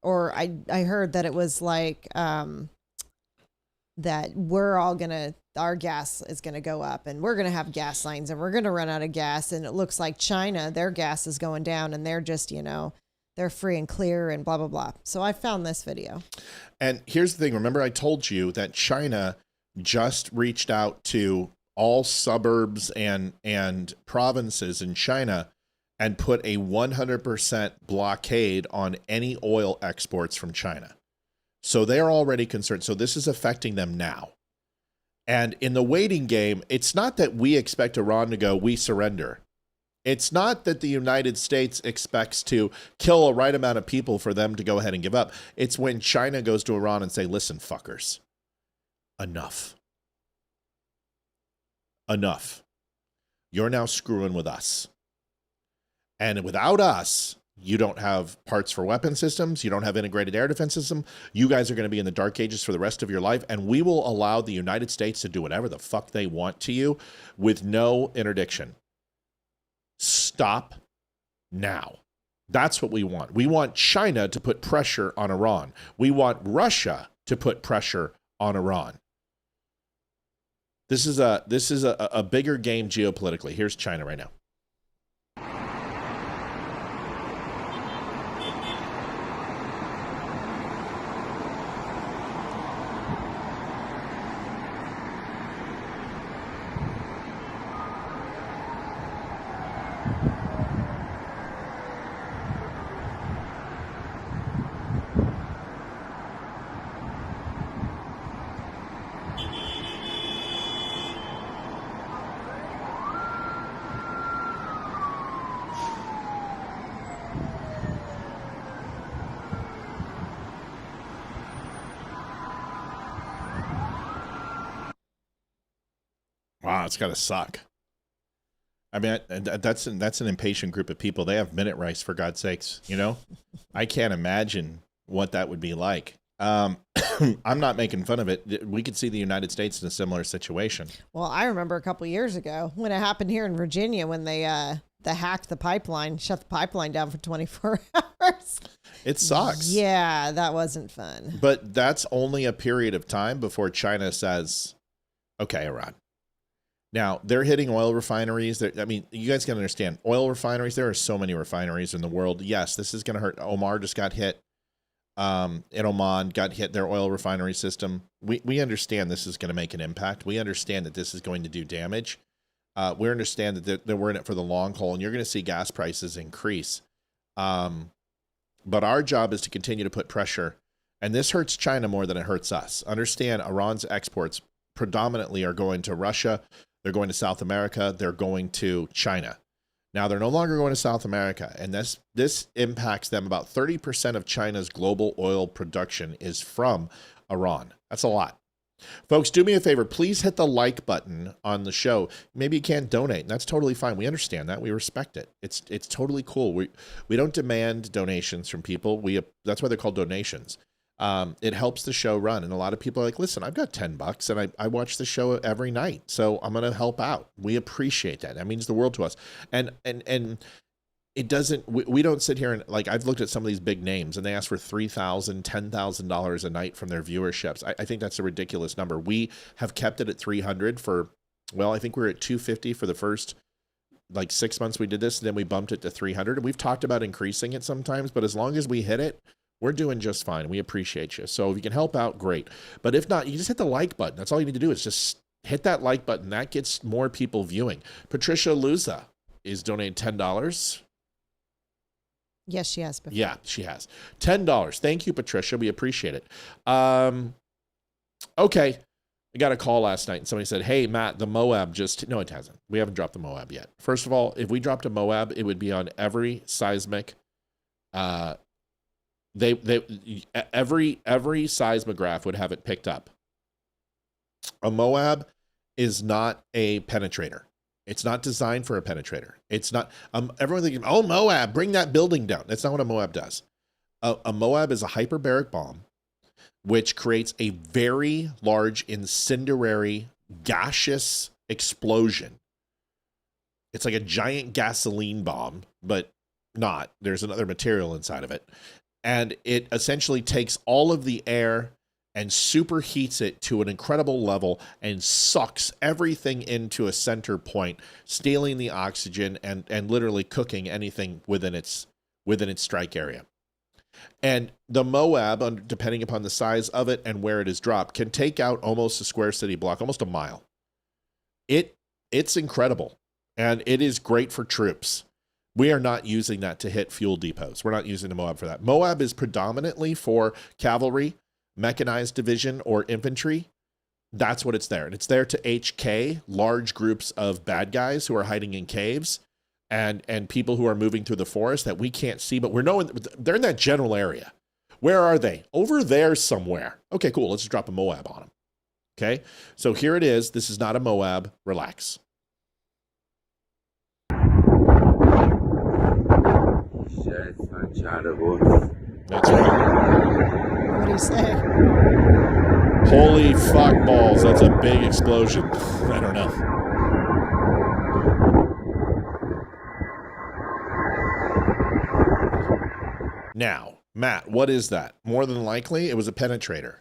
or I heard that it was like, that our gas is going to go up and we're going to have gas lines and we're going to run out of gas. And it looks like China, their gas is going down and they're just, they're free and clear and blah, blah, blah. So I found this video. And here's the thing. Remember I told you that China just reached out to all suburbs and provinces in China and put a 100% blockade on any oil exports from China. So they're already concerned. So this is affecting them now. And in the waiting game, it's not that we expect Iran to go, we surrender. It's not that the United States expects to kill a right amount of people for them to go ahead and give up. It's when China goes to Iran and say, listen, fuckers, enough. Enough. You're now screwing with us. And without us, you don't have parts for weapon systems. You don't have integrated air defense system. You guys are going to be in the dark ages for the rest of your life. And we will allow the United States to do whatever the fuck they want to you with no interdiction. Stop now. That's what we want. We want China to put pressure on Iran. We want Russia to put pressure on Iran. This is a bigger game geopolitically. Here's China right now. Wow, it's got to suck. I mean, that's an impatient group of people. They have minute rice, for God's sakes, you know? I can't imagine what that would be like. I'm not making fun of it. We could see the United States in a similar situation. Well, I remember a couple years ago when it happened here in Virginia when they hacked the pipeline, shut the pipeline down for 24 hours. It sucks. Yeah, that wasn't fun. But that's only a period of time before China says, okay, Iran. Now, they're hitting oil refineries. I mean, you guys can understand, oil refineries, there are so many refineries in the world. Yes, this is going to hurt. Omar just got hit. In Oman, got hit their oil refinery system. We understand this is going to make an impact. We understand that this is going to do damage. We understand that we're in it for the long haul, and you're going to see gas prices increase. But our job is to continue to put pressure, and this hurts China more than it hurts us. Understand, Iran's exports predominantly are going to Russia. They're going to South America. They're going to China. Now, they're no longer going to South America, and this impacts them. About 30% of China's global oil production is from Iran. That's a lot. Folks, do me a favor. Please hit the like button on the show. Maybe you can't donate, and that's totally fine. We understand that. We respect it. It's totally cool. We don't demand donations from people. That's why they're called donations. It helps the show run. And a lot of people are like, listen, I've got $10 and I watch the show every night. So I'm going to help out. We appreciate that. That means the world to us. And it doesn't, we don't sit here and like, I've looked at some of these big names and they ask for $3,000, $10,000 a night from their viewerships. I think that's a ridiculous number. We have kept it at 300 for, well, I think we were at 250 for the first like 6 months we did this. And then we bumped it to 300 and we've talked about increasing it sometimes, but as long as we hit it, we're doing just fine. We appreciate you. So if you can help out, great. But if not, you just hit the like button. That's all you need to do is just hit that like button. That gets more people viewing. Patricia Luza is donating $10. Yes, she has before. Yeah, she has. $10. Thank you, Patricia. We appreciate it. Okay. I got a call last night and somebody said, hey, Matt, the Moab no, it hasn't. We haven't dropped the Moab yet. First of all, if we dropped a Moab, it would be on every seismic, every seismograph would have it picked up. A Moab is not a penetrator. It's not designed for a penetrator. It's not, everyone's thinking, oh, Moab, bring that building down. That's not what a Moab does. A Moab is a hyperbaric bomb, which creates a very large incendiary gaseous explosion. It's like a giant gasoline bomb, but not. There's another material inside of it. And it essentially takes all of the air and superheats it to an incredible level and sucks everything into a center point, stealing the oxygen and literally cooking anything within its strike area. And the Moab, depending upon the size of it and where it is dropped, can take out almost a square city block, almost a mile. It's incredible, and it is great for troops. We are not using that to hit fuel depots. We're not using the Moab for that. Moab is predominantly for cavalry, mechanized division, or infantry. That's what it's there. And it's there to HK large groups of bad guys who are hiding in caves and people who are moving through the forest that we can't see, but we're knowing they're in that general area. Where are they? Over there somewhere. Okay, cool. Let's just drop a Moab on them. Okay, so here it is. This is not a Moab. Relax. That's right. What do you say? Holy fuck balls. That's a big explosion. I don't know. Now, Matt, what is that? More than likely, it was a penetrator.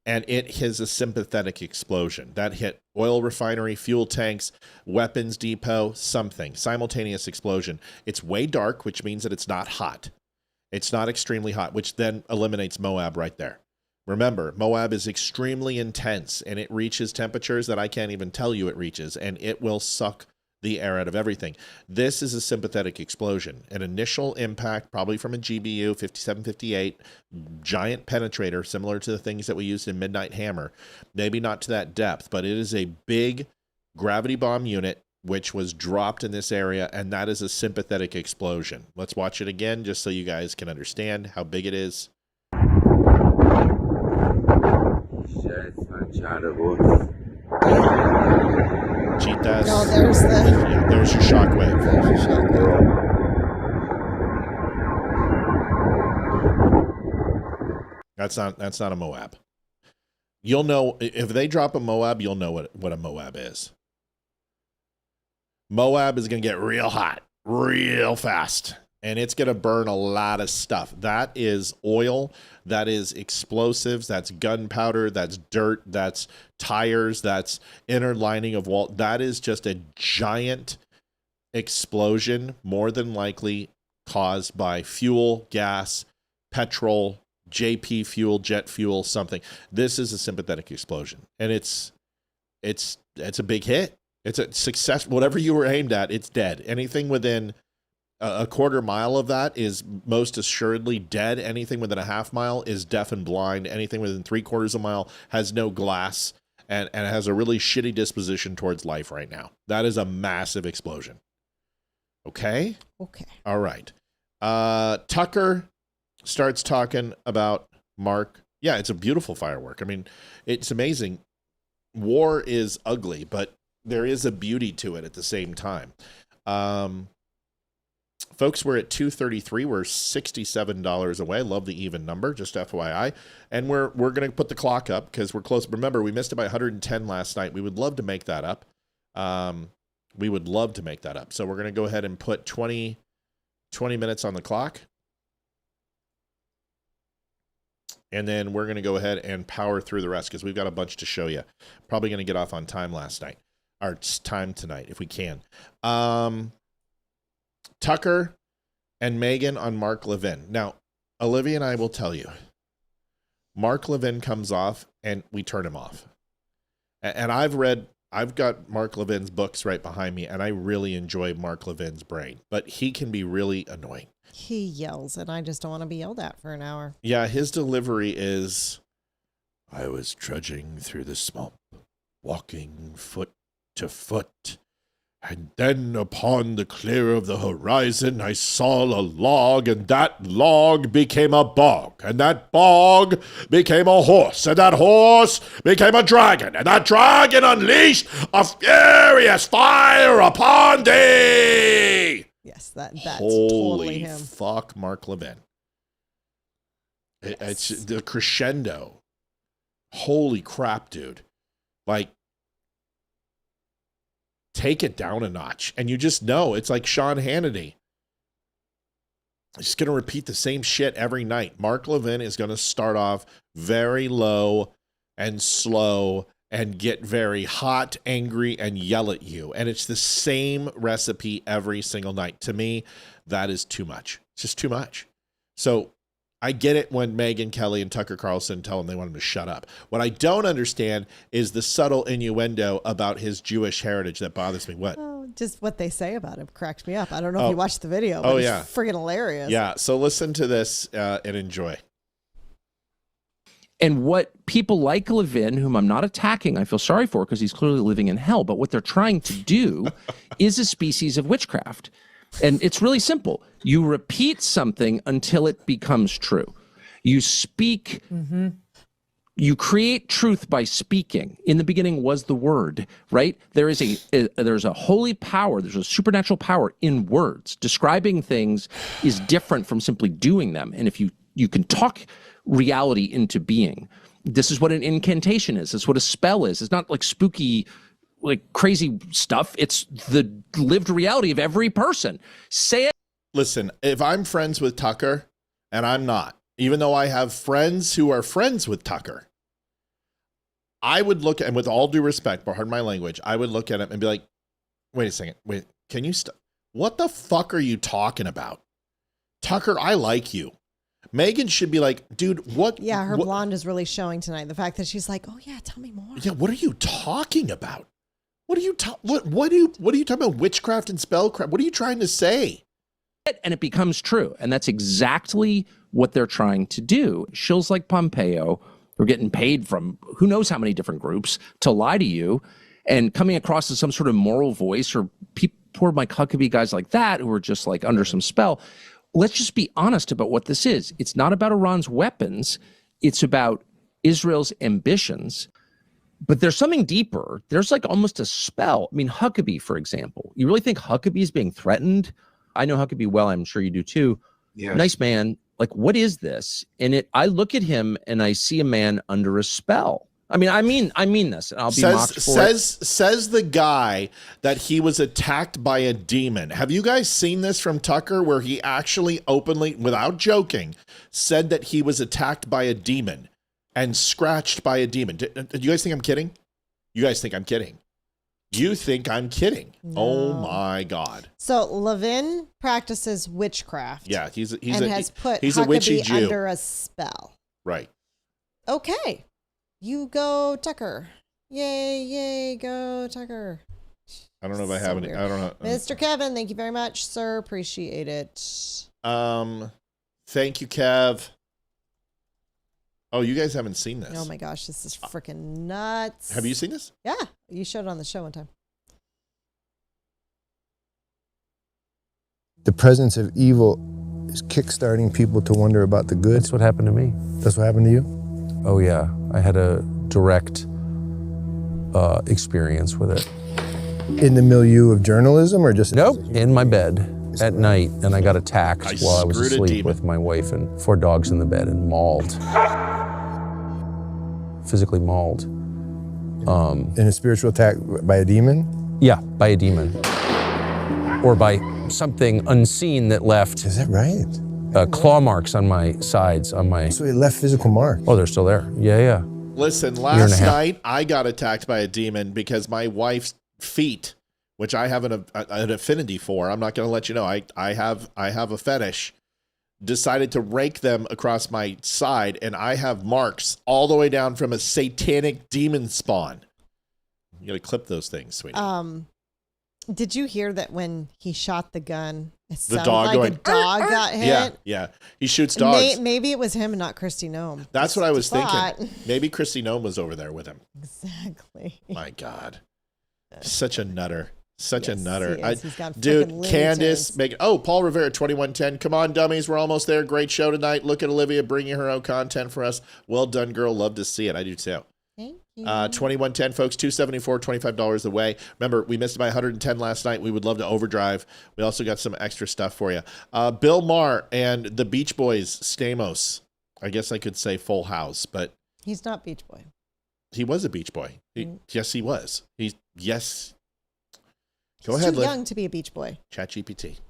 And it has a sympathetic explosion. That hit oil refinery, fuel tanks, weapons depot, something. Simultaneous explosion. It's way dark, which means that it's not hot. It's not extremely hot, which then eliminates Moab right there. Remember, Moab is extremely intense, and it reaches temperatures that I can't even tell you it reaches, and it will suck the air out of everything. This is a sympathetic explosion. An initial impact, probably from a GBU 5758, giant penetrator, similar to the things that we used in Midnight Hammer. Maybe not to that depth, but it is a big gravity bomb unit which was dropped in this area, and that is a sympathetic explosion. Let's watch it again just so you guys can understand how big it is. Cheetahs. No, there's there's your shockwave. There's your shockwave. That's not a Moab. You'll know if they drop a Moab, you'll know what a Moab is. Moab is going to get real hot, real fast, and it's going to burn a lot of stuff. That is oil, that is explosives, that's gunpowder, that's dirt, that's tires, that's inner lining of wall. That is just a giant explosion, more than likely caused by fuel, gas, petrol, JP fuel, jet fuel, something. This is a sympathetic explosion, and it's a big hit. It's a success. Whatever you were aimed at, it's dead. Anything within a quarter mile of that is most assuredly dead. Anything within a half mile is deaf and blind. Anything within 3/4 of a mile has no glass and has a really shitty disposition towards life right now. That is a massive explosion. Okay? Okay. All right. Tucker starts talking about Mark. Yeah, it's a beautiful firework. I mean, it's amazing. War is ugly, but there is a beauty to it at the same time. Folks, we're at 233. We're $67 away. Love the even number, just FYI. And we're going to put the clock up because we're close. Remember, we missed it by 110 last night. We would love to make that up. We would love to make that up. So we're going to go ahead and put 20 minutes on the clock. And then we're going to go ahead and power through the rest because we've got a bunch to show you. Probably going to get off on time time tonight if we can. Tucker and Megan on Mark Levin. Now, Olivia and I will tell you, Mark Levin comes off and we turn him off. And I've got Mark Levin's books right behind me, and I really enjoy Mark Levin's brain, but he can be really annoying. He yells, and I just don't want to be yelled at for an hour. Yeah, his delivery is, I was trudging through the swamp, walking foot to foot, and then upon the clear of the horizon I saw a log, and that log became a bog, and that bog became a horse, and that horse became a dragon, and that dragon unleashed a furious fire upon thee. Yes, that's Holy totally him. Fuck, Mark Levin. It's the crescendo. Holy crap, dude. Like, take it down a notch. And you just know, it's like Sean Hannity. He's just going to repeat the same shit every night. Mark Levin is going to start off very low and slow and get very hot, angry, and yell at you. And it's the same recipe every single night. To me, that is too much. It's just too much. So I get it when Megyn Kelly and Tucker Carlson tell him they want him to shut up. What I don't understand is the subtle innuendo about his Jewish heritage that bothers me. What? Oh, just what they say about him cracks me up. I don't know if you watched the video, but it's friggin' hilarious. Yeah, so listen to this and enjoy. And what people like Levin, whom I'm not attacking, I feel sorry for because he's clearly living in hell, but what they're trying to do is a species of witchcraft. And it's really simple. You repeat something until it becomes true. You speak, you create truth by speaking. In the beginning was the word, right? There's a holy power, there's a supernatural power in words. Describing things is different from simply doing them. And if you can talk reality into being. This is what an incantation is. It's what a spell is. It's not like spooky, like crazy stuff. It's the lived reality of every person. Say it. Listen, if I'm friends with Tucker, and I'm not, even though I have friends who are friends with Tucker, I would look at, and with all due respect, pardon my language, I would look at him and be like, wait a second, wait, can you stop? What the fuck are you talking about? Tucker, I like you. Megan should be like, dude, what? Yeah, her blonde is really showing tonight. The fact that she's like, oh yeah, tell me more. Yeah, what are you talking about? What are you what are you talking about? Witchcraft and spellcraft? What are you trying to say? And it becomes true. And that's exactly what they're trying to do. Shills like Pompeo are getting paid from who knows how many different groups to lie to you and coming across as some sort of moral voice, or poor Mike Huckabee guys like that who are just like under some spell. Let's just be honest about what this is. It's not about Iran's weapons. It's about Israel's ambitions. But there's something deeper. There's like almost a spell. I mean, Huckabee, for example. You really think Huckabee is being threatened? I know Huckabee well. I'm sure you do too. Yes. Nice man. Like, what is this? And I look at him and I see a man under a spell. I mean this. And I'll be mocked for it. Says the guy that he was attacked by a demon. Have you guys seen this from Tucker, where he actually openly, without joking, said that he was attacked by a demon and scratched by a demon? Do you guys think I'm kidding? You guys think I'm kidding? You think I'm kidding? No. Oh my God! So Levin practices witchcraft. Yeah, he's put a witchy Jew under a spell. Right. Okay. You go, Tucker. Yay, go, Tucker. I don't know if I have any. Weird. I don't know. Mr. Kevin, thank you very much, sir. Appreciate it. Thank you, Kev. Oh, you guys haven't seen this. Oh my gosh, this is freaking nuts. Have you seen this? Yeah, you showed it on the show one time. The presence of evil is kickstarting people to wonder about the good. That's what happened to me. That's what happened to you? Oh yeah, I had a direct experience with it. In the milieu of journalism, or just in my bed at night, and I got attacked while I was asleep with my wife and 4 dogs in the bed and mauled, physically mauled. In a spiritual attack by a demon? Yeah, by a demon, or by something unseen that left. Is that right? Claw marks on my sides, on my... So it left physical marks? Oh, they're still there. Yeah. Listen, last night I got attacked by a demon because my wife's feet, which I have an affinity for, I'm not going to let you know, I have a fetish, decided to rake them across my side, and I have marks all the way down from a satanic demon spawn. You got to clip those things, sweetie. Did you hear that when he shot the gun, it the dog like going, a dog got hit? Yeah. He shoots dogs. Maybe it was him and not Christy Nome. That's what I was thinking. Maybe Christy Nome was over there with him. Exactly. My God. Such a nutter. Such a nutter. He's got dude, Candace, Paul Rivera, 2110. Come on, dummies. We're almost there. Great show tonight. Look at Olivia bringing her own content for us. Well done, girl. Love to see it. I do too. Thank you. 2110, folks, $274, $25 away. Remember, we missed by 110 last night. We would love to overdrive. We also got some extra stuff for you. Bill Maher and the Beach Boys, Stamos. I guess I could say Full House, but he's not Beach Boy. He was a Beach Boy. Yes, he was. Yes. Go He's ahead, too Liv. young to be a Beach Boy. ChatGPT.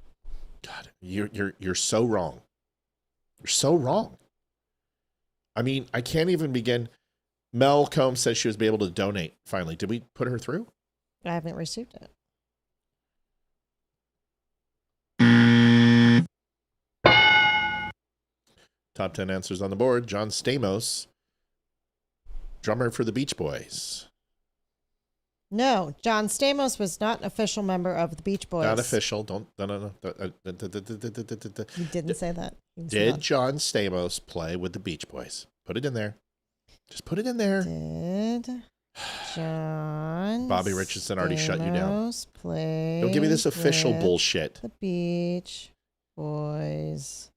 God, you're so wrong. You're so wrong. I mean, I can't even begin. Mel Combs says she was able to donate finally. Did we put her through? I haven't received it. Top 10 answers on the board. John Stamos, drummer for the Beach Boys. No, John Stamos was not an official member of the Beach Boys. Not official. No. You didn't say that. Did John Stamos play with the Beach Boys? Put it in there. Just put it in there. Did John. Bobby Richardson already shut you down. Played Don't give me this official with bullshit. The Beach Boys.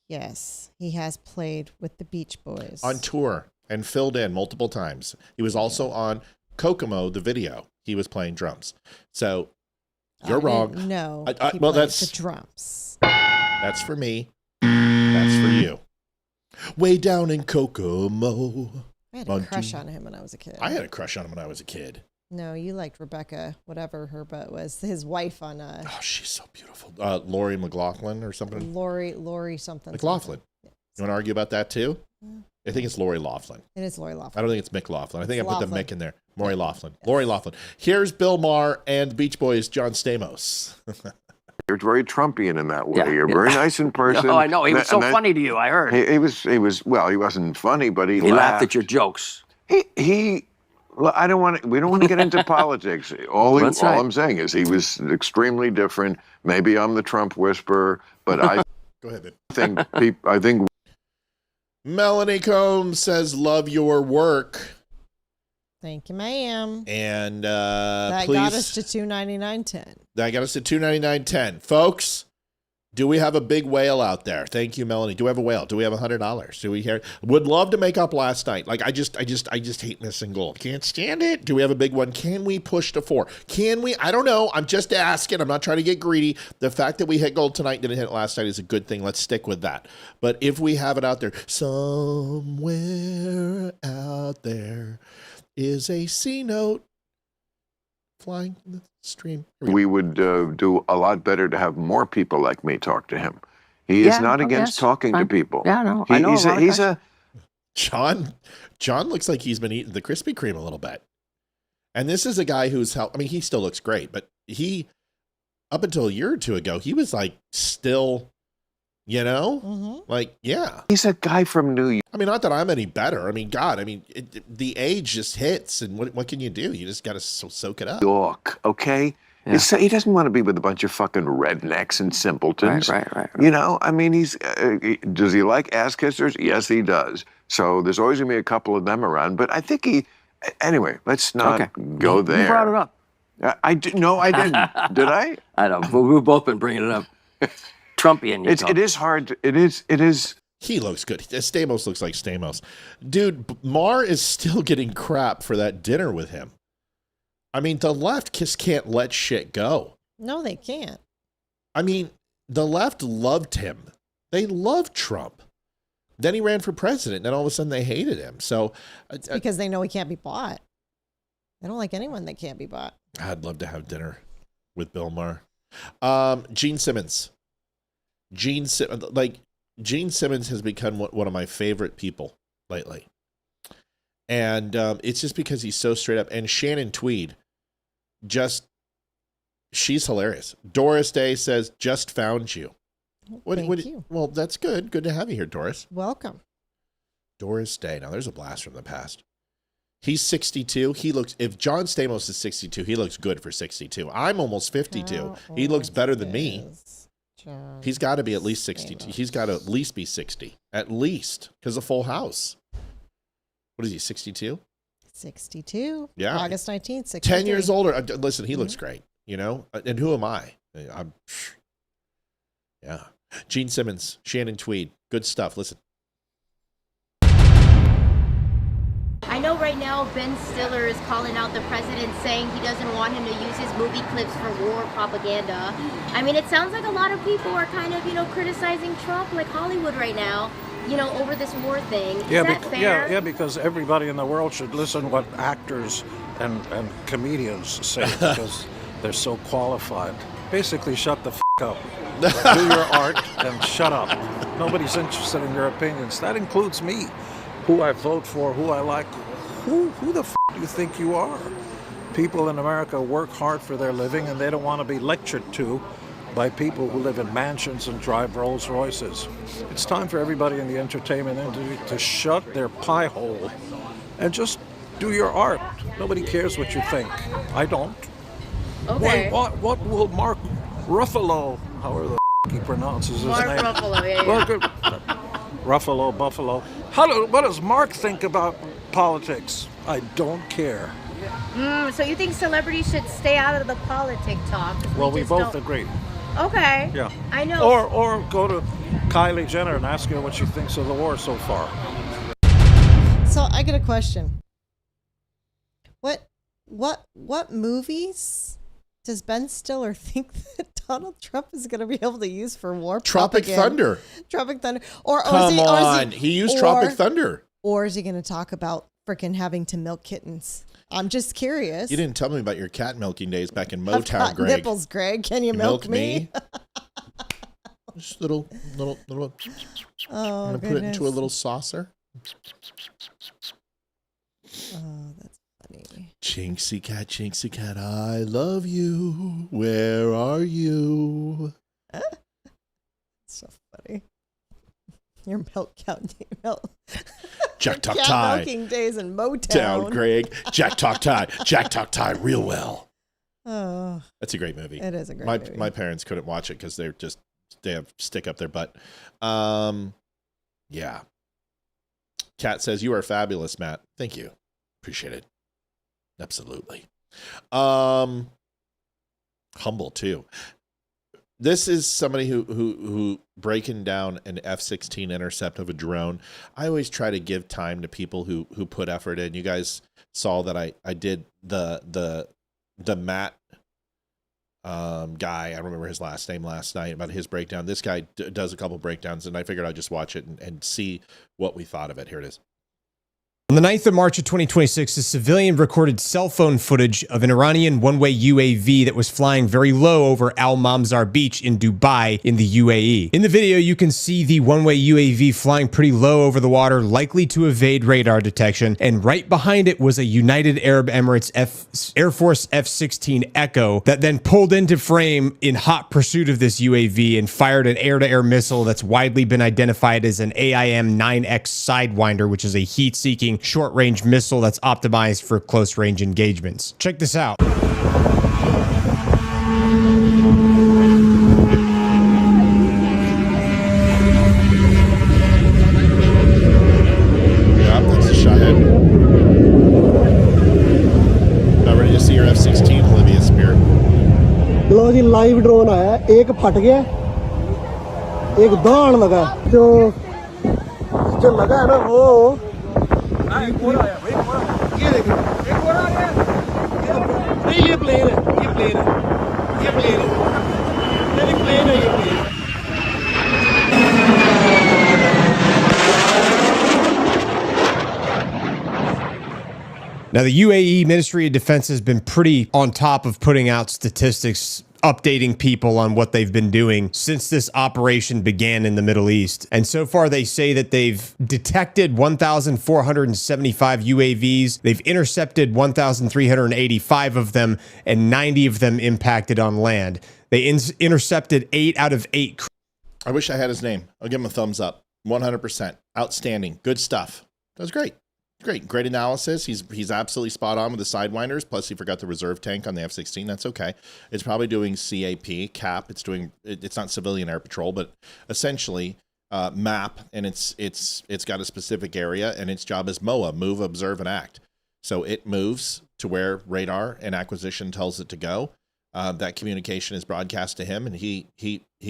Yes, he has played with the Beach Boys. On tour and filled in multiple times. He was also on Kokomo, the video. He was playing drums. So you're wrong. No. Well, that's the drums. That's for me. That's for you. Way down in Kokomo. I had a crush on him when I was a kid. I had a crush on him when I was a kid. No, you liked Rebecca, whatever her butt was, his wife on. Oh, she's so beautiful. Lori McLaughlin or something. Lori something. McLaughlin. You want to argue about that too? I think it's Lori Laughlin. It is Lori Laughlin. I don't think it's Mick Laughlin. I think I put the Laughlin. Mick in there. Maury Laughlin. Yes. Lori Laughlin. Here's Bill Maher and the Beach Boys, John Stamos. You're very Trumpian in that way. Yeah, you're very nice in person. Oh, I know. He was so funny to you, I heard. He was, well, he wasn't funny, but he laughed at your jokes. Well, we don't want to get into politics. All I'm saying is he was extremely different. Maybe I'm the Trump whisperer, but I Go ahead, I think Melanie Combs says, love your work. Thank you, ma'am. And that please, got us to $299.10. That got us to $299.10. Folks, do we have a big whale out there? Thank you, Melanie. Do we have a whale? Do we have $100? Do we hear? Would love to make up last night. Like I just hate missing gold. Can't stand it. Do we have a big one? Can we push to 4? Can we? I don't know. I'm just asking. I'm not trying to get greedy. The fact that we hit gold tonight and didn't hit it last night is a good thing. Let's stick with that. But if we have it out there, somewhere out there is a C note flying in the stream. we would do a lot better to have more people like me talk to him. He is not against talking to people. Yeah, no, I know. He's a John looks like he's been eating the Krispy Kreme a little bit. And this is a guy who's helped. I mean, he still looks great, but he, up until a year or two ago, he was like still, like, yeah. He's a guy from New York. I mean, not that I'm any better. I mean, God, the age just hits, and what can you do? You just got to soak it up. York, okay? Yeah. He doesn't want to be with a bunch of fucking rednecks and simpletons. Right. You know, I mean, does he like ass kissers? Yes, he does. So there's always going to be a couple of them around. But I think anyway, let's not go there. You brought it up. No, I didn't. Did I? I don't. But we've both been bringing it up. Trumpian. It is hard. It is. He looks good. Stamos looks like Stamos. Dude, Maher is still getting crap for that dinner with him. I mean, the left just can't let shit go. No, they can't. I mean, the left loved him. They loved Trump. Then he ran for president, and all of a sudden they hated him. So it's because they know he can't be bought. They don't like anyone that can't be bought. I'd love to have dinner with Bill Maher. Gene Simmons. Gene Simmons has become one of my favorite people lately. And it's just because he's so straight up. And Shannon Tweed, she's hilarious. Doris Day says, just found you. Thank you. Well, that's good. Good to have you here, Doris. Welcome. Doris Day. Now, there's a blast from the past. He's 62. If John Stamos is 62, he looks good for 62. I'm almost 52. He looks better than me. He's got to be at least 62. He's got to at least be 60. At least. Because of Full House. What is he, 62? 62. Yeah. August 19th, 63. 10 years older. Listen, he looks great, And who am I? Yeah. Gene Simmons, Shannon Tweed. Good stuff. Listen. I know right now Ben Stiller is calling out the president, saying he doesn't want him to use his movie clips for war propaganda. I mean, it sounds like a lot of people are kind of, criticizing Trump, like Hollywood right now, over this war thing. Is that fair? Yeah, because everybody in the world should listen to what actors and comedians say because they're so qualified. Basically, shut the up. Do your art and shut up. Nobody's interested in your opinions. That includes me. Who I vote for, who I like. Who the do you think you are? People in America work hard for their living and they don't want to be lectured to by people who live in mansions and drive Rolls Royces. It's time for everybody in the entertainment industry to shut their pie hole and just do your art. Nobody cares what you think. I don't. Okay. What will Mark Ruffalo, however the he pronounces his Mark name. Ruffalo, yeah. Ruffalo, Buffalo. What does Mark think about politics. I don't care. So you think celebrities should stay out of the politic talk? Well, we just both don't- agree. Okay. Yeah. I know. Or go to Kylie Jenner and ask her what she thinks of the war so far. So I get a question. What movies does Ben Stiller think that Donald Trump is going to be able to use for war Tropic propaganda? Thunder. Tropic Thunder. Or Come on. He used Tropic Thunder. Or is he going to talk about freaking having to milk kittens? I'm just curious. You didn't tell me about your cat milking days back in I've Motown, got Greg. nipples, Greg. Can you milk me? Just little. Oh, I'm gonna put it into a little saucer. Oh, that's funny. Jinxie cat, I love you. Where are you? So funny. Your milk cow milk. Jack Talk Cat Tie. milking days in Motown. Down, Greg. Jack Talk Tie. Jack Talk Tie real well. Oh, That's a great movie. it is a great movie. My parents couldn't watch it because they have stick up their butt. Yeah. Kat says, you are fabulous, Matt. Thank you. Appreciate it. Absolutely. Humble too. This is somebody who breaking down an F-16 intercept of a drone. I always try to give time to people who put effort in. You guys saw that I did the Matt guy, I don't remember his last name, last night, about his breakdown. This guy does a couple breakdowns, and I figured I'd just watch it and see what we thought of it. Here it is. On the 9th of March of 2026, a civilian recorded cell phone footage of an Iranian one-way UAV that was flying very low over Al Mamzar Beach in Dubai in the UAE. In the video, you can see the one-way UAV flying pretty low over the water, likely to evade radar detection, and right behind it was a United Arab Emirates Air Force F-16 Echo that then pulled into frame in hot pursuit of this UAV and fired an air-to-air missile that's widely been identified as an AIM-9X Sidewinder, which is a heat-seeking short-range missile that's optimized for close-range engagements. Check this out. Yeah, that's the Shahed. Not ready to see your F-16, Olivia Spirit. लो जी live drone आया, एक फट गया, एक दाण लगा, जो लगा है ना वो ये देखो, नहीं ये प्लेन है, ये प्लेन है, ये प्लेन है, नहीं प्लेन है, ये प्लेन है। Now, the UAE Ministry of Defense has been pretty on top of putting out statistics, updating people on what they've been doing since this operation began in the Middle East. And so far, they say that they've detected 1,475 UAVs. They've intercepted 1,385 of them, and 90 of them impacted on land. They intercepted 8 out of 8. I wish I had his name. I'll give him a thumbs up. 100%. Outstanding. Good stuff. That was great. Great analysis. He's absolutely spot on with the Sidewinders. Plus, he forgot the reserve tank on the F-16. That's okay. It's probably doing CAP. It's not civilian air patrol, but essentially map, and it's got a specific area, and its job is MOA, move, observe, and act. So it moves to where radar and acquisition tells it to go. That communication is broadcast to him, and he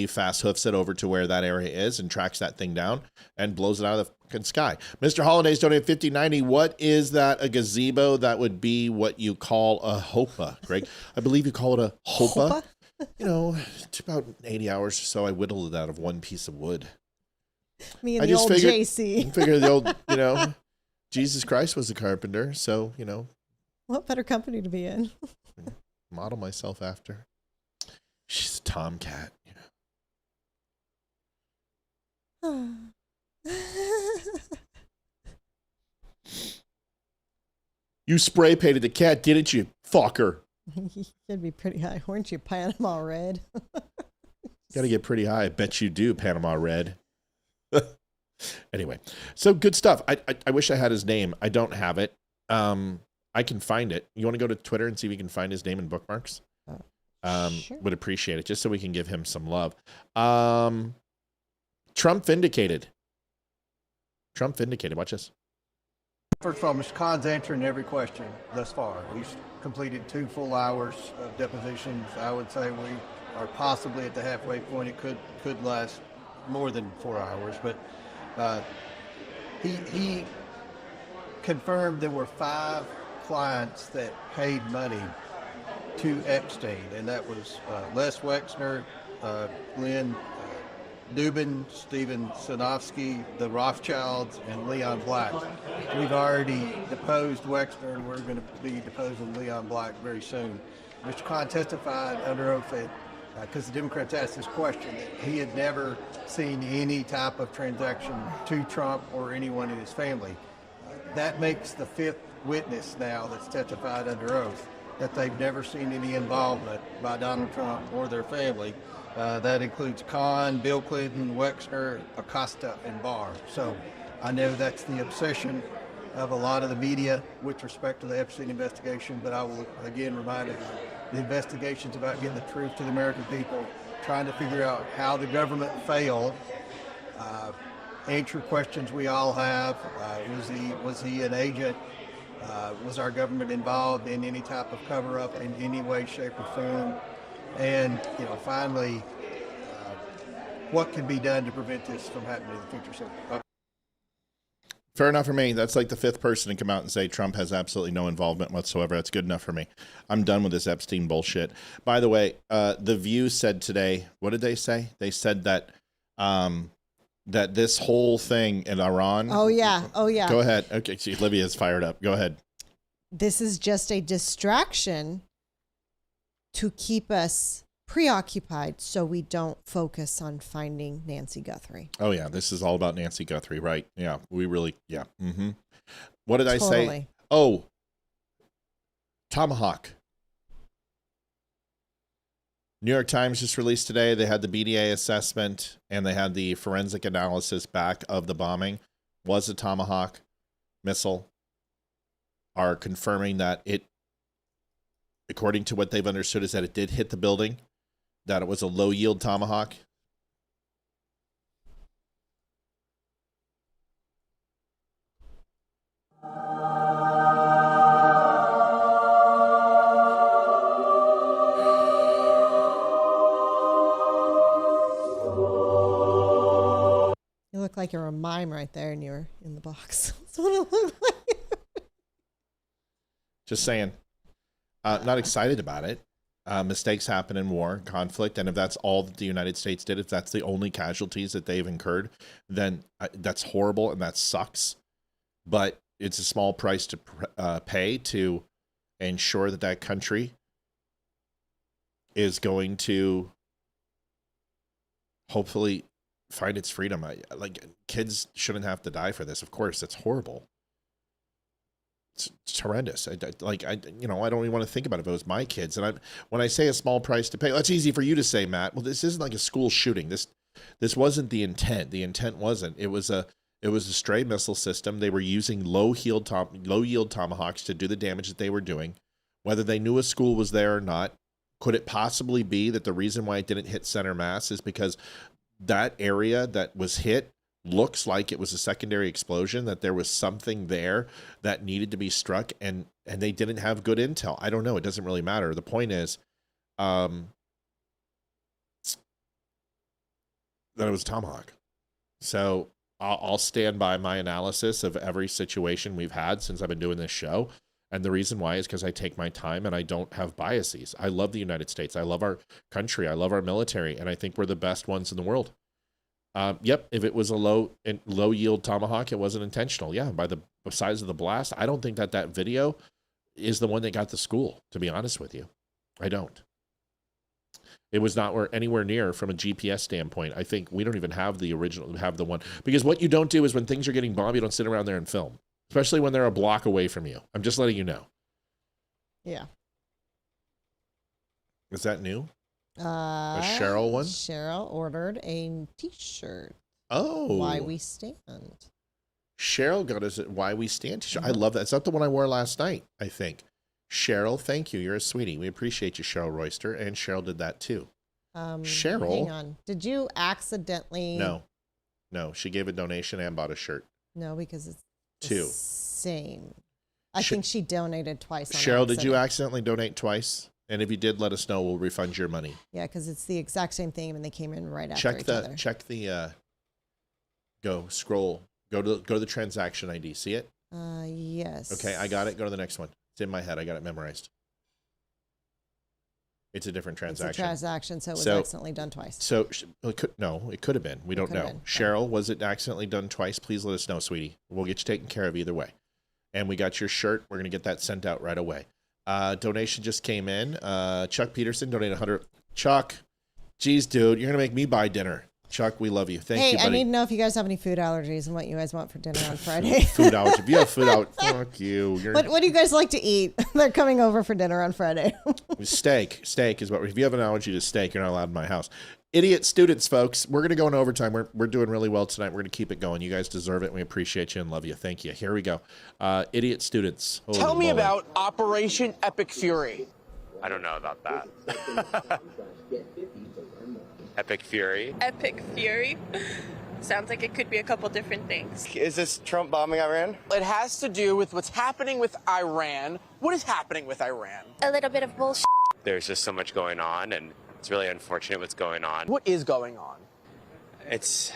fast hoofs it over to where that area is and tracks that thing down and blows it out of the fucking sky. Mr. Holiday's donated $50.90. What is that? A gazebo? That would be what you call a hopa, Greg. I believe you call it a hopa. You know, it's about 80 hours or so. I whittled it out of one piece of wood. Me and the old JC. I figured the old, Jesus Christ was a carpenter, so, What better company to be in? Model myself after. She's a tomcat, You spray painted the cat, didn't you, fucker? You'd be pretty high, weren't you, Panama Red? Gotta get pretty high. I bet you do, Panama Red. Anyway, so good stuff. I wish I had his name. I don't have it. I can find it. You want to go to Twitter and see if you can find his name in bookmarks? Sure. Would appreciate it, just so we can give him some love. Trump Vindicated. Watch this. First of all, Mr. Khan's answering every question thus far. We've completed 2 full hours of depositions. I would say we are possibly at the halfway point. It could last more than 4 hours, but he confirmed there were 5 clients that paid money to Epstein, and that was Les Wexner, Glenn Dubin, Stephen Sinofsky, the Rothschilds, and Leon Black. We've already deposed Wexner, and we're going to be deposing Leon Black very soon. Mr. Khan testified under oath that, because the Democrats asked this question, that he had never seen any type of transaction to Trump or anyone in his family. That makes the 5th witness now that's testified under oath that they've never seen any involvement by Donald Trump or their family. That includes Khan, Bill Clinton, Wexner, Acosta, and Barr. So I know that's the obsession of a lot of the media with respect to the Epstein investigation, but I will again remind everyone, the investigation's about getting the truth to the American people, trying to figure out how the government failed, answer questions we all have. Was he an agent? Was our government involved in any type of cover-up in any way, shape, or form? And, finally, what can be done to prevent this from happening in the future? So, Fair enough for me. That's like the 5th person to come out and say Trump has absolutely no involvement whatsoever. That's good enough for me. I'm done with this Epstein bullshit. By the way, The View said today, what did they say? They said that that this whole thing in Iran. Oh, yeah. Go ahead. Okay, see, Olivia's fired up. Go ahead. This is just a distraction to keep us preoccupied so we don't focus on finding Nancy Guthrie. Oh, yeah. This is all about Nancy Guthrie, right? Yeah. We really, yeah. Mm-hmm. What did I say? Oh, Tomahawk. New York Times just released today. They had the BDA assessment and they had the forensic analysis back of the bombing. Was a Tomahawk missile. Are confirming that it, according to what they've understood, is that it did hit the building, that it was a low-yield Tomahawk. You look like you're a mime right there and you're in the box. That's what it looked like. Just saying. Not excited about it. Mistakes happen in war, conflict, and if that's all that the United States did, if that's the only casualties that they've incurred, then that's horrible and that sucks. But it's a small price to pay to ensure that that country is going to hopefully find its freedom. Like, kids shouldn't have to die for this. Of course, it's horrible. It's horrendous. I don't even want to think about it if it was my kids. And when I say a small price to pay, that's easy for you to say, Matt. Well, this isn't like a school shooting. This wasn't the intent. The intent wasn't. It was a stray missile system. They were using low-yield Tomahawks to do the damage that they were doing. Whether they knew a school was there or not, could it possibly be that the reason why it didn't hit center mass is because that area that was hit looks like it was a secondary explosion, that there was something there that needed to be struck, and they didn't have good intel. I don't know. It doesn't really matter. The point is that it was Tomahawk. So I'll stand by my analysis of every situation we've had since I've been doing this show. And the reason why is because I take my time and I don't have biases. I love the United States. I love our country. I love our military. And I think we're the best ones in the world. Yep, if it was a low yield Tomahawk, it wasn't intentional. Yeah, by the size of the blast, I don't think that video is the one that got the school, to be honest with you. I don't. It was not anywhere near from a GPS standpoint. I think we don't even have the original, have the one. Because what you don't do is when things are getting bombed, you don't sit around there and film. Especially when they're a block away from you. I'm just letting you know. Yeah. Is that new? A Cheryl one? Cheryl ordered a t-shirt. Oh. Why We Stand. Cheryl got us Why We Stand t-shirt. I love that. Is that the one I wore last night, I think? Cheryl, thank you. You're a sweetie. We appreciate you, Cheryl Royster. And Cheryl did that too. Cheryl. Hang on. Did you accidentally... No. She gave a donation and bought a shirt. No, because it's two. same. I think she donated twice. On Cheryl, did you accident. accidentally donate twice? And if you did, let us know. We'll refund your money. Yeah, because it's the exact same thing, and they came in right after each other. Check the. Scroll. Go to the transaction ID. See it? Yes. Okay, I got it. Go to the next one. It's in my head. I got it memorized. It's a different transaction. It's a transaction, so it was accidentally done twice. So it could have been. We don't know. Cheryl, was it accidentally done twice? Please let us know, sweetie. We'll get you taken care of either way. And we got your shirt. We're gonna get that sent out right away. Donation just came in. Chuck Peterson donated 100. Chuck, geez, dude, you're gonna make me buy dinner. Chuck, we love you. Thank you, buddy. I need to know if you guys have any food allergies and what you guys want for dinner on Friday. Food allergy. If you have food allergy, fuck you. What do you guys like to eat? They're coming over for dinner on Friday. Steak. Steak is what. If you have an allergy to steak, you're not allowed in my house. Idiot students, folks. We're gonna go in overtime. We're doing really well tonight. We're gonna keep it going. You guys deserve it. We appreciate you and love you. Thank you. Here we go. Idiot students. Holy Tell me moly. about Operation Epic Fury. I don't know about that. Epic Fury. Epic Fury. Sounds like it could be a couple different things. Is this Trump bombing Iran? It has to do with what's happening with Iran. What is happening with Iran? A little bit of bullshit. There's just so much going on, and it's really unfortunate what's going on. What is going on? That's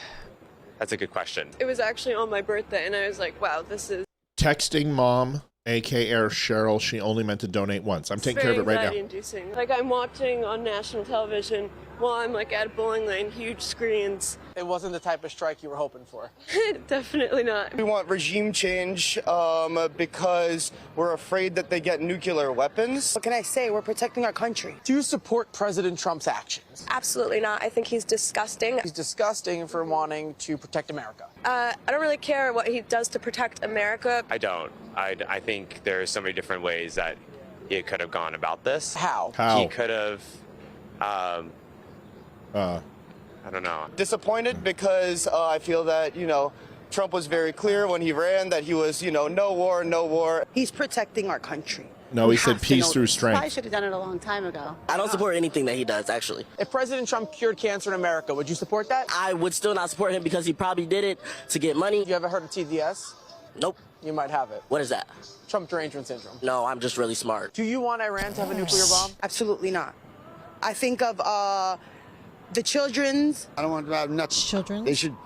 a good question. It was actually on my birthday, and I was like, wow, this is Texting mom, aka Cheryl. She only meant to donate once. I'm taking care of it right now. inducing. Like, I'm watching on national television while I'm like at a bowling lane, huge screens. It wasn't the type of strike you were hoping for. Definitely not. We want regime change because we're afraid that they get nuclear weapons. What can I say? We're protecting our country. Do you support President Trump's actions? Absolutely not. I think he's disgusting. He's disgusting for wanting to protect America. I don't really care what he does to protect America. I don't. I think there's so many different ways that he could have gone about this. How? He could have. I don't know. Disappointed because I feel that, Trump was very clear when he ran that he was, no war, no war. He's protecting our country. No, he said peace through Probably strength. should have done it a long time ago. I don't support anything that he does, actually. If President Trump cured cancer in America, would you support that? I would still not support him because he probably did it to get money. You ever heard of TDS? Nope. You might have it. What is that? Trump derangement syndrome. No, I'm just really smart. Do you want Iran to have a nuclear bomb? Absolutely not. I think of the children's. I don't want to have nothing. Children? They should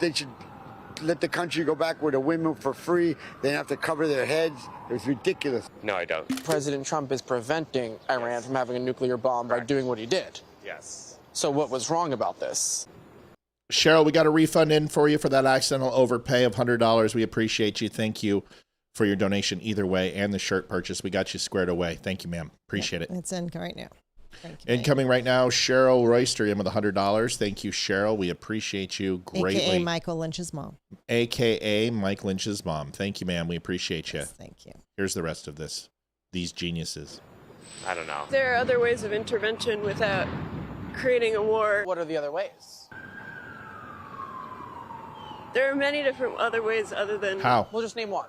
let the country go back with the women for free. They don't have to cover their heads. It's ridiculous. No, I don't. President Trump is preventing Iran from having a nuclear bomb by doing what he did. Yes. So what was wrong about this? Cheryl, we got a refund in for you for that accidental overpay of $100. We appreciate you. Thank you for your donation either way and the shirt purchase. We got you squared away. Thank you, ma'am. Appreciate it. It's in right now. Thank you. Incoming right now, Cheryl Royster in with $100. Thank you, Cheryl. We appreciate you greatly. AKA Michael Lynch's mom. AKA Mike Lynch's mom. Thank you, ma'am. We appreciate you. Yes, thank you. Here's the rest of this. These geniuses. I don't know. There are other ways of intervention without creating a war. What are the other ways? There are many different other ways other than How? We'll just name one.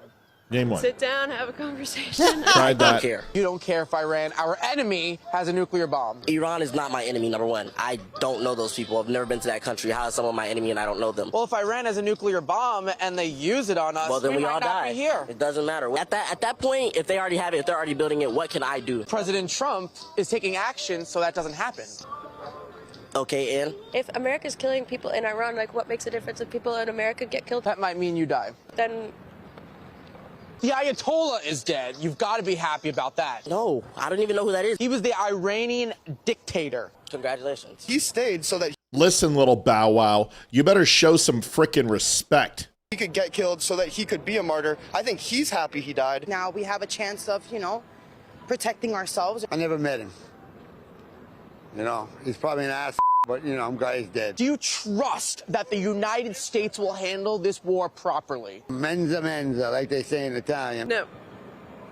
Name one. sit down, have a conversation. Tried that. You don't care if Iran, our enemy, has a nuclear bomb. Iran is not my enemy, number one. I don't know those people. I've never been to that country. How is someone my enemy and I don't know them? Well, if Iran has a nuclear bomb and they use it on us, Well, then we might all not die. be here. It doesn't matter. At that point, if they already have it, if they're already building it, what can I do? President Trump is taking action so that doesn't happen. Okay, and? If America's killing people in Iran, like, what makes a difference if people in America get killed? That might mean you die. Then the Ayatollah is dead. You've got to be happy about that. No, I don't even know who that is. He was the Iranian dictator. Congratulations. He stayed so that Listen, little Bow Wow, you better show some frickin' respect. he could get killed so that he could be a martyr. I think he's happy he died. Now we have a chance of, protecting ourselves. I never met him. He's probably an ass, but I'm glad he's dead. Do you trust that the United States will handle this war properly? Menza menza, like they say in Italian. no,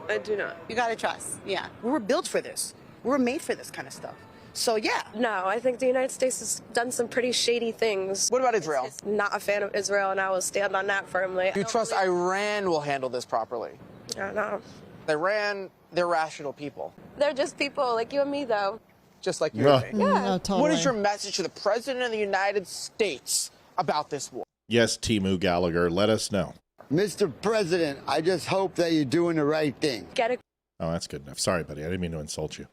I do not. You gotta trust. Yeah, we were built for this. We were made for this kind of stuff. So yeah. No, I think the United States has done some pretty shady things. What about Israel? Not a fan of Israel, and I will stand on that firmly. Do you trust Iran will handle this properly? I don't know. Iran, they're rational people. They're just people like you and me, though. Just like you No. and me. Yeah. No, totally. What is your message to the President of the United States about this war? Yes, Timu Gallagher, let us know. Mr. President, I just hope that you're doing the right thing. Get it. Oh, that's good enough. Sorry, buddy. I didn't mean to insult you.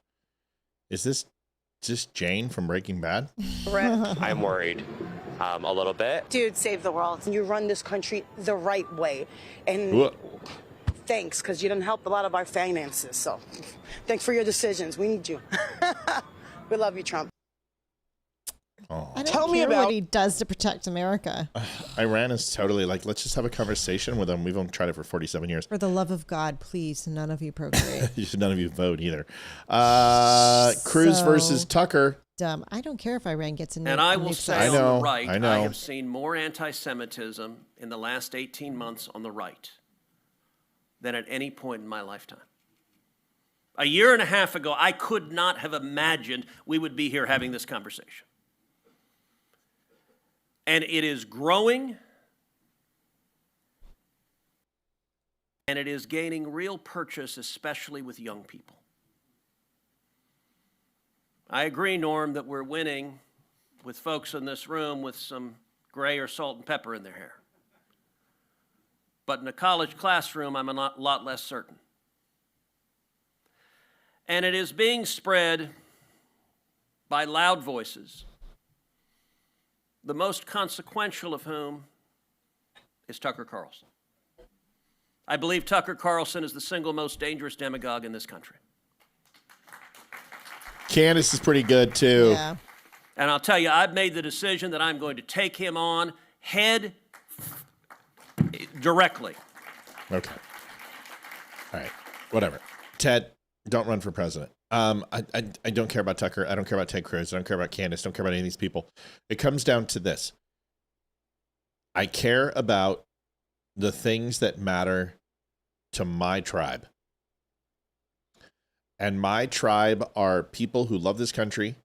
Is this Jane from Breaking Bad? I'm worried a little bit. Dude, save the world. You run this country the right way. And thanks, because you didn't help a lot of our finances. So thanks for your decisions. We need you. We love you, Trump. Oh. I don't Tell me care about what he does to protect America. Iran is totally like, let's just have a conversation with them. We've only tried it for 47 years. For the love of God, please, none of you procreate. None of you vote either. Cruz versus Tucker. Dumb. I don't care if Iran gets a nuke. And I will say I know, on the right, I know. I have seen more anti-Semitism in the last 18 months on the right than at any point in my lifetime. A year and a half ago, I could not have imagined we would be here having this conversation. And it is growing, and it is gaining real purchase, especially with young people. I agree, Norm, that we're winning with folks in this room with some gray or salt and pepper in their hair. But in a college classroom, I'm a lot less certain. And it is being spread by loud voices, the most consequential of whom is Tucker Carlson. I believe Tucker Carlson is the single most dangerous demagogue in this country. Candace is pretty good, too. Yeah. And I'll tell you, I've made the decision that I'm going to take him on head directly. Okay. All right. Whatever. Ted, don't run for president. I don't care about Tucker. I don't care about Ted Cruz. I don't care about Candace. I don't care about any of these people. It comes down to this. I care about the things that matter to my tribe. And my tribe are people who love this country,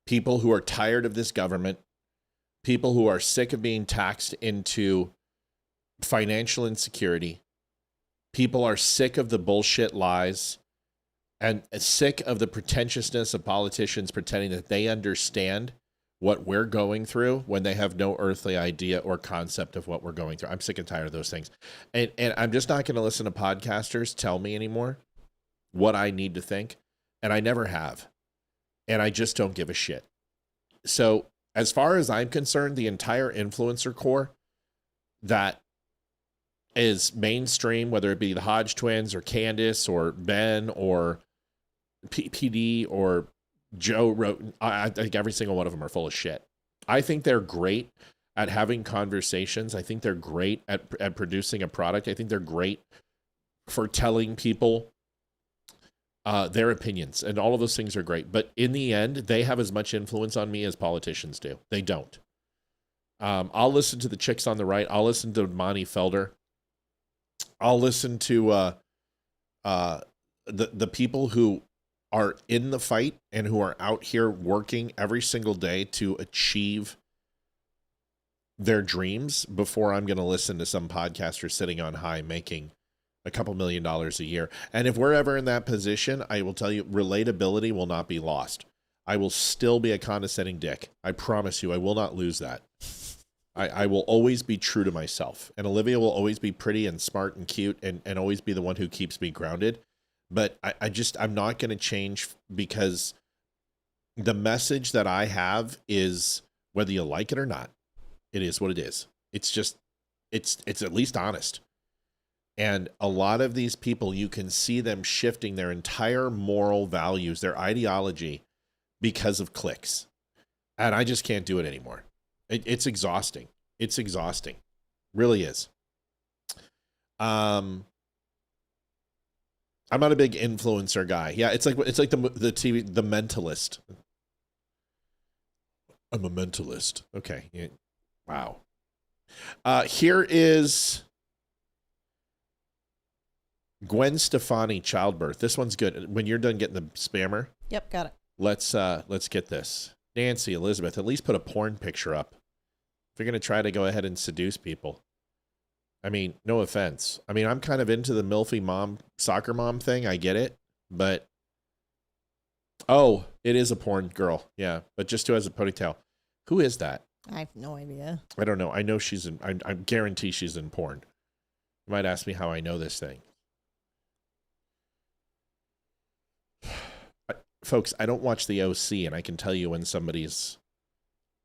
people who are tired of this government, people who are sick of being taxed into financial insecurity. People are sick of the bullshit lies and sick of the pretentiousness of politicians pretending that they understand what we're going through when they have no earthly idea or concept of what we're going through. I'm sick and tired of those things. And I'm just not going to listen to podcasters tell me anymore what I need to think. And I never have. And I just don't give a shit. So as far as I'm concerned, the entire influencer core that is mainstream, whether it be the Hodge twins or Candace or Ben or PD or Joe wrote, I think every single one of them are full of shit. I think they're great at having conversations. I think they're great at producing a product. I think they're great for telling people their opinions, and all of those things are great. But in the end, they have as much influence on me as politicians do. They don't. I'll listen to the chicks on the right. I'll listen to Monty Felder. I'll listen to the people who are in the fight and who are out here working every single day to achieve their dreams before I'm going to listen to some podcaster sitting on high making a couple $1 million a year. And if we're ever in that position, I will tell you, relatability will not be lost. I will still be a condescending dick. I promise you, I will not lose that. I will always be true to myself. And Olivia will always be pretty and smart and cute and always be the one who keeps me grounded. But I'm not going to change, because the message that I have is, whether you like it or not, it is what it is. It's just, it's at least honest. And a lot of these people, you can see them shifting their entire moral values, their ideology, because of clicks. And I just can't do it anymore. It's exhausting. It's exhausting. Really is. I'm not a big influencer guy. Yeah, it's like the TV, The Mentalist. I'm a mentalist. Okay. Yeah. Wow. Here is Gwen Stefani, childbirth. This one's good. When you're done getting the spammer. Yep, got it. Let's get this. Nancy, Elizabeth, at least put a porn picture up. If you're going to try to go ahead and seduce people. I mean, no offense. I mean, I'm kind of into the milfy mom, soccer mom thing. I get it. But, oh, it is a porn girl. Yeah, but just who has a ponytail. Who is that? I have no idea. I don't know. I know she's in. I guarantee she's in porn. You might ask me how I know this thing. Folks, I don't watch the OC, and I can tell you when somebody's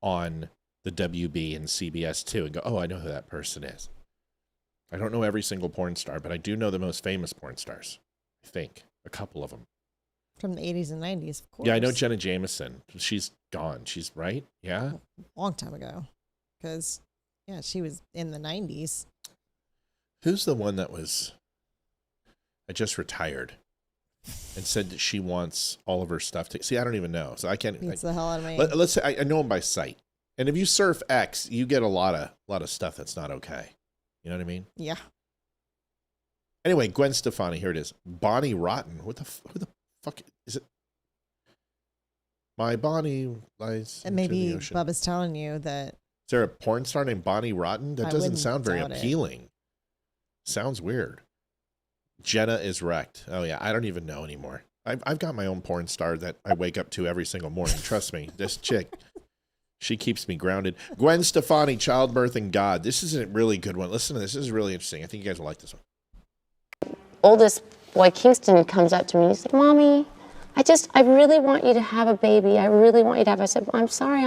on the WB and CBS 2 and go, oh, I know who that person is. I don't know every single porn star, but I do know the most famous porn stars. I think. A couple of them. From the 80s and 90s, of course. Yeah, I know Jenna Jameson. She's gone. She's right? Yeah? Long time ago. Because, yeah, she was in the 90s. Who's the one that was... I just retired and said that she wants all of her stuff to... See, I don't even know. So I can't... Beats the hell out of me. Let's say I know him by sight. And if you surf X, you get a lot of stuff that's not okay. You know what I mean? Yeah. Anyway, Gwen Stefani, here it is. Bonnie Rotten. Who the fuck is it? My Bonnie lies. And maybe the ocean. Bubba's telling you that. Is there a porn star named Bonnie Rotten? That doesn't sound very appealing. Sounds weird. Jenna is wrecked. Oh yeah, I don't even know anymore. I've got my own porn star that I wake up to every single morning. Trust me, this chick. She keeps me grounded. Gwen Stefani, Childbirth and God. This is a really good one. Listen to this. This is really interesting. I think you guys will like this one. Oldest boy, Kingston, comes up to me and he's like, Mommy, I really want you to have a baby. I really want you to have. I said, I'm sorry,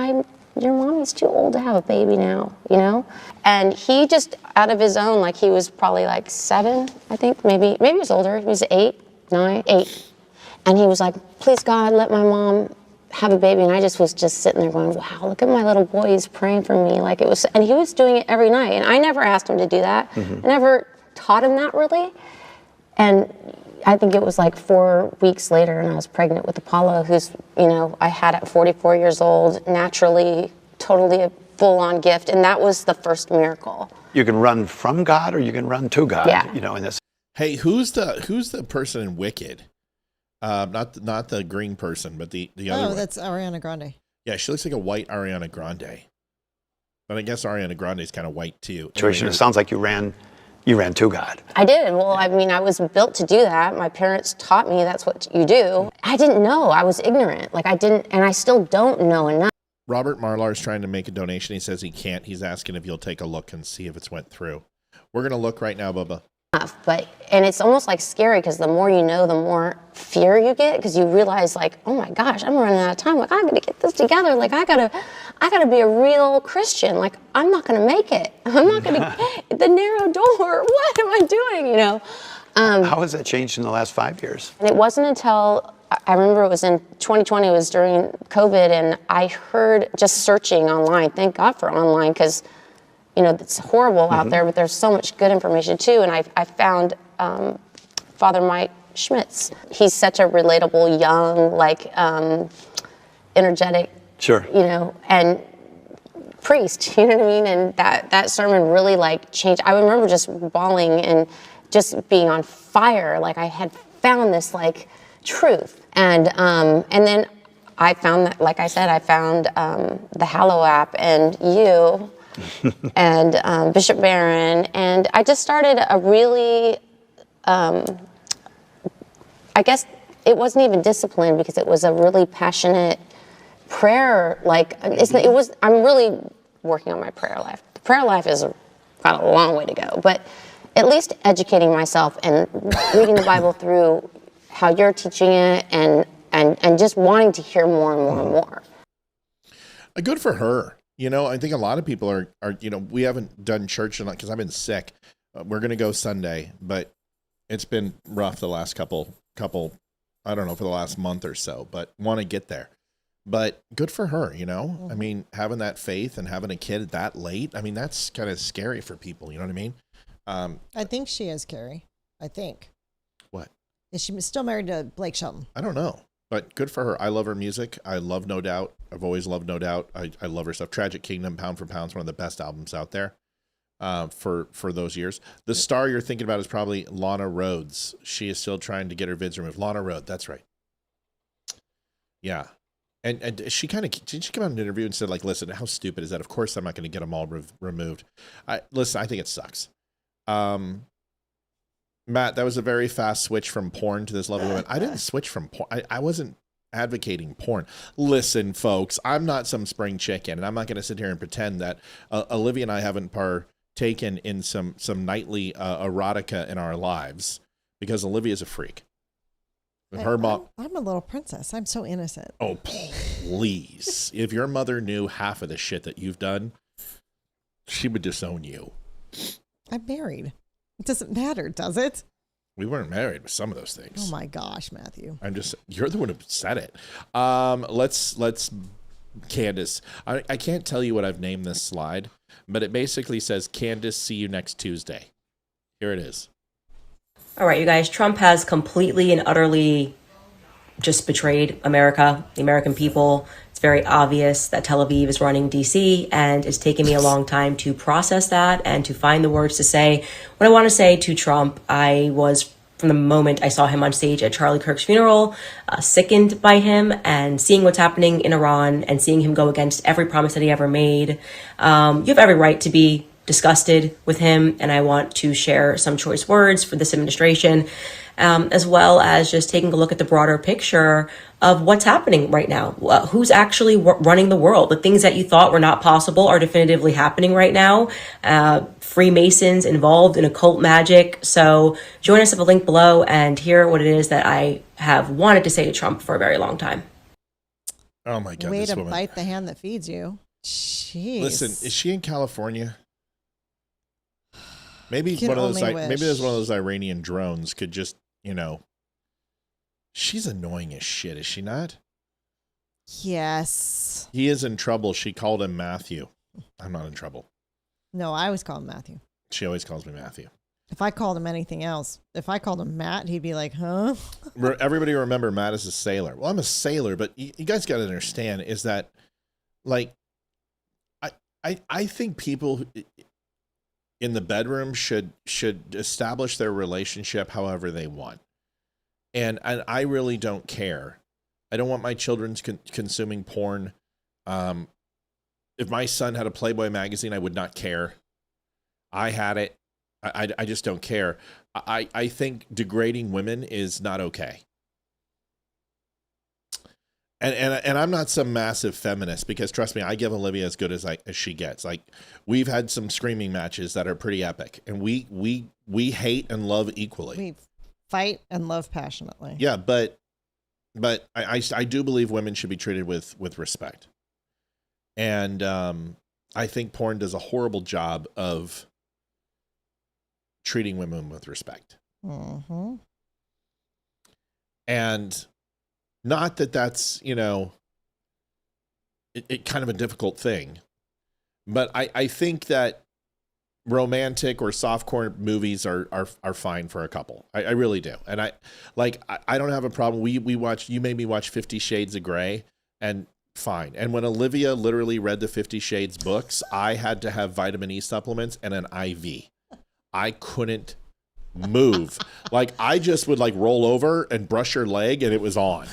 your mommy's too old to have a baby now, you know? And he just, out of his own, like he was probably like 7, I think, maybe he was older. He was 8. And he was like, please God, let my mom have a baby. And I just was sitting there going, wow, look at my little boy, he's praying for me. Like it was, and he was doing it every night. And I never asked him to do that. I never taught him that really. And I think it was like 4 weeks later and I was pregnant with Apollo, who's, I had at 44 years old, naturally, totally a full-on gift. And that was the first miracle. You can run from God or you can run to God, yeah. In this. Hey, who's the person in Wicked? Not the green person, but the other one. Oh, that's Ariana Grande. Yeah, she looks like a white Ariana Grande. But I guess Ariana Grande is kind of white too. Situation. It sounds like you ran to God. I did. Well, I mean, I was built to do that. My parents taught me that's what you do. I didn't know. I was ignorant. Like I didn't, and I still don't know enough. Robert Marlar is trying to make a donation. He says he can't. He's asking if you'll take a look and see if it's went through. We're going to look right now, Bubba. And it's almost like scary because the more you know, the more fear you get because you realize like, oh my gosh, I'm running out of time. Like I gotta get this together. Like I gotta be a real Christian. Like I'm not gonna make it. I'm not gonna the narrow door. What am I doing? How has that changed in the last 5 years? And it wasn't until I remember it was in 2020. It was during COVID, and I heard just searching online. Thank God for online because. It's horrible out there, but there's so much good information too. And I found Father Mike Schmitz. He's such a relatable, young, like energetic, sure, and priest. You know what I mean? And that sermon really like changed. I remember just bawling and just being on fire. Like I had found this like truth, and then I found that, like I said, I found the Hallow app and you. And Bishop Barron, and I just started a really, I guess it wasn't even discipline because it was a really passionate prayer. Like I'm really working on my prayer life. The prayer life is got a long way to go, but at least educating myself and reading the Bible through how you're teaching it, and just wanting to hear more and more and more. Good for her. I think a lot of people are we haven't done church because I've been sick. We're going to go Sunday, but it's been rough the last couple, I don't know, for the last month or so, but want to get there. But good for her, I mean, having that faith and having a kid that late, I mean, that's kind of scary for people. You know what I mean? I think she is, Carrie. I think. What? Is she still married to Blake Shelton? I don't know. But good for her. I love her music. I love No Doubt. I've always loved No Doubt. I love her stuff. Tragic Kingdom, pound for pound, is one of the best albums out there for those years. The star you're thinking about is probably Lana Rhoades. She is still trying to get her vids removed. Lana Rhoades, that's right. Yeah. And she did she come out in an interview and said, like, listen, how stupid is that? Of course I'm not going to get them all removed. Listen, I think it sucks. Matt, that was a very fast switch from porn to this level of women. I didn't switch from porn. I wasn't advocating porn. Listen, folks, I'm not some spring chicken, and I'm not going to sit here and pretend that Olivia and I haven't partaken in some nightly erotica in our lives, because Olivia's a freak. Her mom. I'm a little princess. I'm so innocent. Oh, please. If your mother knew half of the shit that you've done, she would disown you. I'm married. It doesn't matter, does it? We weren't married with some of those things. Oh my gosh, Matthew. You're the one who said it. Let's Candace. I can't tell you what I've named this slide, but it basically says, Candace, see you next Tuesday. Here it is. All right, you guys, Trump has completely and utterly just betrayed America, the American people. It's very obvious that Tel Aviv is running DC, and it's taken me a long time to process that and to find the words to say what I want to say to Trump. I was, from the moment I saw him on stage at Charlie Kirk's funeral, sickened by him, and seeing what's happening in Iran and seeing him go against every promise that he ever made. You have every right to be disgusted with him, and I want to share some choice words for this administration, as well as just taking a look at the broader picture of what's happening right now. Who's actually running the world? The things that you thought were not possible are definitively happening right now. Freemasons involved in occult magic. So join us at the link below and hear what it is that I have wanted to say to Trump for a very long time. Oh my God, Way this to woman. bite the hand that feeds you. Jeez. Listen, is she in California? Maybe Can one of those. only Maybe wish. there's one of those Iranian drones could just, she's annoying as shit, is she not? Yes. He is in trouble. She called him Matthew. I'm not in trouble. No, I always call him Matthew. She always calls me Matthew. If I called him anything else, if I called him Matt, he'd be like, huh? Everybody remember Matt is a sailor. Well, I'm a sailor, but you guys got to understand is that, like, I think people in the bedroom should establish their relationship however they want. And I really don't care. I don't want my children consuming porn. If my son had a Playboy magazine, I would not care. I had it. I just don't care. I think degrading women is not okay. And I'm not some massive feminist, because trust me, I give Olivia as good as she gets. Like, we've had some screaming matches that are pretty epic, and we hate and love equally. We fight and love passionately. Yeah, but I do believe women should be treated with respect. And I think porn does a horrible job of treating women with respect. Mm-hmm. And not that that's, it kind of a difficult thing, but I think that romantic or softcore movies are fine for a couple. I really do. And I don't have a problem. You made me watch 50 Shades of Grey, and fine. And when Olivia literally read the 50 Shades books, I had to have vitamin E supplements and an IV. I couldn't move. Like, I just would roll over and brush her leg and it was on.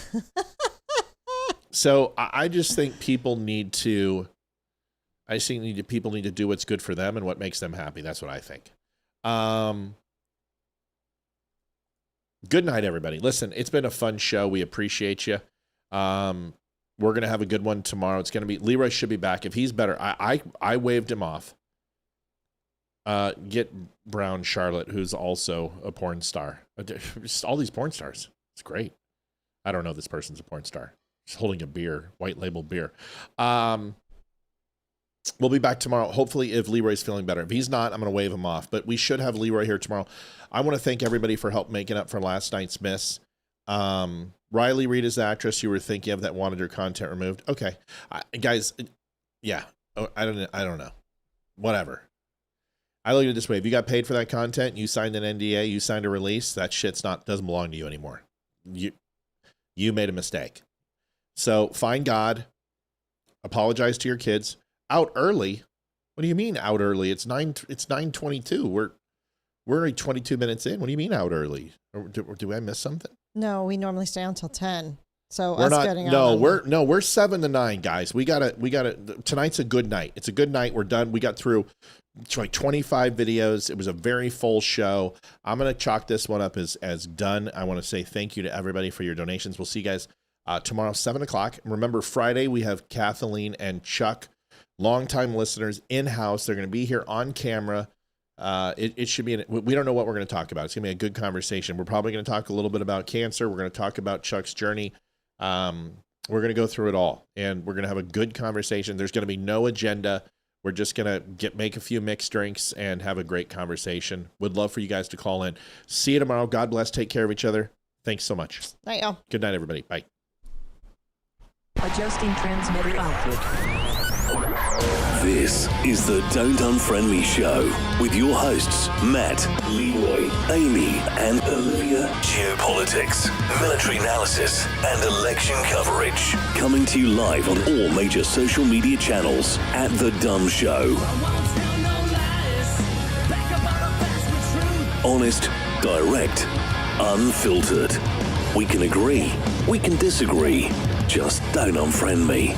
So I just think people need to do what's good for them and what makes them happy. That's what I think. Good night, everybody. Listen, it's been a fun show. We appreciate you. We're going to have a good one tomorrow. It's going to be, Leroy should be back. If he's better, I waved him off. Get Brown Charlotte, who's also a porn star. Just all these porn stars. It's great. I don't know if this person's a porn star. Just holding a beer, white label beer. We'll be back tomorrow. Hopefully, if Leroy's feeling better. If he's not, I'm going to wave him off. But we should have Leroy here tomorrow. I want to thank everybody for help making up for last night's miss. Riley Reid is the actress you were thinking of that wanted her content removed. Okay, guys. Yeah, I don't know. Whatever. I look at it this way. If you got paid for that content, you signed an NDA, you signed a release, that shit's doesn't belong to you anymore. You made a mistake. So find God, apologize to your kids. Out early? What do you mean out early? It's 9:22. We're already 22 minutes in. What do you mean out early? Or do I miss something? No, we normally stay until 10. So We're us not. getting No, on. we're 7 to 9, guys. We gotta. Tonight's a good night. It's a good night. We're done. We got through 25 videos. It was a very full show. I'm gonna chalk this one up as done. I want to say thank you to everybody for your donations. We'll see you guys tomorrow, 7 o'clock. Remember, Friday, we have Kathleen and Chuck, longtime listeners, in-house. They're going to be here on camera. It should be, we don't know what we're going to talk about. It's going to be a good conversation. We're probably going to talk a little bit about cancer. We're going to talk about Chuck's journey. We're going to go through it all, and we're going to have a good conversation. There's going to be no agenda. We're just going to make a few mixed drinks and have a great conversation. Would love for you guys to call in. See you tomorrow. God bless. Take care of each other. Thanks so much. Night, y'all. Good night, everybody. Bye. Adjusting transmitter output. This is the Don't Unfriend Me Show with your hosts, Matt, Leroy, Amy, and Olivia. Geopolitics, military analysis, and election coverage. Coming to you live on all major social media channels at The Dumb Show. Honest, direct, unfiltered. We can agree, we can disagree. Just don't unfriend me.